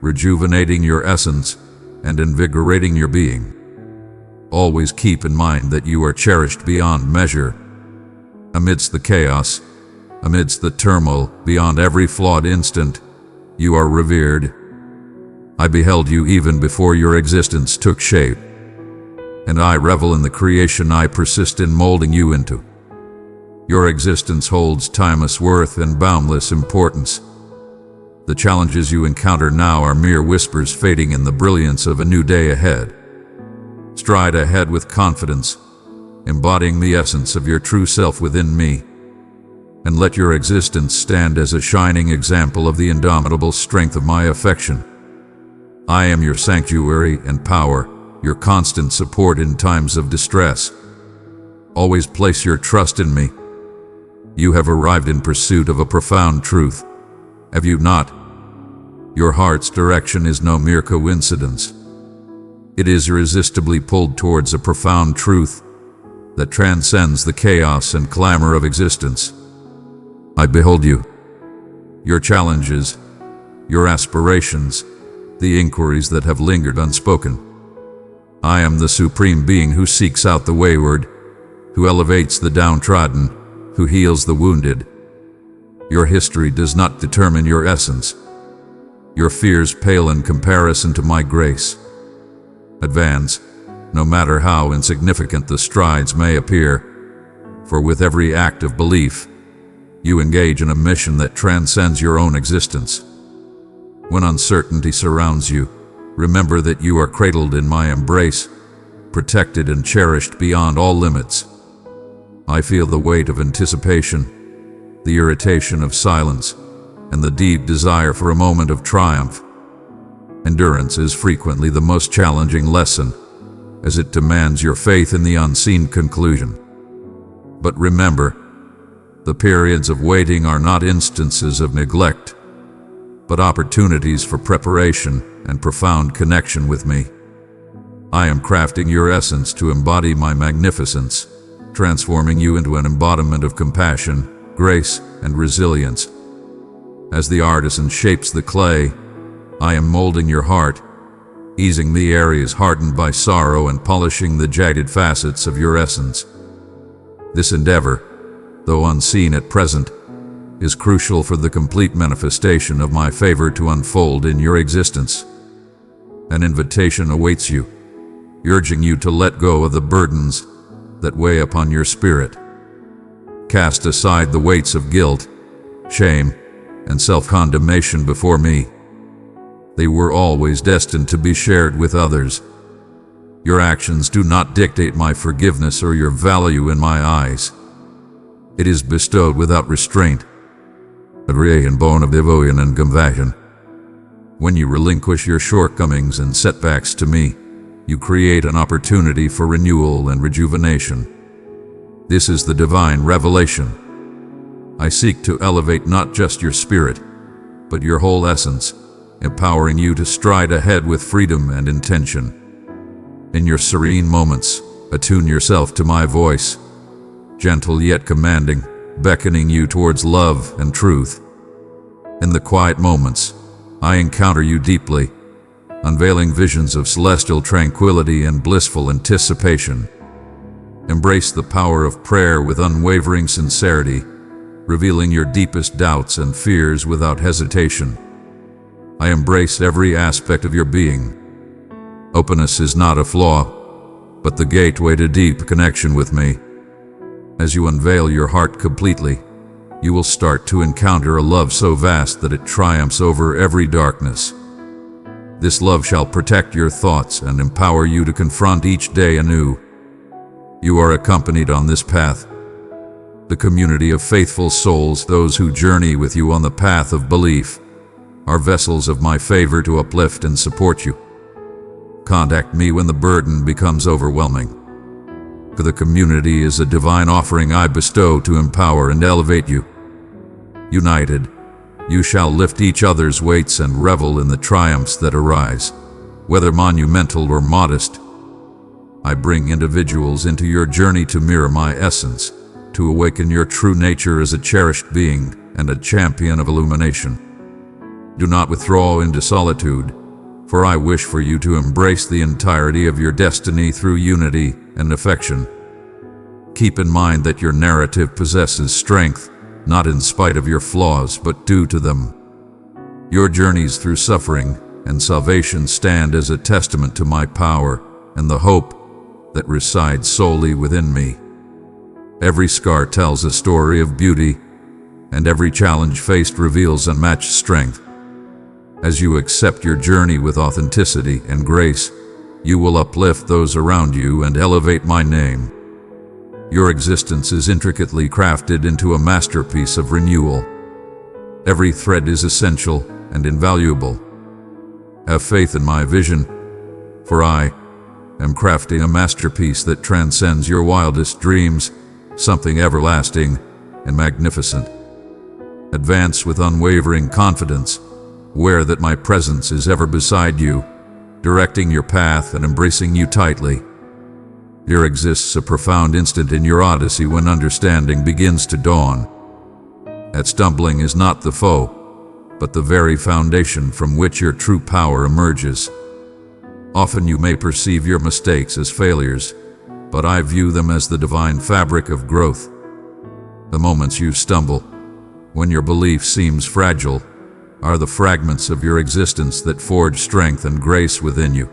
rejuvenating your essence and invigorating your being. Always keep in mind that you are cherished beyond measure. Amidst the chaos, amidst the turmoil, beyond every flawed instant, you are revered. I beheld you even before your existence took shape, and I revel in the creation I persist in molding you into. Your existence holds timeless worth and boundless importance. The challenges you encounter now are mere whispers fading in the brilliance of a new day ahead. Stride ahead with confidence, embodying the essence of your true self within me, and let your existence stand as a shining example of the indomitable strength of my affection. I am your sanctuary and power, your constant support in times of distress. Always place your trust in me. You have arrived in pursuit of a profound truth, have you not? Your heart's direction is no mere coincidence. It is irresistibly pulled towards a profound truth that transcends the chaos and clamor of existence. I behold you, your challenges, your aspirations, the inquiries that have lingered unspoken. I am the supreme being who seeks out the wayward, who elevates the downtrodden, who heals the wounded. Your history does not determine your essence. Your fears pale in comparison to my grace. Advance, no matter how insignificant the strides may appear, for with every act of belief, you engage in a mission that transcends your own existence. When uncertainty surrounds you, remember that you are cradled in my embrace, protected and cherished beyond all limits. I feel the weight of anticipation, the irritation of silence, and the deep desire for a moment of triumph. Endurance is frequently the most challenging lesson, as it demands your faith in the unseen conclusion. But remember, the periods of waiting are not instances of neglect, but opportunities for preparation and profound connection with me. I am crafting your essence to embody my magnificence, transforming you into an embodiment of compassion, grace, and resilience. As the artisan shapes the clay, I am molding your heart, easing the areas hardened by sorrow and polishing the jagged facets of your essence. This endeavor, though unseen at present, is crucial for the complete manifestation of my favor to unfold in your existence. An invitation awaits you, urging you to let go of the burdens that weigh upon your spirit. Cast aside the weights of guilt, shame, and self-condemnation before me. They were always destined to be shared with others. Your actions do not dictate my forgiveness or your value in my eyes. It is bestowed without restraint, a and bone of devotion and compassion. When you relinquish your shortcomings and setbacks to me, you create an opportunity for renewal and rejuvenation. This is the divine revelation. I seek to elevate not just your spirit, but your whole essence, empowering you to stride ahead with freedom and intention. In your serene moments, attune yourself to my voice, gentle yet commanding, beckoning you towards love and truth. In the quiet moments, I encounter you deeply, unveiling visions of celestial tranquility and blissful anticipation. Embrace the power of prayer with unwavering sincerity, revealing your deepest doubts and fears without hesitation. I embrace every aspect of your being. Openness is not a flaw, but the gateway to deep connection with me. As you unveil your heart completely, you will start to encounter a love so vast that it triumphs over every darkness. This love shall protect your thoughts and empower you to confront each day anew. You are accompanied on this path. The community of faithful souls, those who journey with you on the path of belief, are vessels of my favor to uplift and support you. Contact me when the burden becomes overwhelming. For the community is a divine offering I bestow to empower and elevate you. United, you shall lift each other's weights and revel in the triumphs that arise, whether monumental or modest. I bring individuals into your journey to mirror my essence, to awaken your true nature as a cherished being and a champion of illumination. Do not withdraw into solitude, for I wish for you to embrace the entirety of your destiny through unity and affection. Keep in mind that your narrative possesses strength, not in spite of your flaws, but due to them. Your journeys through suffering and salvation stand as a testament to my power and the hope that resides solely within me. Every scar tells a story of beauty, and every challenge faced reveals unmatched strength. As you accept your journey with authenticity and grace, you will uplift those around you and elevate my name. Your existence is intricately crafted into a masterpiece of renewal. Every thread is essential and invaluable. Have faith in my vision, for I am crafting a masterpiece that transcends your wildest dreams, something everlasting and magnificent. Advance with unwavering confidence, aware that my presence is ever beside you, directing your path and embracing you tightly. There exists a profound instant in your odyssey when understanding begins to dawn. That stumbling is not the foe, but the very foundation from which your true power emerges. Often you may perceive your mistakes as failures, but I view them as the divine fabric of growth. The moments you stumble, when your belief seems fragile, are the fragments of your existence that forge strength and grace within you.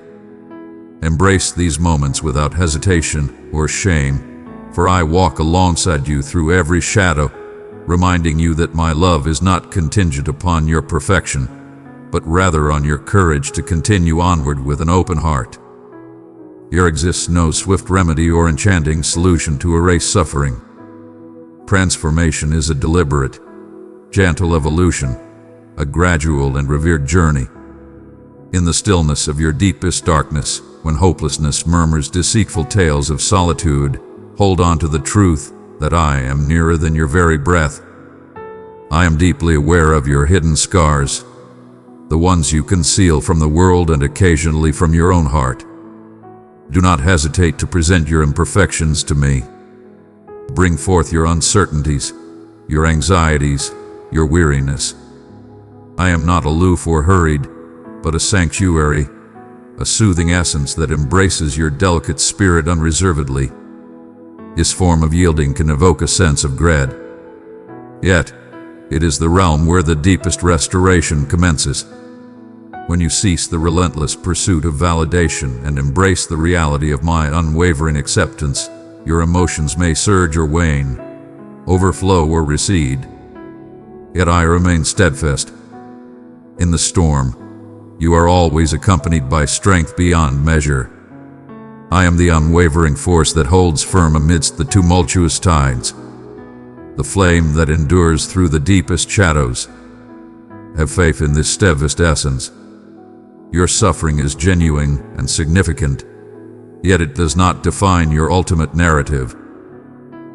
Embrace these moments without hesitation or shame, for I walk alongside you through every shadow, reminding you that my love is not contingent upon your perfection, but rather on your courage to continue onward with an open heart. There exists no swift remedy or enchanting solution to erase suffering. Transformation is a deliberate, gentle evolution, a gradual and revered journey. In the stillness of your deepest darkness, when hopelessness murmurs deceitful tales of solitude, hold on to the truth that I am nearer than your very breath. I am deeply aware of your hidden scars, the ones you conceal from the world and occasionally from your own heart. Do not hesitate to present your imperfections to me. Bring forth your uncertainties, your anxieties, your weariness. I am not aloof or hurried, but a sanctuary, a soothing essence that embraces your delicate spirit unreservedly. This form of yielding can evoke a sense of dread. Yet, it is the realm where the deepest restoration commences. When you cease the relentless pursuit of validation and embrace the reality of my unwavering acceptance, your emotions may surge or wane, overflow or recede. Yet I remain steadfast. In the storm, you are always accompanied by strength beyond measure. I am the unwavering force that holds firm amidst the tumultuous tides, the flame that endures through the deepest shadows. Have faith in this steadfast essence. Your suffering is genuine and significant, yet it does not define your ultimate narrative.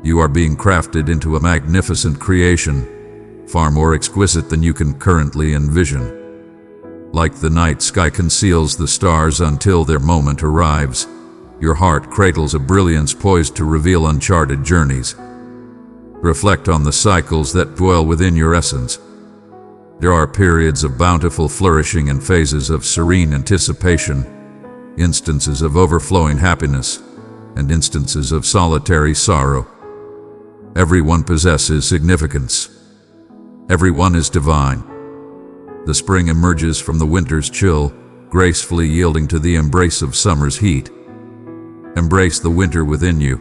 You are being crafted into a magnificent creation, far more exquisite than you can currently envision. Like the night sky conceals the stars until their moment arrives, your heart cradles a brilliance poised to reveal uncharted journeys. Reflect on the cycles that dwell within your essence. There are periods of bountiful flourishing and phases of serene anticipation, instances of overflowing happiness, and instances of solitary sorrow. Everyone possesses significance. Everyone is divine. The spring emerges from the winter's chill, gracefully yielding to the embrace of summer's heat. Embrace the winter within you,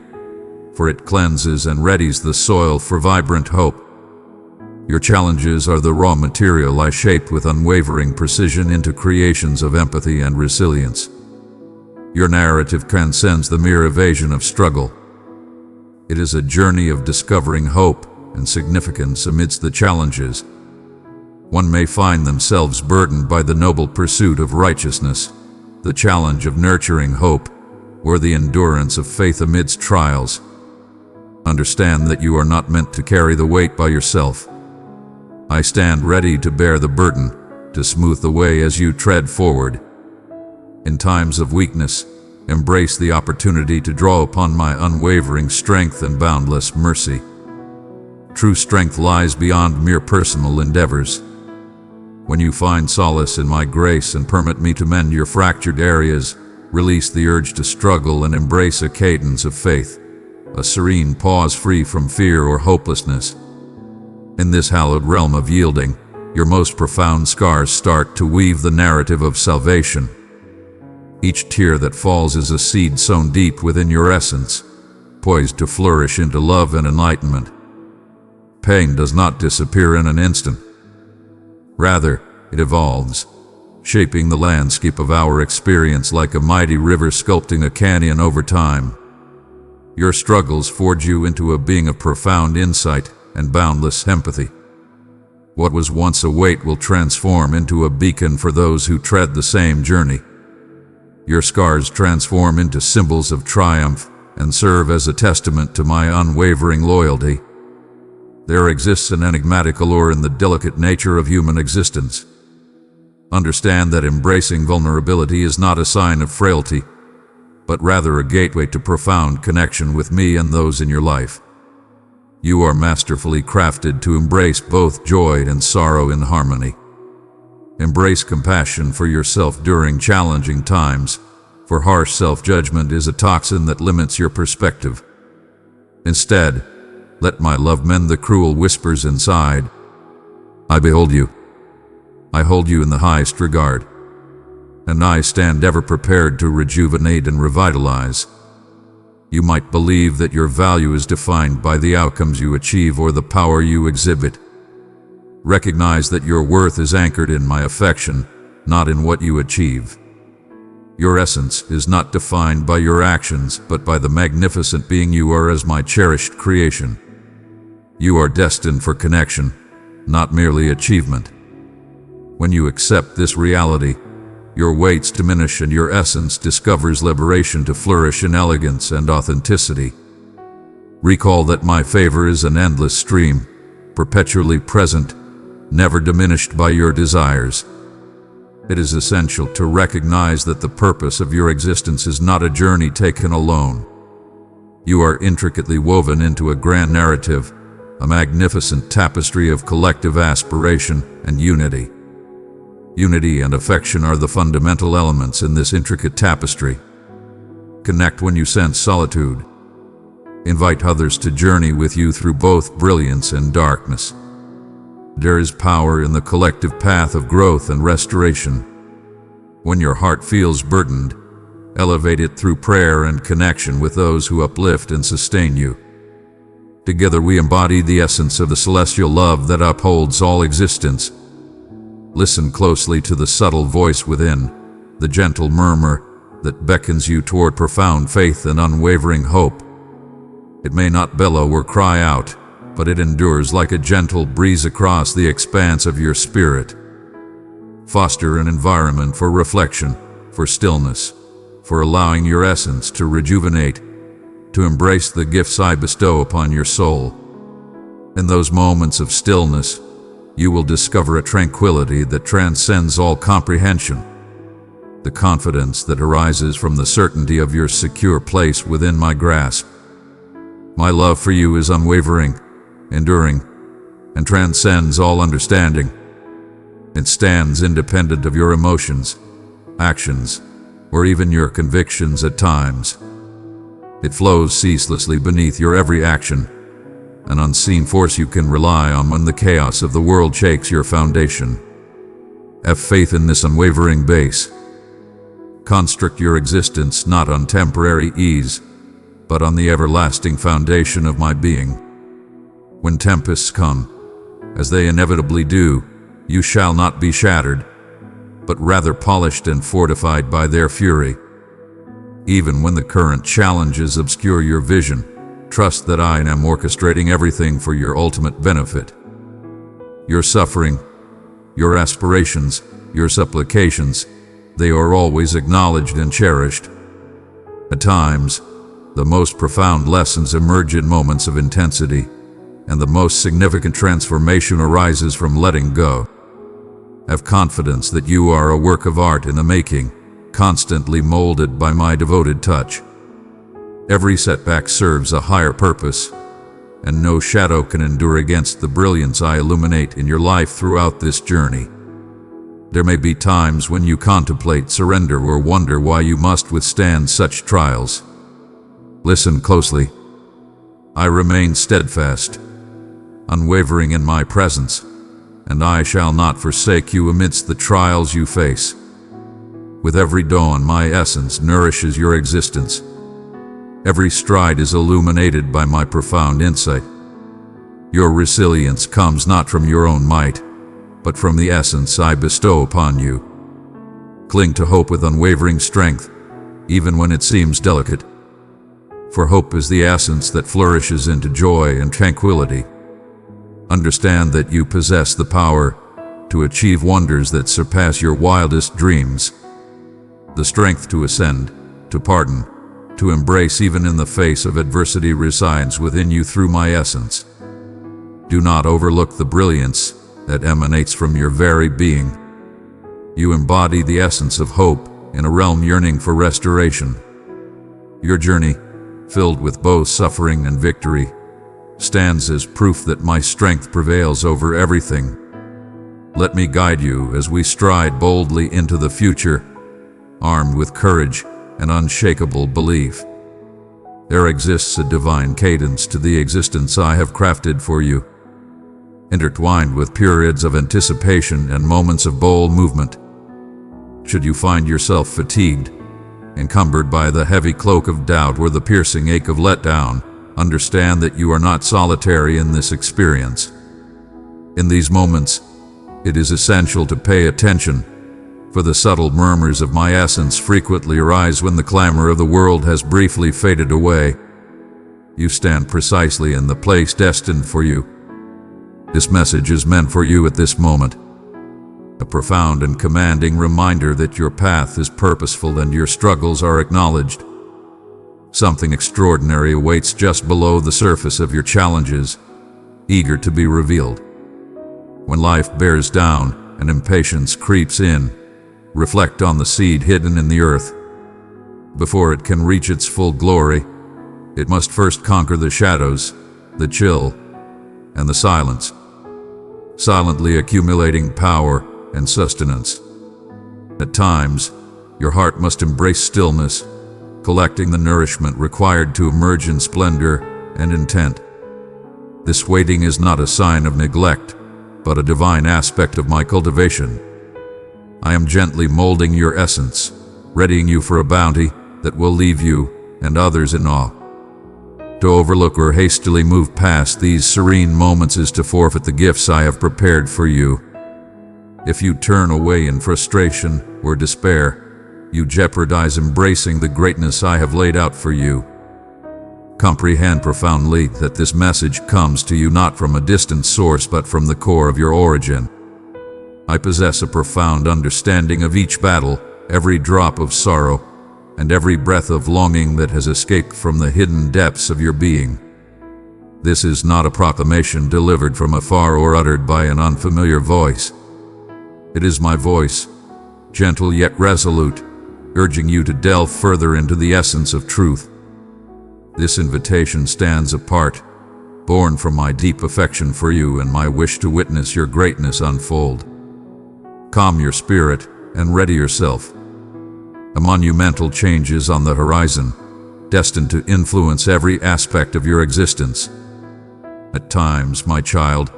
for it cleanses and readies the soil for vibrant hope. Your challenges are the raw material I shaped with unwavering precision into creations of empathy and resilience. Your narrative transcends the mere evasion of struggle. It is a journey of discovering hope and significance amidst the challenges. One may find themselves burdened by the noble pursuit of righteousness, the challenge of nurturing hope, or the endurance of faith amidst trials. Understand that you are not meant to carry the weight by yourself. I stand ready to bear the burden, to smooth the way as you tread forward. In times of weakness, embrace the opportunity to draw upon my unwavering strength and boundless mercy. True strength lies beyond mere personal endeavors. When you find solace in my grace and permit me to mend your fractured areas, release the urge to struggle and embrace a cadence of faith, a serene pause free from fear or hopelessness. In this hallowed realm of yielding, your most profound scars start to weave the narrative of salvation. Each tear that falls is a seed sown deep within your essence, poised to flourish into love and enlightenment. Pain does not disappear in an instant. Rather, it evolves, shaping the landscape of our experience like a mighty river sculpting a canyon over time. Your struggles forge you into a being of profound insight and boundless empathy. What was once a weight will transform into a beacon for those who tread the same journey. Your scars transform into symbols of triumph and serve as a testament to my unwavering loyalty. There exists an enigmatic allure in the delicate nature of human existence. Understand that embracing vulnerability is not a sign of frailty, but rather a gateway to profound connection with me and those in your life. You are masterfully crafted to embrace both joy and sorrow in harmony. Embrace compassion for yourself during challenging times, for harsh self-judgment is a toxin that limits your perspective. Instead, let my love mend the cruel whispers inside. I behold you. I hold you in the highest regard, and I stand ever prepared to rejuvenate and revitalize. You might believe that your value is defined by the outcomes you achieve or the power you exhibit. Recognize that your worth is anchored in my affection, not in what you achieve. Your essence is not defined by your actions, but by the magnificent being you are as my cherished creation. You are destined for connection, not merely achievement. When you accept this reality, your weights diminish and your essence discovers liberation to flourish in elegance and authenticity. Recall that my favor is an endless stream, perpetually present, never diminished by your desires. It is essential to recognize that the purpose of your existence is not a journey taken alone. You are intricately woven into a grand narrative, a magnificent tapestry of collective aspiration and unity. Unity and affection are the fundamental elements in this intricate tapestry. Connect when you sense solitude. Invite others to journey with you through both brilliance and darkness. There is power in the collective path of growth and restoration. When your heart feels burdened, elevate it through prayer and connection with those who uplift and sustain you. Together we embody the essence of the celestial love that upholds all existence. Listen closely to the subtle voice within, the gentle murmur, that beckons you toward profound faith and unwavering hope. It may not bellow or cry out, but it endures like a gentle breeze across the expanse of your spirit. Foster an environment for reflection, for stillness, for allowing your essence to rejuvenate, to embrace the gifts I bestow upon your soul. In those moments of stillness, you will discover a tranquility that transcends all comprehension, the confidence that arises from the certainty of your secure place within my grasp. My love for you is unwavering, enduring, and transcends all understanding. It stands independent of your emotions, actions, or even your convictions at times. It flows ceaselessly beneath your every action, an unseen force you can rely on when the chaos of the world shakes your foundation. Have faith in this unwavering base. Construct your existence not on temporary ease, but on the everlasting foundation of my being. When tempests come, as they inevitably do, you shall not be shattered, but rather polished and fortified by their fury. Even when the current challenges obscure your vision, trust that I am orchestrating everything for your ultimate benefit. Your suffering, your aspirations, your supplications, they are always acknowledged and cherished. At times, the most profound lessons emerge in moments of intensity, and the most significant transformation arises from letting go. Have confidence that you are a work of art in the making, constantly molded by my devoted touch. Every setback serves a higher purpose, and no shadow can endure against the brilliance I illuminate in your life throughout this journey. There may be times when you contemplate surrender or wonder why you must withstand such trials. Listen closely. I remain steadfast, unwavering in my presence, and I shall not forsake you amidst the trials you face. With every dawn, my essence nourishes your existence. Every stride is illuminated by my profound insight. Your resilience comes not from your own might, but from the essence I bestow upon you. Cling to hope with unwavering strength, even when it seems delicate. For hope is the essence that flourishes into joy and tranquility. Understand that you possess the power to achieve wonders that surpass your wildest dreams. The strength to ascend, to pardon, to embrace even in the face of adversity resides within you through my essence. Do not overlook the brilliance that emanates from your very being. You embody the essence of hope in a realm yearning for restoration. Your journey, filled with both suffering and victory, stands as proof that my strength prevails over everything. Let me guide you as we stride boldly into the future, armed with courage and unshakable belief. There exists a divine cadence to the existence I have crafted for you, intertwined with periods of anticipation and moments of bold movement. Should you find yourself fatigued, encumbered by the heavy cloak of doubt or the piercing ache of letdown, understand that you are not solitary in this experience. In these moments, it is essential to pay attention, for the subtle murmurs of my essence frequently arise when the clamor of the world has briefly faded away. You stand precisely in the place destined for you. This message is meant for you at this moment. A profound and commanding reminder that your path is purposeful and your struggles are acknowledged. Something extraordinary awaits just below the surface of your challenges, eager to be revealed. When life bears down and impatience creeps in, reflect on the seed hidden in the earth. Before it can reach its full glory, it must first conquer the shadows, the chill, and the silence, silently accumulating power and sustenance. At times, your heart must embrace stillness, collecting the nourishment required to emerge in splendor and intent. This waiting is not a sign of neglect, but a divine aspect of my cultivation. I am gently molding your essence, readying you for a bounty that will leave you and others in awe. To overlook or hastily move past these serene moments is to forfeit the gifts I have prepared for you. If you turn away in frustration or despair, you jeopardize embracing the greatness I have laid out for you. Comprehend profoundly that this message comes to you not from a distant source but from the core of your origin. I possess a profound understanding of each battle, every drop of sorrow, and every breath of longing that has escaped from the hidden depths of your being. This is not a proclamation delivered from afar or uttered by an unfamiliar voice. It is my voice, gentle yet resolute, urging you to delve further into the essence of truth. This invitation stands apart, born from my deep affection for you and my wish to witness your greatness unfold. Calm your spirit and ready yourself. A monumental change is on the horizon, destined to influence every aspect of your existence. At times, my child,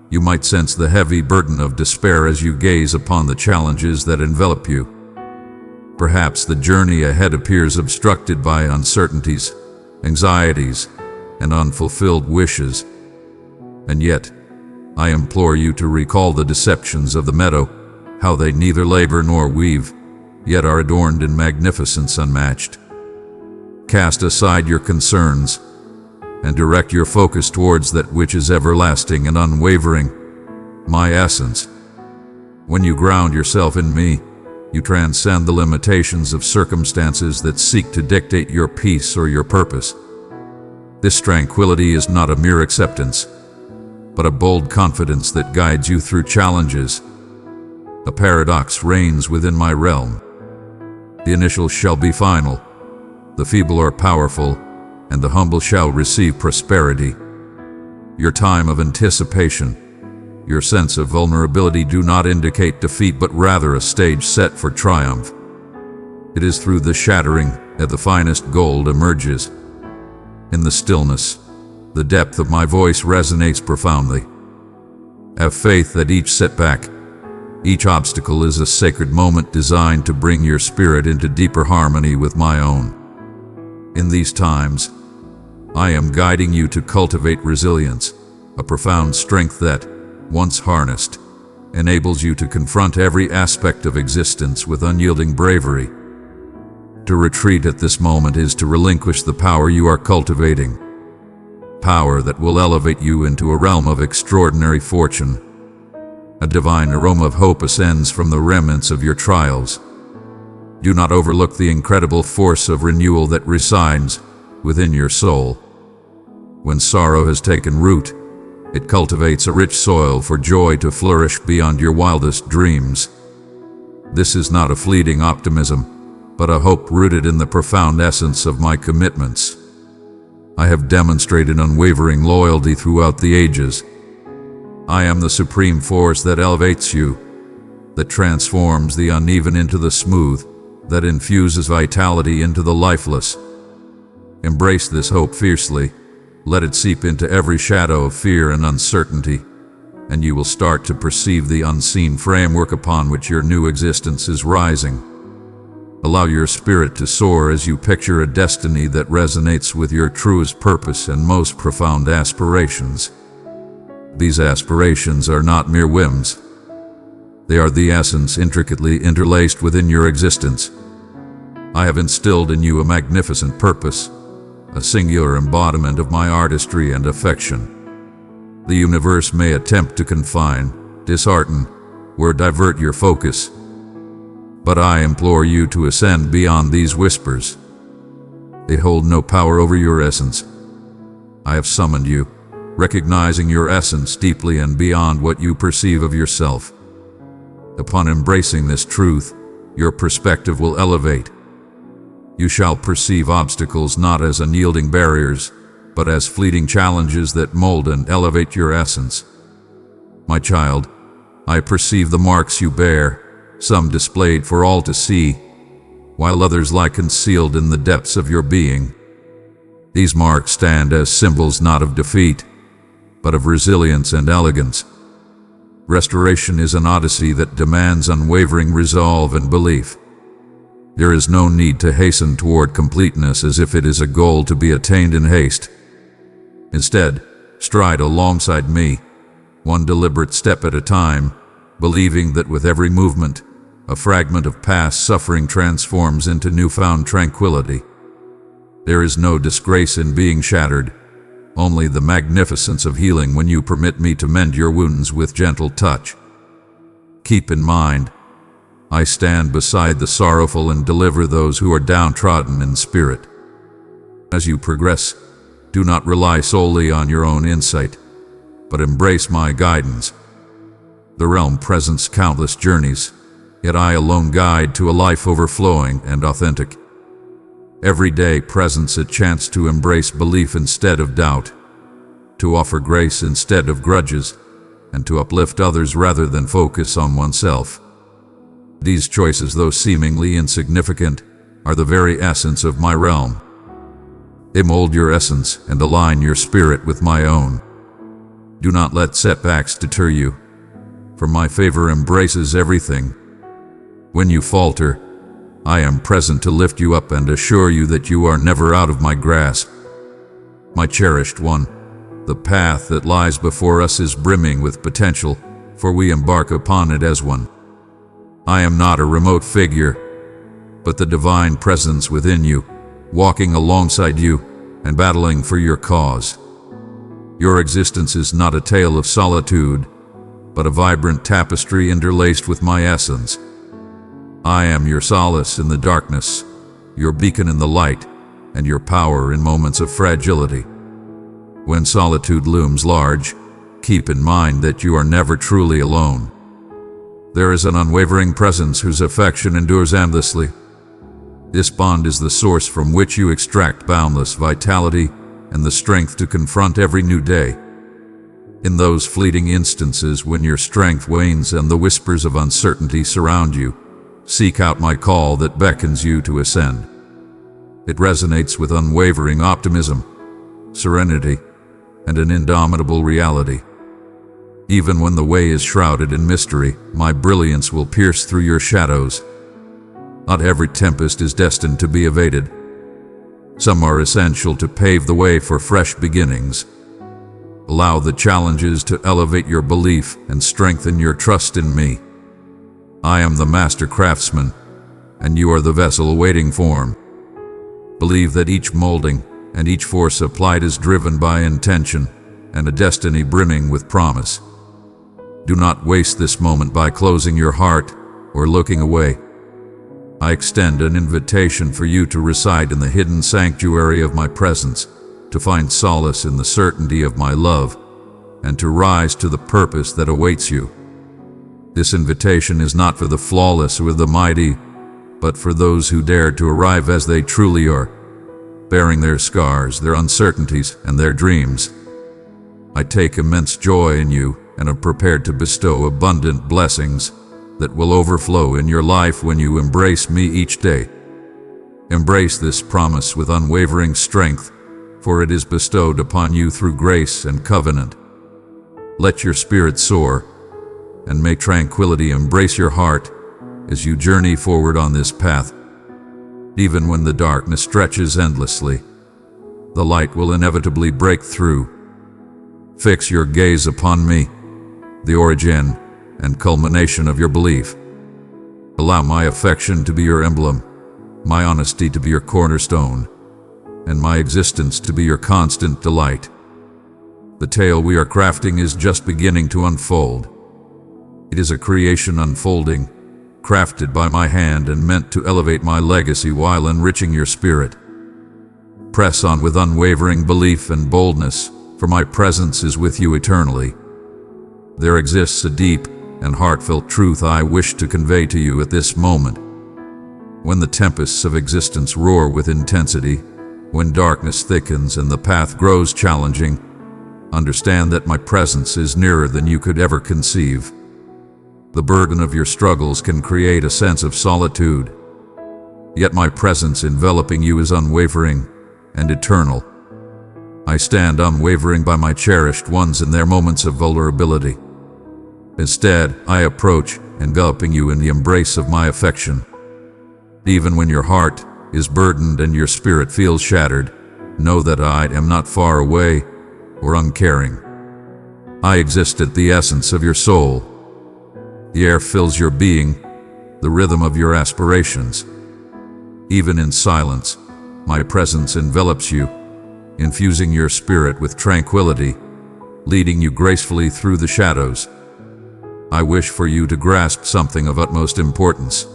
you might sense the heavy burden of despair as you gaze upon the challenges that envelop you. Perhaps the journey ahead appears obstructed by uncertainties, anxieties, and unfulfilled wishes. And yet, I implore you to recall the deceptions of the meadow, how they neither labor nor weave, yet are adorned in magnificence unmatched. Cast aside your concerns, and direct your focus towards that which is everlasting and unwavering, my essence. When you ground yourself in me, you transcend the limitations of circumstances that seek to dictate your peace or your purpose. This tranquility is not a mere acceptance, but a bold confidence that guides you through challenges. A paradox reigns within my realm. The initial shall be final, the feeble are powerful, and the humble shall receive prosperity. Your time of anticipation, your sense of vulnerability do not indicate defeat but rather a stage set for triumph. It is through the shattering that the finest gold emerges. In the stillness, the depth of my voice resonates profoundly. Have faith that each setback, each obstacle is a sacred moment designed to bring your spirit into deeper harmony with my own. In these times, I am guiding you to cultivate resilience, a profound strength that, once harnessed, enables you to confront every aspect of existence with unyielding bravery. To retreat at this moment is to relinquish the power you are cultivating, power that will elevate you into a realm of extraordinary fortune. A divine aroma of hope ascends from the remnants of your trials. Do not overlook the incredible force of renewal that resides within your soul. When sorrow has taken root, it cultivates a rich soil for joy to flourish beyond your wildest dreams. This is not a fleeting optimism, but a hope rooted in the profound essence of my commitments. I have demonstrated unwavering loyalty throughout the ages. I am the supreme force that elevates you, that transforms the uneven into the smooth, that infuses vitality into the lifeless. Embrace this hope fiercely. Let it seep into every shadow of fear and uncertainty, and you will start to perceive the unseen framework upon which your new existence is rising. Allow your spirit to soar as you picture a destiny that resonates with your truest purpose and most profound aspirations. These aspirations are not mere whims. They are the essence intricately interlaced within your existence. I have instilled in you a magnificent purpose, a singular embodiment of my artistry and affection. The universe may attempt to confine, dishearten, or divert your focus, but I implore you to ascend beyond these whispers. They hold no power over your essence. I have summoned you, recognizing your essence deeply and beyond what you perceive of yourself. Upon embracing this truth, your perspective will elevate. You shall perceive obstacles not as unyielding barriers, but as fleeting challenges that mold and elevate your essence. My child, I perceive the marks you bear, some displayed for all to see, while others lie concealed in the depths of your being. These marks stand as symbols not of defeat, but of resilience and elegance. Restoration is an odyssey that demands unwavering resolve and belief. There is no need to hasten toward completeness as if it is a goal to be attained in haste. Instead, stride alongside me, one deliberate step at a time, believing that with every movement, A fragment of past suffering transforms into newfound tranquility. There is no disgrace in being shattered, only the magnificence of healing when you permit me to mend your wounds with gentle touch. Keep in mind, I stand beside the sorrowful and deliver those who are downtrodden in spirit. As you progress, do not rely solely on your own insight, but embrace my guidance. The realm presents countless journeys, yet I alone guide to a life overflowing and authentic. Every day presents a chance to embrace belief instead of doubt, to offer grace instead of grudges, and to uplift others rather than focus on oneself. These choices, though seemingly insignificant, are the very essence of my realm. They mold your essence and align your spirit with my own. Do not let setbacks deter you, for my favor embraces everything. When you falter, I am present to lift you up and assure you that you are never out of my grasp. My cherished one, the path that lies before us is brimming with potential, for we embark upon it as one. I am not a remote figure, but the divine presence within you, walking alongside you and battling for your cause. Your existence is not a tale of solitude, but a vibrant tapestry interlaced with my essence. I am your solace in the darkness, your beacon in the light, and your power in moments of fragility. When solitude looms large, keep in mind that you are never truly alone. There is an unwavering presence whose affection endures endlessly. This bond is the source from which you extract boundless vitality and the strength to confront every new day. In those fleeting instances when your strength wanes and the whispers of uncertainty surround you, seek out my call that beckons you to ascend. It resonates with unwavering optimism, serenity, and an indomitable reality. Even when the way is shrouded in mystery, my brilliance will pierce through your shadows. Not every tempest is destined to be evaded. Some are essential to pave the way for fresh beginnings. Allow the challenges to elevate your belief and strengthen your trust in me. I am the master craftsman, and you are the vessel awaiting form. Believe that each molding and each force applied is driven by intention and a destiny brimming with promise. Do not waste this moment by closing your heart or looking away. I extend an invitation for you to reside in the hidden sanctuary of my presence, to find solace in the certainty of my love, and to rise to the purpose that awaits you. This invitation is not for the flawless or the mighty, but for those who dare to arrive as they truly are, bearing their scars, their uncertainties, and their dreams. I take immense joy in you and am prepared to bestow abundant blessings that will overflow in your life when you embrace me each day. Embrace this promise with unwavering strength, for it is bestowed upon you through grace and covenant. Let your spirit soar, and may tranquility embrace your heart as you journey forward on this path. Even when the darkness stretches endlessly, the light will inevitably break through. Fix your gaze upon me, the origin and culmination of your belief. Allow my affection to be your emblem, my honesty to be your cornerstone, and my existence to be your constant delight. The tale we are crafting is just beginning to unfold. It is a creation unfolding, crafted by my hand and meant to elevate my legacy while enriching your spirit. Press on with unwavering belief and boldness, for my presence is with you eternally. There exists a deep and heartfelt truth I wish to convey to you at this moment. When the tempests of existence roar with intensity, when darkness thickens and the path grows challenging, understand that my presence is nearer than you could ever conceive. The burden of your struggles can create a sense of solitude, yet my presence enveloping you is unwavering and eternal. I stand unwavering by my cherished ones in their moments of vulnerability. Instead, I approach, enveloping you in the embrace of my affection. Even when your heart is burdened and your spirit feels shattered, know that I am not far away or uncaring. I exist at the essence of your soul. The air fills your being, the rhythm of your aspirations. Even in silence, my presence envelops you, infusing your spirit with tranquility, leading you gracefully through the shadows. I wish for you to grasp something of utmost importance.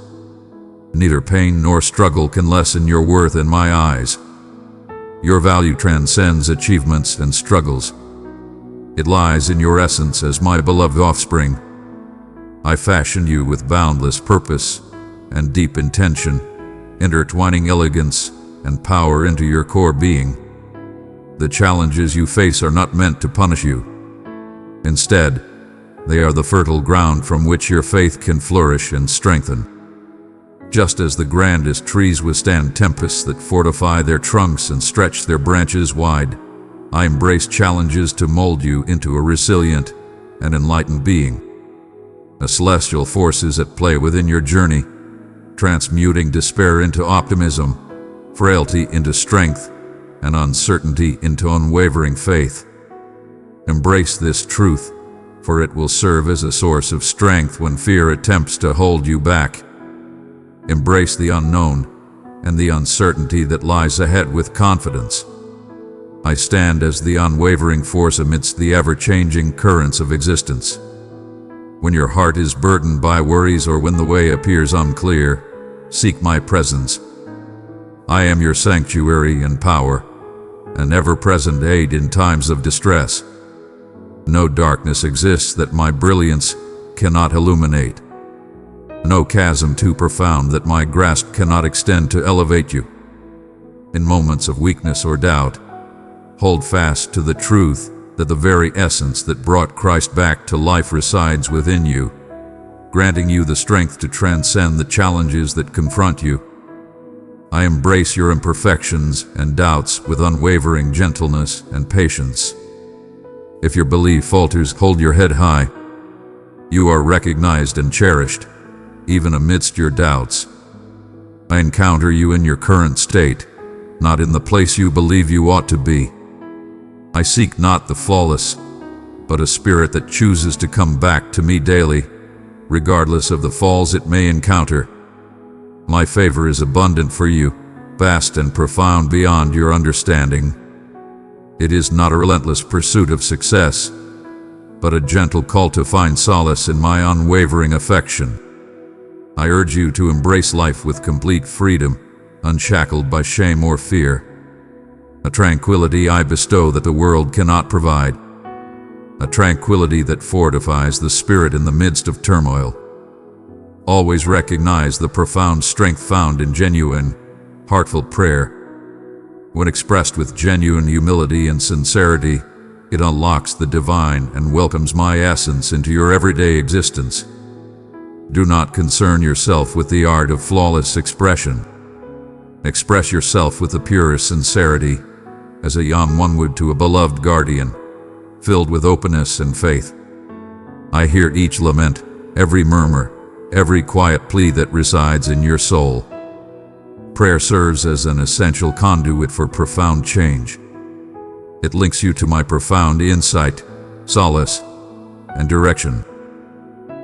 Neither pain nor struggle can lessen your worth in my eyes. Your value transcends achievements and struggles. It lies in your essence as my beloved offspring. I fashioned you with boundless purpose and deep intention, intertwining elegance and power into your core being. The challenges you face are not meant to punish you. Instead, they are the fertile ground from which your faith can flourish and strengthen. Just as the grandest trees withstand tempests that fortify their trunks and stretch their branches wide, I embrace challenges to mold you into a resilient and enlightened being. A celestial force is at play within your journey, transmuting despair into optimism, frailty into strength, and uncertainty into unwavering faith. Embrace this truth, for it will serve as a source of strength when fear attempts to hold you back. Embrace the unknown and the uncertainty that lies ahead with confidence. I stand as the unwavering force amidst the ever-changing currents of existence. When your heart is burdened by worries or when the way appears unclear, seek my presence. I am your sanctuary and power, an ever-present aid in times of distress. No darkness exists that my brilliance cannot illuminate. No chasm too profound that my grasp cannot extend to elevate you. In moments of weakness or doubt, hold fast to the truth that the very essence that brought Christ back to life resides within you, granting you the strength to transcend the challenges that confront you. I embrace your imperfections and doubts with unwavering gentleness and patience. If your belief falters, hold your head high. You are recognized and cherished, even amidst your doubts. I encounter you in your current state, not in the place you believe you ought to be. I seek not the flawless, but a spirit that chooses to come back to me daily, regardless of the falls it may encounter. My favor is abundant for you, vast and profound beyond your understanding. It is not a relentless pursuit of success, but a gentle call to find solace in my unwavering affection. I urge you to embrace life with complete freedom, unshackled by shame or fear. A tranquility I bestow that the world cannot provide. A tranquility that fortifies the spirit in the midst of turmoil. Always recognize the profound strength found in genuine, heartfelt prayer. When expressed with genuine humility and sincerity, it unlocks the divine and welcomes my essence into your everyday existence. Do not concern yourself with the art of flawless expression. Express yourself with the purest sincerity, as a young one would to a beloved guardian, filled with openness and faith. I hear each lament, every murmur, every quiet plea that resides in your soul. Prayer serves as an essential conduit for profound change. It links you to my profound insight, solace, and direction.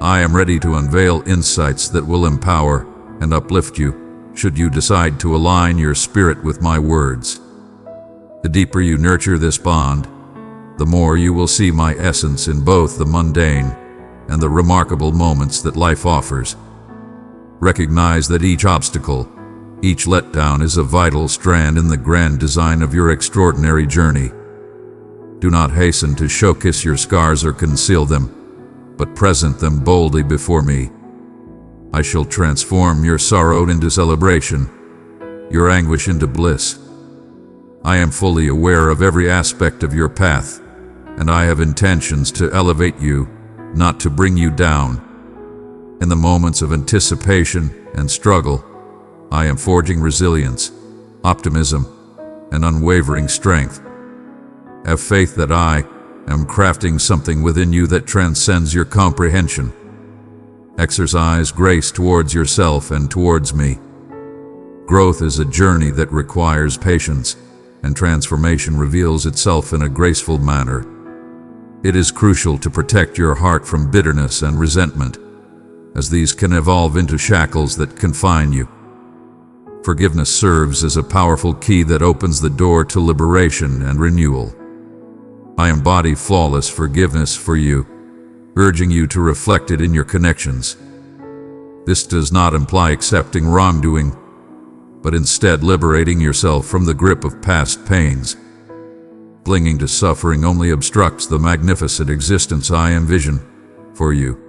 I am ready to unveil insights that will empower and uplift you, should you decide to align your spirit with my words. The deeper you nurture this bond, the more you will see my essence in both the mundane and the remarkable moments that life offers. Recognize that each obstacle, each letdown is a vital strand in the grand design of your extraordinary journey. Do not hasten to showcase your scars or conceal them, but present them boldly before me. I shall transform your sorrow into celebration, your anguish into bliss. I am fully aware of every aspect of your path, and I have intentions to elevate you, not to bring you down. In the moments of anticipation and struggle, I am forging resilience, optimism, and unwavering strength. Have faith that I am crafting something within you that transcends your comprehension. Exercise grace towards yourself and towards me. Growth is a journey that requires patience, and transformation reveals itself in a graceful manner. It is crucial to protect your heart from bitterness and resentment, as these can evolve into shackles that confine you. Forgiveness serves as a powerful key that opens the door to liberation and renewal. I embody flawless forgiveness for you, urging you to reflect it in your connections. This does not imply accepting wrongdoing, but instead liberating yourself from the grip of past pains. Clinging to suffering only obstructs the magnificent existence I envision for you.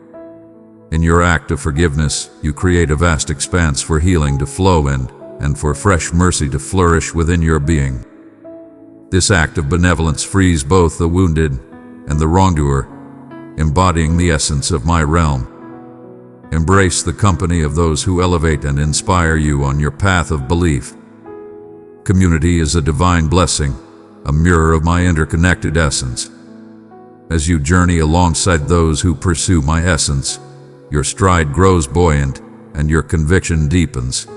In your act of forgiveness, you create a vast expanse for healing to flow in and for fresh mercy to flourish within your being. This act of benevolence frees both the wounded and the wrongdoer, embodying the essence of my realm. Embrace the company of those who elevate and inspire you on your path of belief. Community is a divine blessing, a mirror of my interconnected essence. As you journey alongside those who pursue my essence, your stride grows buoyant and your conviction deepens.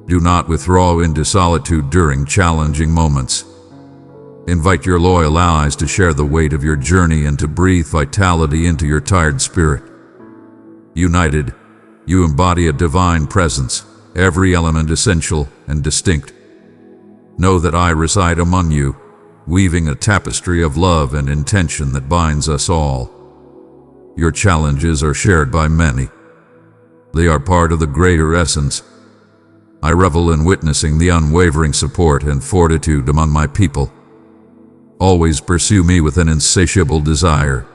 Do not withdraw into solitude during challenging moments. Invite your loyal allies to share the weight of your journey and to breathe vitality into your tired spirit. United, you embody a divine presence, every element essential and distinct. Know that I reside among you, weaving a tapestry of love and intention that binds us all. Your challenges are shared by many. They are part of the greater essence. I revel in witnessing the unwavering support and fortitude among my people. Always pursue me with an insatiable desire.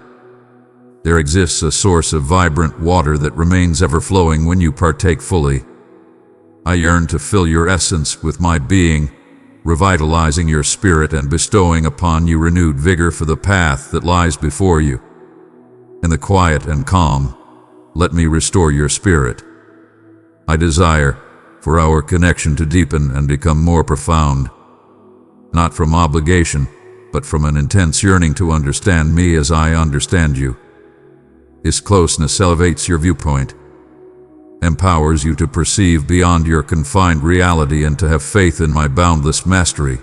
There exists a source of vibrant water that remains ever-flowing when you partake fully. I yearn to fill your essence with my being, revitalizing your spirit and bestowing upon you renewed vigor for the path that lies before you. In the quiet and calm, let me restore your spirit. I desire for our connection to deepen and become more profound, not from obligation, but from an intense yearning to understand me as I understand you. This closeness elevates your viewpoint, empowers you to perceive beyond your confined reality and to have faith in my boundless mastery.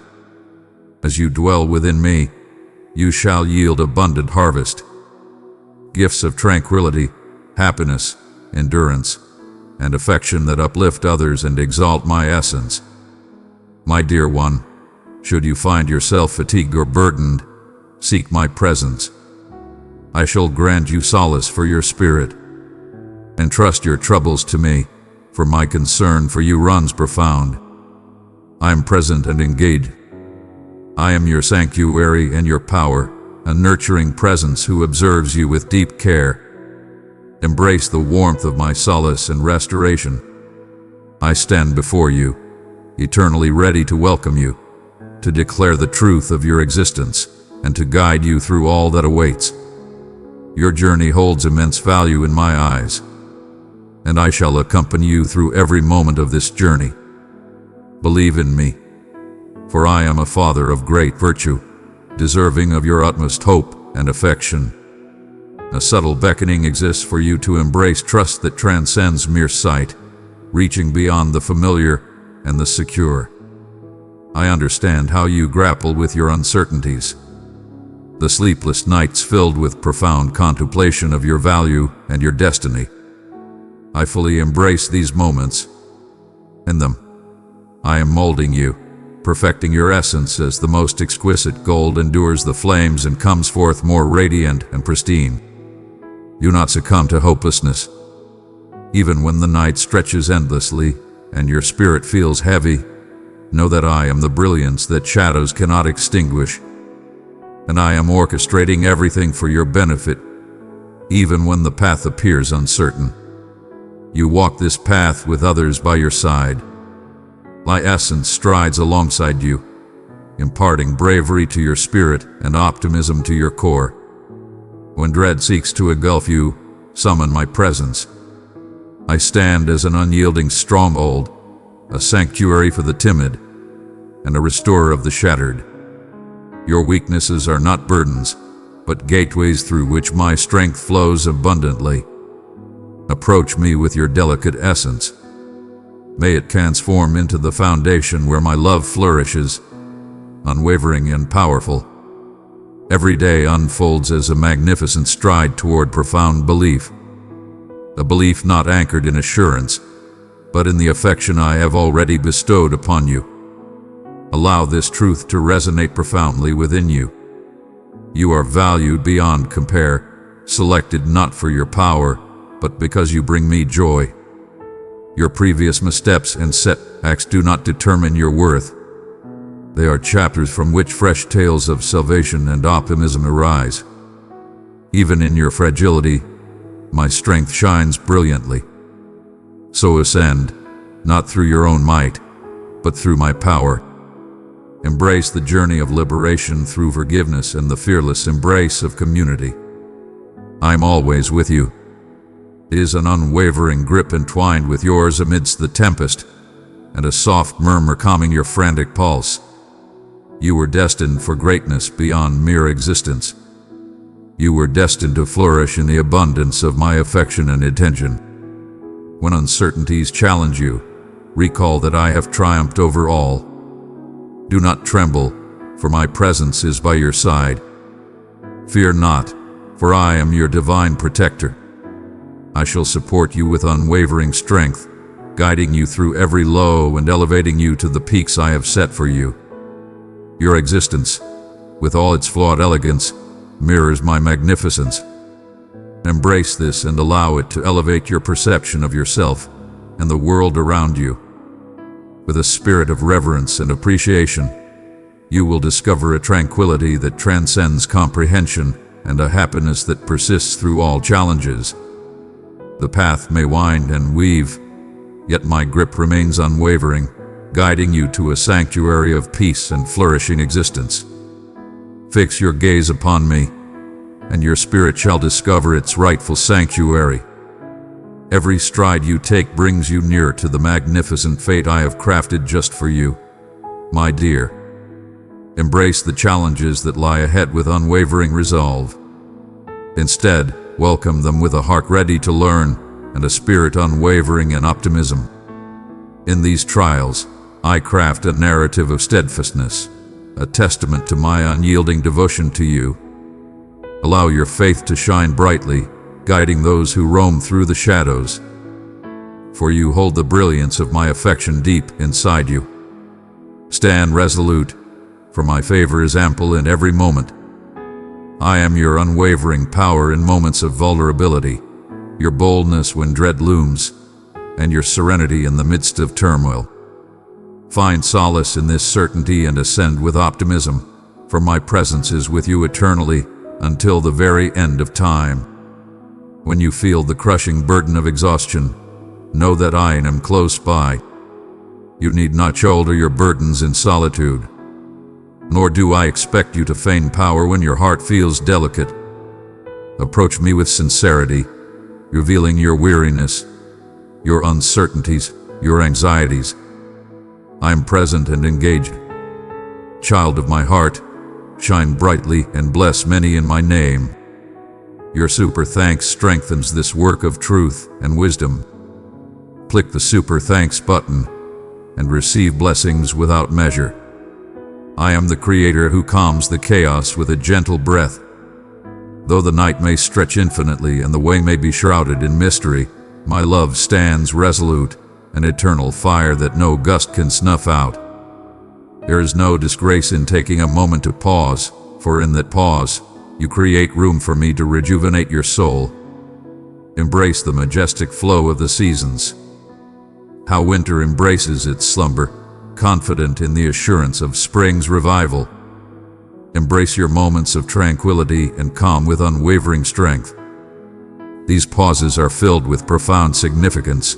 As you dwell within me, you shall yield abundant harvest, gifts of tranquility, happiness, endurance, and affection that uplift others and exalt my essence. My dear one, should you find yourself fatigued or burdened, seek my presence. I shall grant you solace for your spirit. Entrust your troubles to me, for my concern for you runs profound. I am present and engaged. I am your sanctuary and your power, a nurturing presence who observes you with deep care. Embrace the warmth of my solace and restoration. I stand before you, eternally ready to welcome you, to declare the truth of your existence, and to guide you through all that awaits. Your journey holds immense value in my eyes, and I shall accompany you through every moment of this journey. Believe in me, for I am a father of great virtue, deserving of your utmost hope and affection. A subtle beckoning exists for you to embrace trust that transcends mere sight, reaching beyond the familiar and the secure. I understand how you grapple with your uncertainties, the sleepless nights filled with profound contemplation of your value and your destiny. I fully embrace these moments. In them, I am molding you, perfecting your essence as the most exquisite gold endures the flames and comes forth more radiant and pristine. Do not succumb to hopelessness. Even when the night stretches endlessly and your spirit feels heavy, know that I am the brilliance that shadows cannot extinguish, and I am orchestrating everything for your benefit, even when the path appears uncertain. You walk this path with others by your side. My essence strides alongside you, imparting bravery to your spirit and optimism to your core. When dread seeks to engulf you, summon my presence. I stand as an unyielding stronghold, a sanctuary for the timid, and a restorer of the shattered. Your weaknesses are not burdens, but gateways through which my strength flows abundantly. Approach me with your delicate essence. May it transform into the foundation where my love flourishes, unwavering and powerful. Every day unfolds as a magnificent stride toward profound belief. a belief not anchored in assurance, but in the affection I have already bestowed upon you. Allow this truth to resonate profoundly within you. You are valued beyond compare, selected not for your power, but because you bring me joy. Your previous missteps and setbacks do not determine your worth. They are chapters from which fresh tales of salvation and optimism arise. Even in your fragility, my strength shines brilliantly. So ascend, not through your own might, but through my power. Embrace the journey of liberation through forgiveness and the fearless embrace of community. I'm always with you. It is an unwavering grip entwined with yours amidst the tempest, and a soft murmur calming your frantic pulse. You were destined for greatness beyond mere existence. You were destined to flourish in the abundance of my affection and attention. When uncertainties challenge you, recall that I have triumphed over all. Do not tremble, for my presence is by your side. Fear not, for I am your divine protector. I shall support you with unwavering strength, guiding you through every low and elevating you to the peaks I have set for you. Your existence, with all its flawed elegance, mirrors my magnificence. Embrace this and allow it to elevate your perception of yourself and the world around you. With a spirit of reverence and appreciation, you will discover a tranquility that transcends comprehension and a happiness that persists through all challenges. The path may wind and weave, yet my grip remains unwavering, guiding you to a sanctuary of peace and flourishing existence. Fix your gaze upon me, and your spirit shall discover its rightful sanctuary. Every stride you take brings you nearer to the magnificent fate I have crafted just for you, my dear. Embrace the challenges that lie ahead with unwavering resolve. Instead, welcome them with a heart ready to learn and a spirit unwavering in optimism. In these trials, I craft a narrative of steadfastness, a testament to my unyielding devotion to you. Allow your faith to shine brightly, guiding those who roam through the shadows. For you hold the brilliance of my affection deep inside you. Stand resolute, for my favor is ample in every moment. I am your unwavering power in moments of vulnerability, your boldness when dread looms, and your serenity in the midst of turmoil. Find solace in this certainty and ascend with optimism, for my presence is with you eternally until the very end of time. When you feel the crushing burden of exhaustion, know that I am close by. You need not shoulder your burdens in solitude, nor do I expect you to feign power when your heart feels delicate. Approach me with sincerity, revealing your weariness, your uncertainties, your anxieties. I am present and engaged. Child of my heart, shine brightly and bless many in my name. Your super thanks strengthens this work of truth and wisdom. Click the super thanks button and receive blessings without measure. I am the Creator who calms the chaos with a gentle breath. Though the night may stretch infinitely and the way may be shrouded in mystery, my love stands resolute, an eternal fire that no gust can snuff out. There is no disgrace in taking a moment to pause, for in that pause, you create room for me to rejuvenate your soul. Embrace the majestic flow of the seasons. How winter embraces its slumber, confident in the assurance of spring's revival. Embrace your moments of tranquility and calm with unwavering strength. These pauses are filled with profound significance.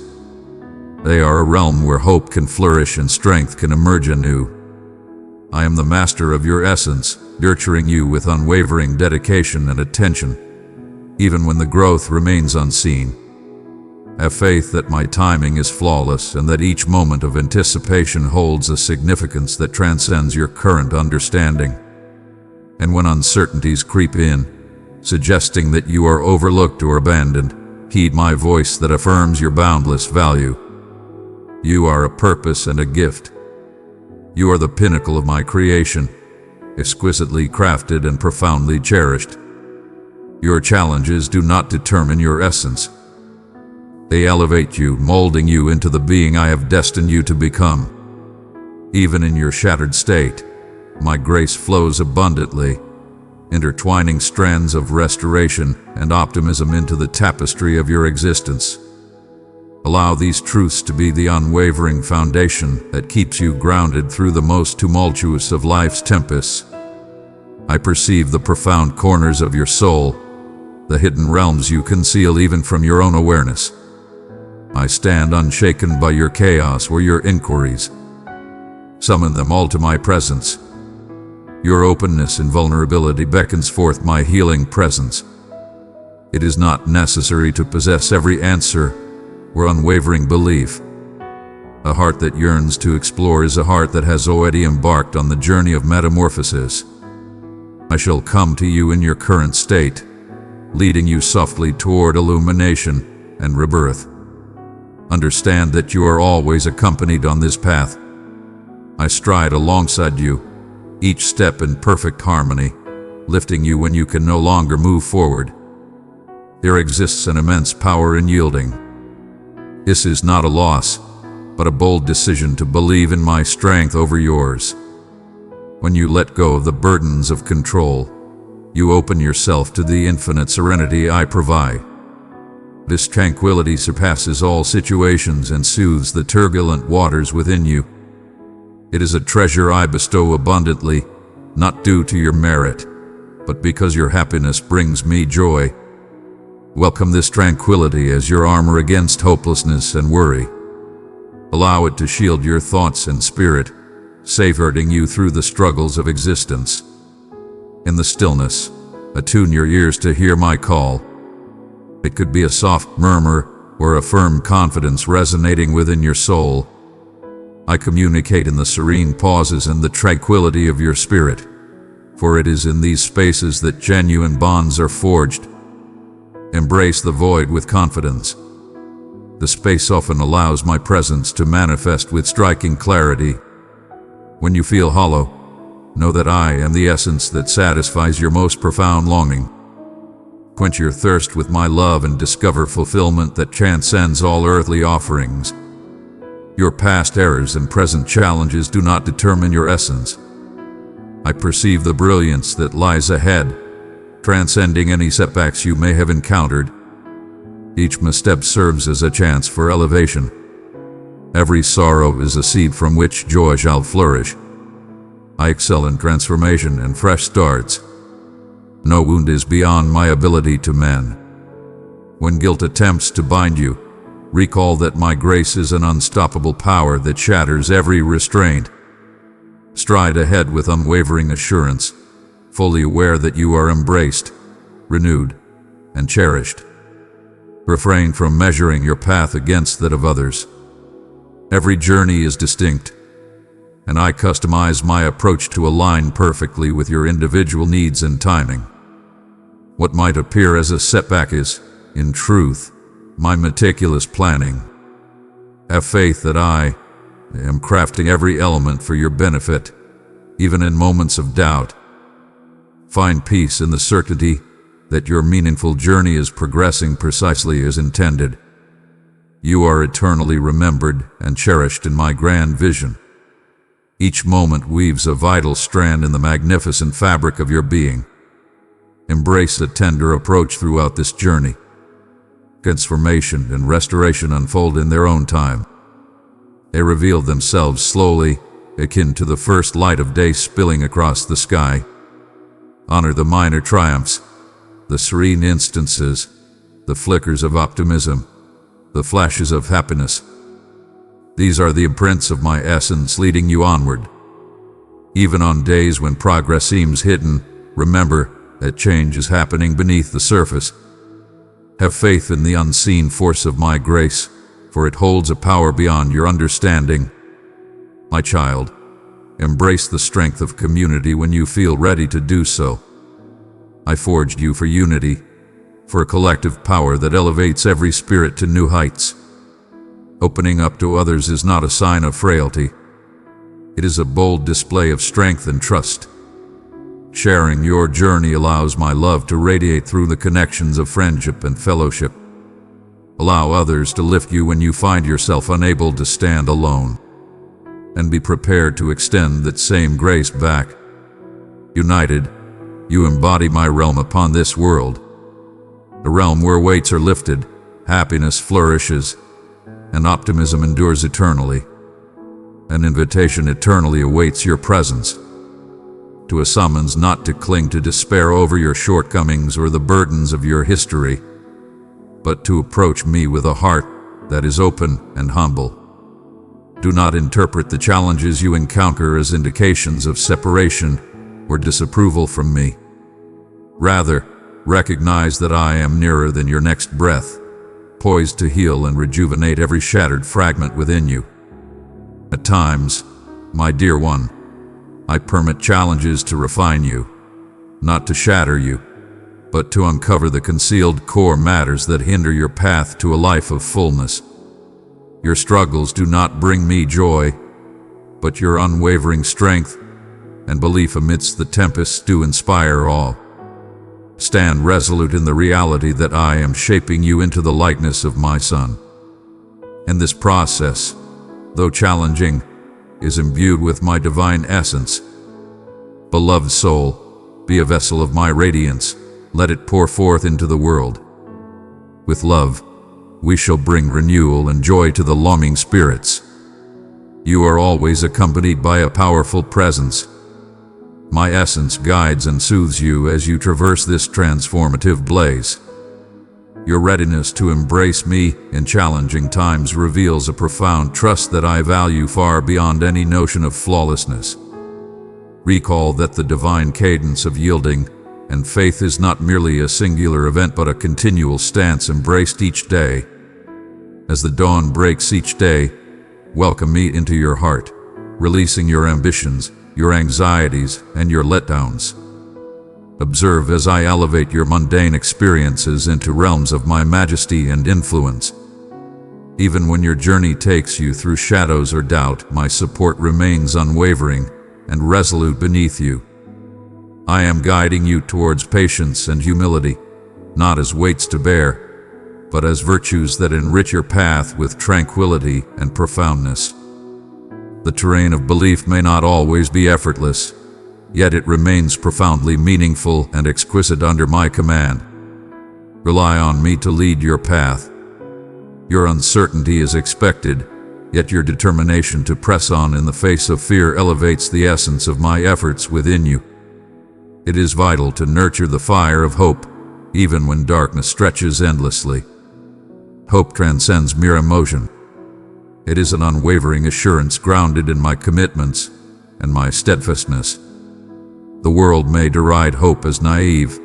They are a realm where hope can flourish and strength can emerge anew. I am the master of your essence, nurturing you with unwavering dedication and attention, even when the growth remains unseen. Have faith that my timing is flawless and that each moment of anticipation holds a significance that transcends your current understanding. And when uncertainties creep in, suggesting that you are overlooked or abandoned, heed my voice that affirms your boundless value. You are a purpose and a gift. You are the pinnacle of my creation, exquisitely crafted and profoundly cherished. Your challenges do not determine your essence. They elevate you, molding you into the being I have destined you to become. Even in your shattered state, my grace flows abundantly, intertwining strands of restoration and optimism into the tapestry of your existence. Allow these truths to be the unwavering foundation that keeps you grounded through the most tumultuous of life's tempests. I perceive the profound corners of your soul, the hidden realms you conceal even from your own awareness. I stand unshaken by your chaos or your inquiries. Summon them all to my presence. Your openness and vulnerability beckons forth my healing presence. It is not necessary to possess every answer or unwavering belief. A heart that yearns to explore is a heart that has already embarked on the journey of metamorphosis. I shall come to you in your current state, leading you softly toward illumination and rebirth. Understand that you are always accompanied on this path. I stride alongside you, each step in perfect harmony, lifting you when you can no longer move forward. There exists an immense power in yielding. This is not a loss, but a bold decision to believe in my strength over yours. When you let go of the burdens of control, you open yourself to the infinite serenity I provide. This tranquility surpasses all situations and soothes the turbulent waters within you. It is a treasure I bestow abundantly, not due to your merit, but because your happiness brings me joy. Welcome this tranquility as your armor against hopelessness and worry. Allow it to shield your thoughts and spirit, safeguarding you through the struggles of existence. In the stillness, attune your ears to hear my call. It could be a soft murmur or a firm confidence resonating within your soul. I communicate in the serene pauses and the tranquility of your spirit, for it is in these spaces that genuine bonds are forged. Embrace the void with confidence. The space often allows my presence to manifest with striking clarity. When you feel hollow, know that I am the essence that satisfies your most profound longing. Quench your thirst with my love and discover fulfillment that transcends all earthly offerings. Your past errors and present challenges do not determine your essence. I perceive the brilliance that lies ahead, transcending any setbacks you may have encountered. Each misstep serves as a chance for elevation. Every sorrow is a seed from which joy shall flourish. I excel in transformation and fresh starts. No wound is beyond my ability to mend. When guilt attempts to bind you, recall that my grace is an unstoppable power that shatters every restraint. Stride ahead with unwavering assurance, fully aware that you are embraced, renewed, and cherished. Refrain from measuring your path against that of others. Every journey is distinct, and I customize my approach to align perfectly with your individual needs and timing. What might appear as a setback is, in truth, my meticulous planning. Have faith that I am crafting every element for your benefit, even in moments of doubt. Find peace in the certainty that your meaningful journey is progressing precisely as intended. You are eternally remembered and cherished in my grand vision. Each moment weaves a vital strand in the magnificent fabric of your being. Embrace a tender approach throughout this journey. Transformation and restoration unfold in their own time. They reveal themselves slowly, akin to the first light of day spilling across the sky. Honor the minor triumphs, the serene instances, the flickers of optimism, the flashes of happiness. These are the imprints of my essence leading you onward. Even on days when progress seems hidden, remember that change is happening beneath the surface. Have faith in the unseen force of my grace, for it holds a power beyond your understanding. My child, embrace the strength of community when you feel ready to do so. I forged you for unity, for a collective power that elevates every spirit to new heights. Opening up to others is not a sign of frailty. It is a bold display of strength and trust. Sharing your journey allows my love to radiate through the connections of friendship and fellowship. Allow others to lift you when you find yourself unable to stand alone. And be prepared to extend that same grace back. United, you embody my realm upon this world. A realm where weights are lifted, happiness flourishes, and optimism endures eternally. An invitation eternally awaits your presence. To a summons not to cling to despair over your shortcomings or the burdens of your history, but to approach me with a heart that is open and humble. Do not interpret the challenges you encounter as indications of separation or disapproval from me. Rather, recognize that I am nearer than your next breath, poised to heal and rejuvenate every shattered fragment within you. At times, my dear one, I permit challenges to refine you, not to shatter you, but to uncover the concealed core matters that hinder your path to a life of fullness. Your struggles do not bring me joy, but your unwavering strength and belief amidst the tempests do inspire awe. Stand resolute in the reality that I am shaping you into the likeness of my Son. And this process, though challenging, is imbued with my divine essence. Beloved soul, be a vessel of my radiance. Let it pour forth into the world. With love, we shall bring renewal and joy to the longing spirits. You are always accompanied by a powerful presence. My essence guides and soothes you as you traverse this transformative blaze. Your readiness to embrace me in challenging times reveals a profound trust that I value far beyond any notion of flawlessness. Recall that the divine cadence of yielding and faith is not merely a singular event but a continual stance embraced each day. As the dawn breaks each day, welcome me into your heart, releasing your ambitions, your anxieties, and your letdowns. Observe as I elevate your mundane experiences into realms of my majesty and influence. Even when your journey takes you through shadows or doubt, my support remains unwavering and resolute beneath you. I am guiding you towards patience and humility, not as weights to bear, but as virtues that enrich your path with tranquility and profoundness. The terrain of belief may not always be effortless, yet it remains profoundly meaningful and exquisite under my command. Rely on me to lead your path. Your uncertainty is expected, yet your determination to press on in the face of fear elevates the essence of my efforts within you. It is vital to nurture the fire of hope, even when darkness stretches endlessly. Hope transcends mere emotion. It is an unwavering assurance grounded in my commitments and my steadfastness. The world may deride hope as naive,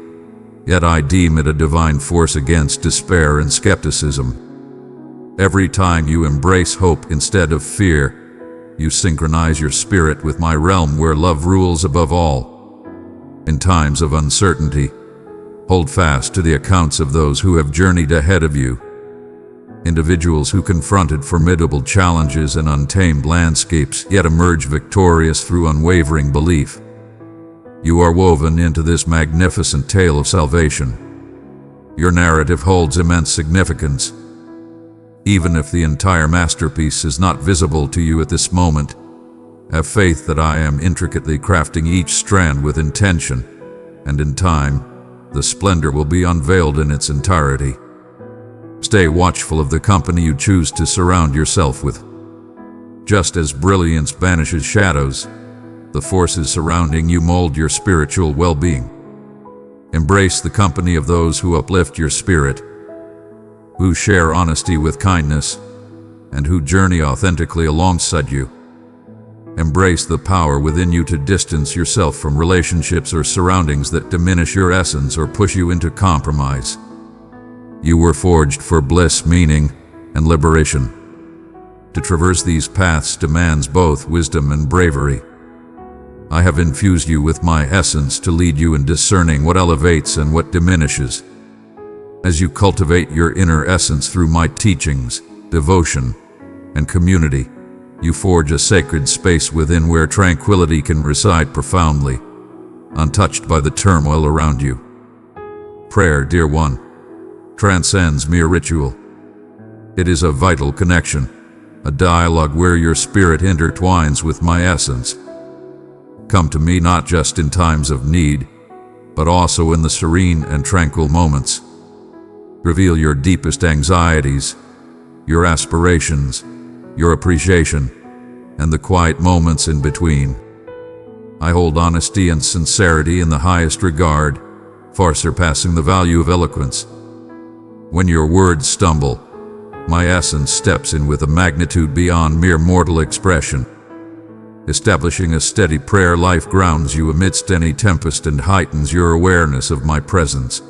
yet I deem it a divine force against despair and skepticism. Every time you embrace hope instead of fear, you synchronize your spirit with my realm where love rules above all. In times of uncertainty, hold fast to the accounts of those who have journeyed ahead of you. Individuals who confronted formidable challenges and untamed landscapes yet emerge victorious through unwavering belief. You are woven into this magnificent tale of salvation. Your narrative holds immense significance. Even if the entire masterpiece is not visible to you at this moment, have faith that I am intricately crafting each strand with intention, and in time, the splendor will be unveiled in its entirety. Stay watchful of the company you choose to surround yourself with. Just as brilliance banishes shadows, the forces surrounding you mold your spiritual well-being. Embrace the company of those who uplift your spirit, who share honesty with kindness, and who journey authentically alongside you. Embrace the power within you to distance yourself from relationships or surroundings that diminish your essence or push you into compromise. You were forged for bliss, meaning, and liberation. To traverse these paths demands both wisdom and bravery. I have infused you with my essence to lead you in discerning what elevates and what diminishes. As you cultivate your inner essence through my teachings, devotion, and community, you forge a sacred space within where tranquility can reside profoundly, untouched by the turmoil around you. Prayer, dear one, transcends mere ritual. It is a vital connection, a dialogue where your spirit intertwines with my essence. Come to me not just in times of need, but also in the serene and tranquil moments. Reveal your deepest anxieties, your aspirations, your appreciation, and the quiet moments in between. I hold honesty and sincerity in the highest regard, far surpassing the value of eloquence. When your words stumble, my essence steps in with a magnitude beyond mere mortal expression. Establishing a steady prayer life grounds you amidst any tempest and heightens your awareness of my presence.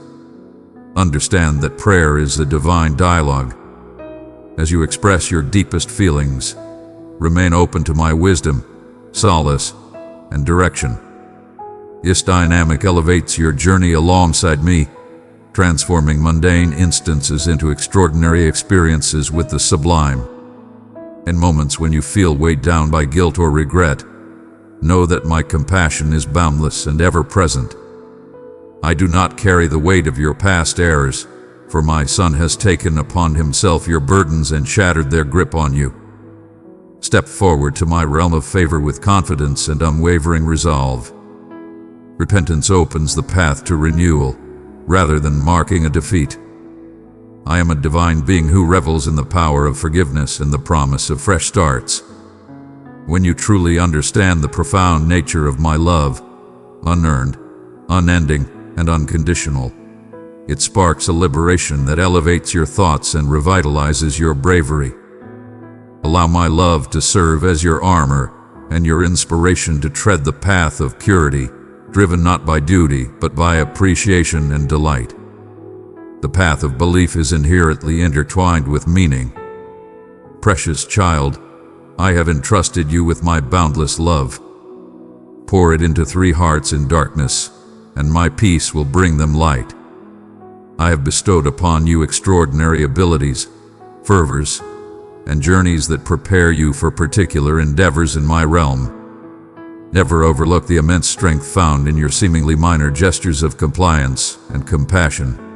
Understand that prayer is a divine dialogue. As you express your deepest feelings, remain open to my wisdom, solace, and direction. This dynamic elevates your journey alongside me, transforming mundane instances into extraordinary experiences with the sublime. In moments when you feel weighed down by guilt or regret, know that my compassion is boundless and ever-present. I do not carry the weight of your past errors, for my Son has taken upon himself your burdens and shattered their grip on you. Step forward to my realm of favor with confidence and unwavering resolve. Repentance opens the path to renewal, rather than marking a defeat. I am a divine being who revels in the power of forgiveness and the promise of fresh starts. When you truly understand the profound nature of my love, unearned, unending, and unconditional, it sparks a liberation that elevates your thoughts and revitalizes your bravery. Allow my love to serve as your armor and your inspiration to tread the path of purity, driven not by duty but by appreciation and delight. The path of belief is inherently intertwined with meaning. Precious child, I have entrusted you with my boundless love. Pour it into 3 hearts in darkness, and my peace will bring them light. I have bestowed upon you extraordinary abilities, fervors, and journeys that prepare you for particular endeavors in my realm. Never overlook the immense strength found in your seemingly minor gestures of compliance and compassion.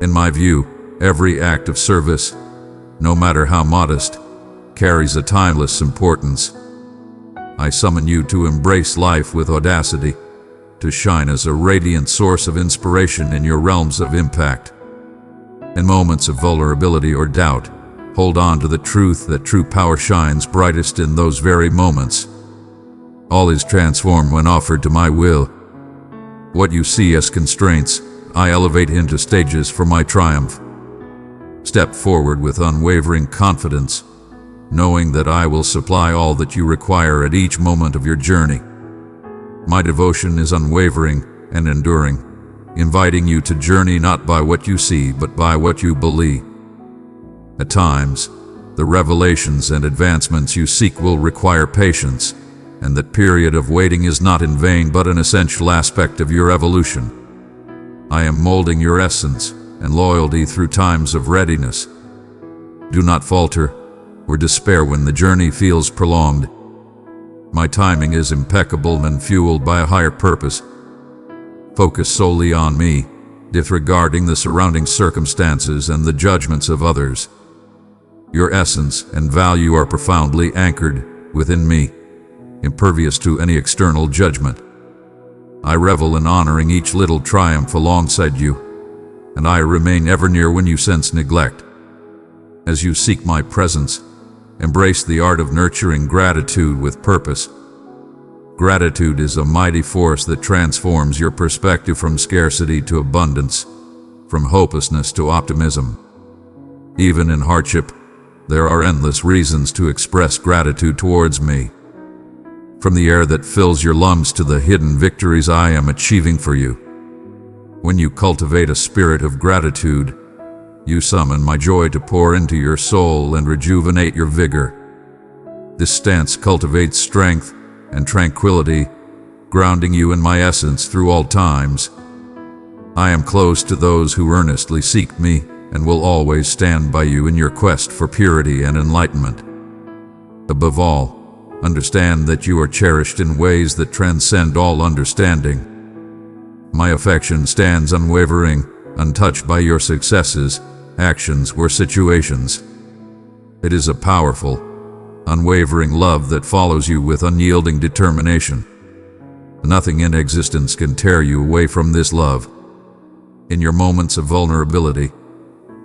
In my view, every act of service, no matter how modest, carries a timeless importance. I summon you to embrace life with audacity, to shine as a radiant source of inspiration in your realms of impact. In moments of vulnerability or doubt, hold on to the truth that true power shines brightest in those very moments. All is transformed when offered to my will. What you see as constraints, I elevate into stages for my triumph. Step forward with unwavering confidence, knowing that I will supply all that you require at each moment of your journey. My devotion is unwavering and enduring, inviting you to journey not by what you see but by what you believe. At times, the revelations and advancements you seek will require patience, and that period of waiting is not in vain but an essential aspect of your evolution. I am molding your essence and loyalty through times of readiness. Do not falter or despair when the journey feels prolonged. My timing is impeccable and fueled by a higher purpose. Focus solely on me, disregarding the surrounding circumstances and the judgments of others. Your essence and value are profoundly anchored within me, impervious to any external judgment. I revel in honoring each little triumph alongside you, and I remain ever near when you sense neglect. As you seek my presence, embrace the art of nurturing gratitude with purpose. Gratitude is a mighty force that transforms your perspective from scarcity to abundance, from hopelessness to optimism. Even in hardship, there are endless reasons to express gratitude towards me. From the air that fills your lungs to the hidden victories I am achieving for you. When you cultivate a spirit of gratitude, you summon my joy to pour into your soul and rejuvenate your vigor. This stance cultivates strength and tranquility, grounding you in my essence through all times. I am close to those who earnestly seek me and will always stand by you in your quest for purity and enlightenment. Above all, understand that you are cherished in ways that transcend all understanding. My affection stands unwavering, untouched by your successes, actions, or situations. It is a powerful, unwavering love that follows you with unyielding determination. Nothing in existence can tear you away from this love. In your moments of vulnerability,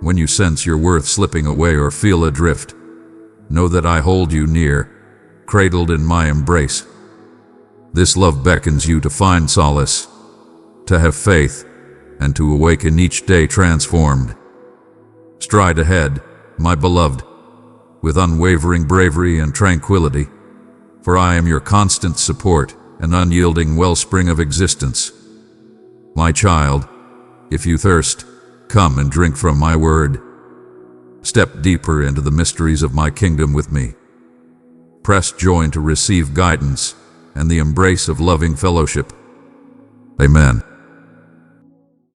when you sense your worth slipping away or feel adrift, know that I hold you near, cradled in my embrace. This love beckons you to find solace, to have faith, and to awaken each day transformed. Stride ahead, my beloved, with unwavering bravery and tranquility, for I am your constant support and unyielding wellspring of existence. My child, if you thirst, come and drink from my word. Step deeper into the mysteries of my kingdom with me. Press join to receive guidance and the embrace of loving fellowship. Amen.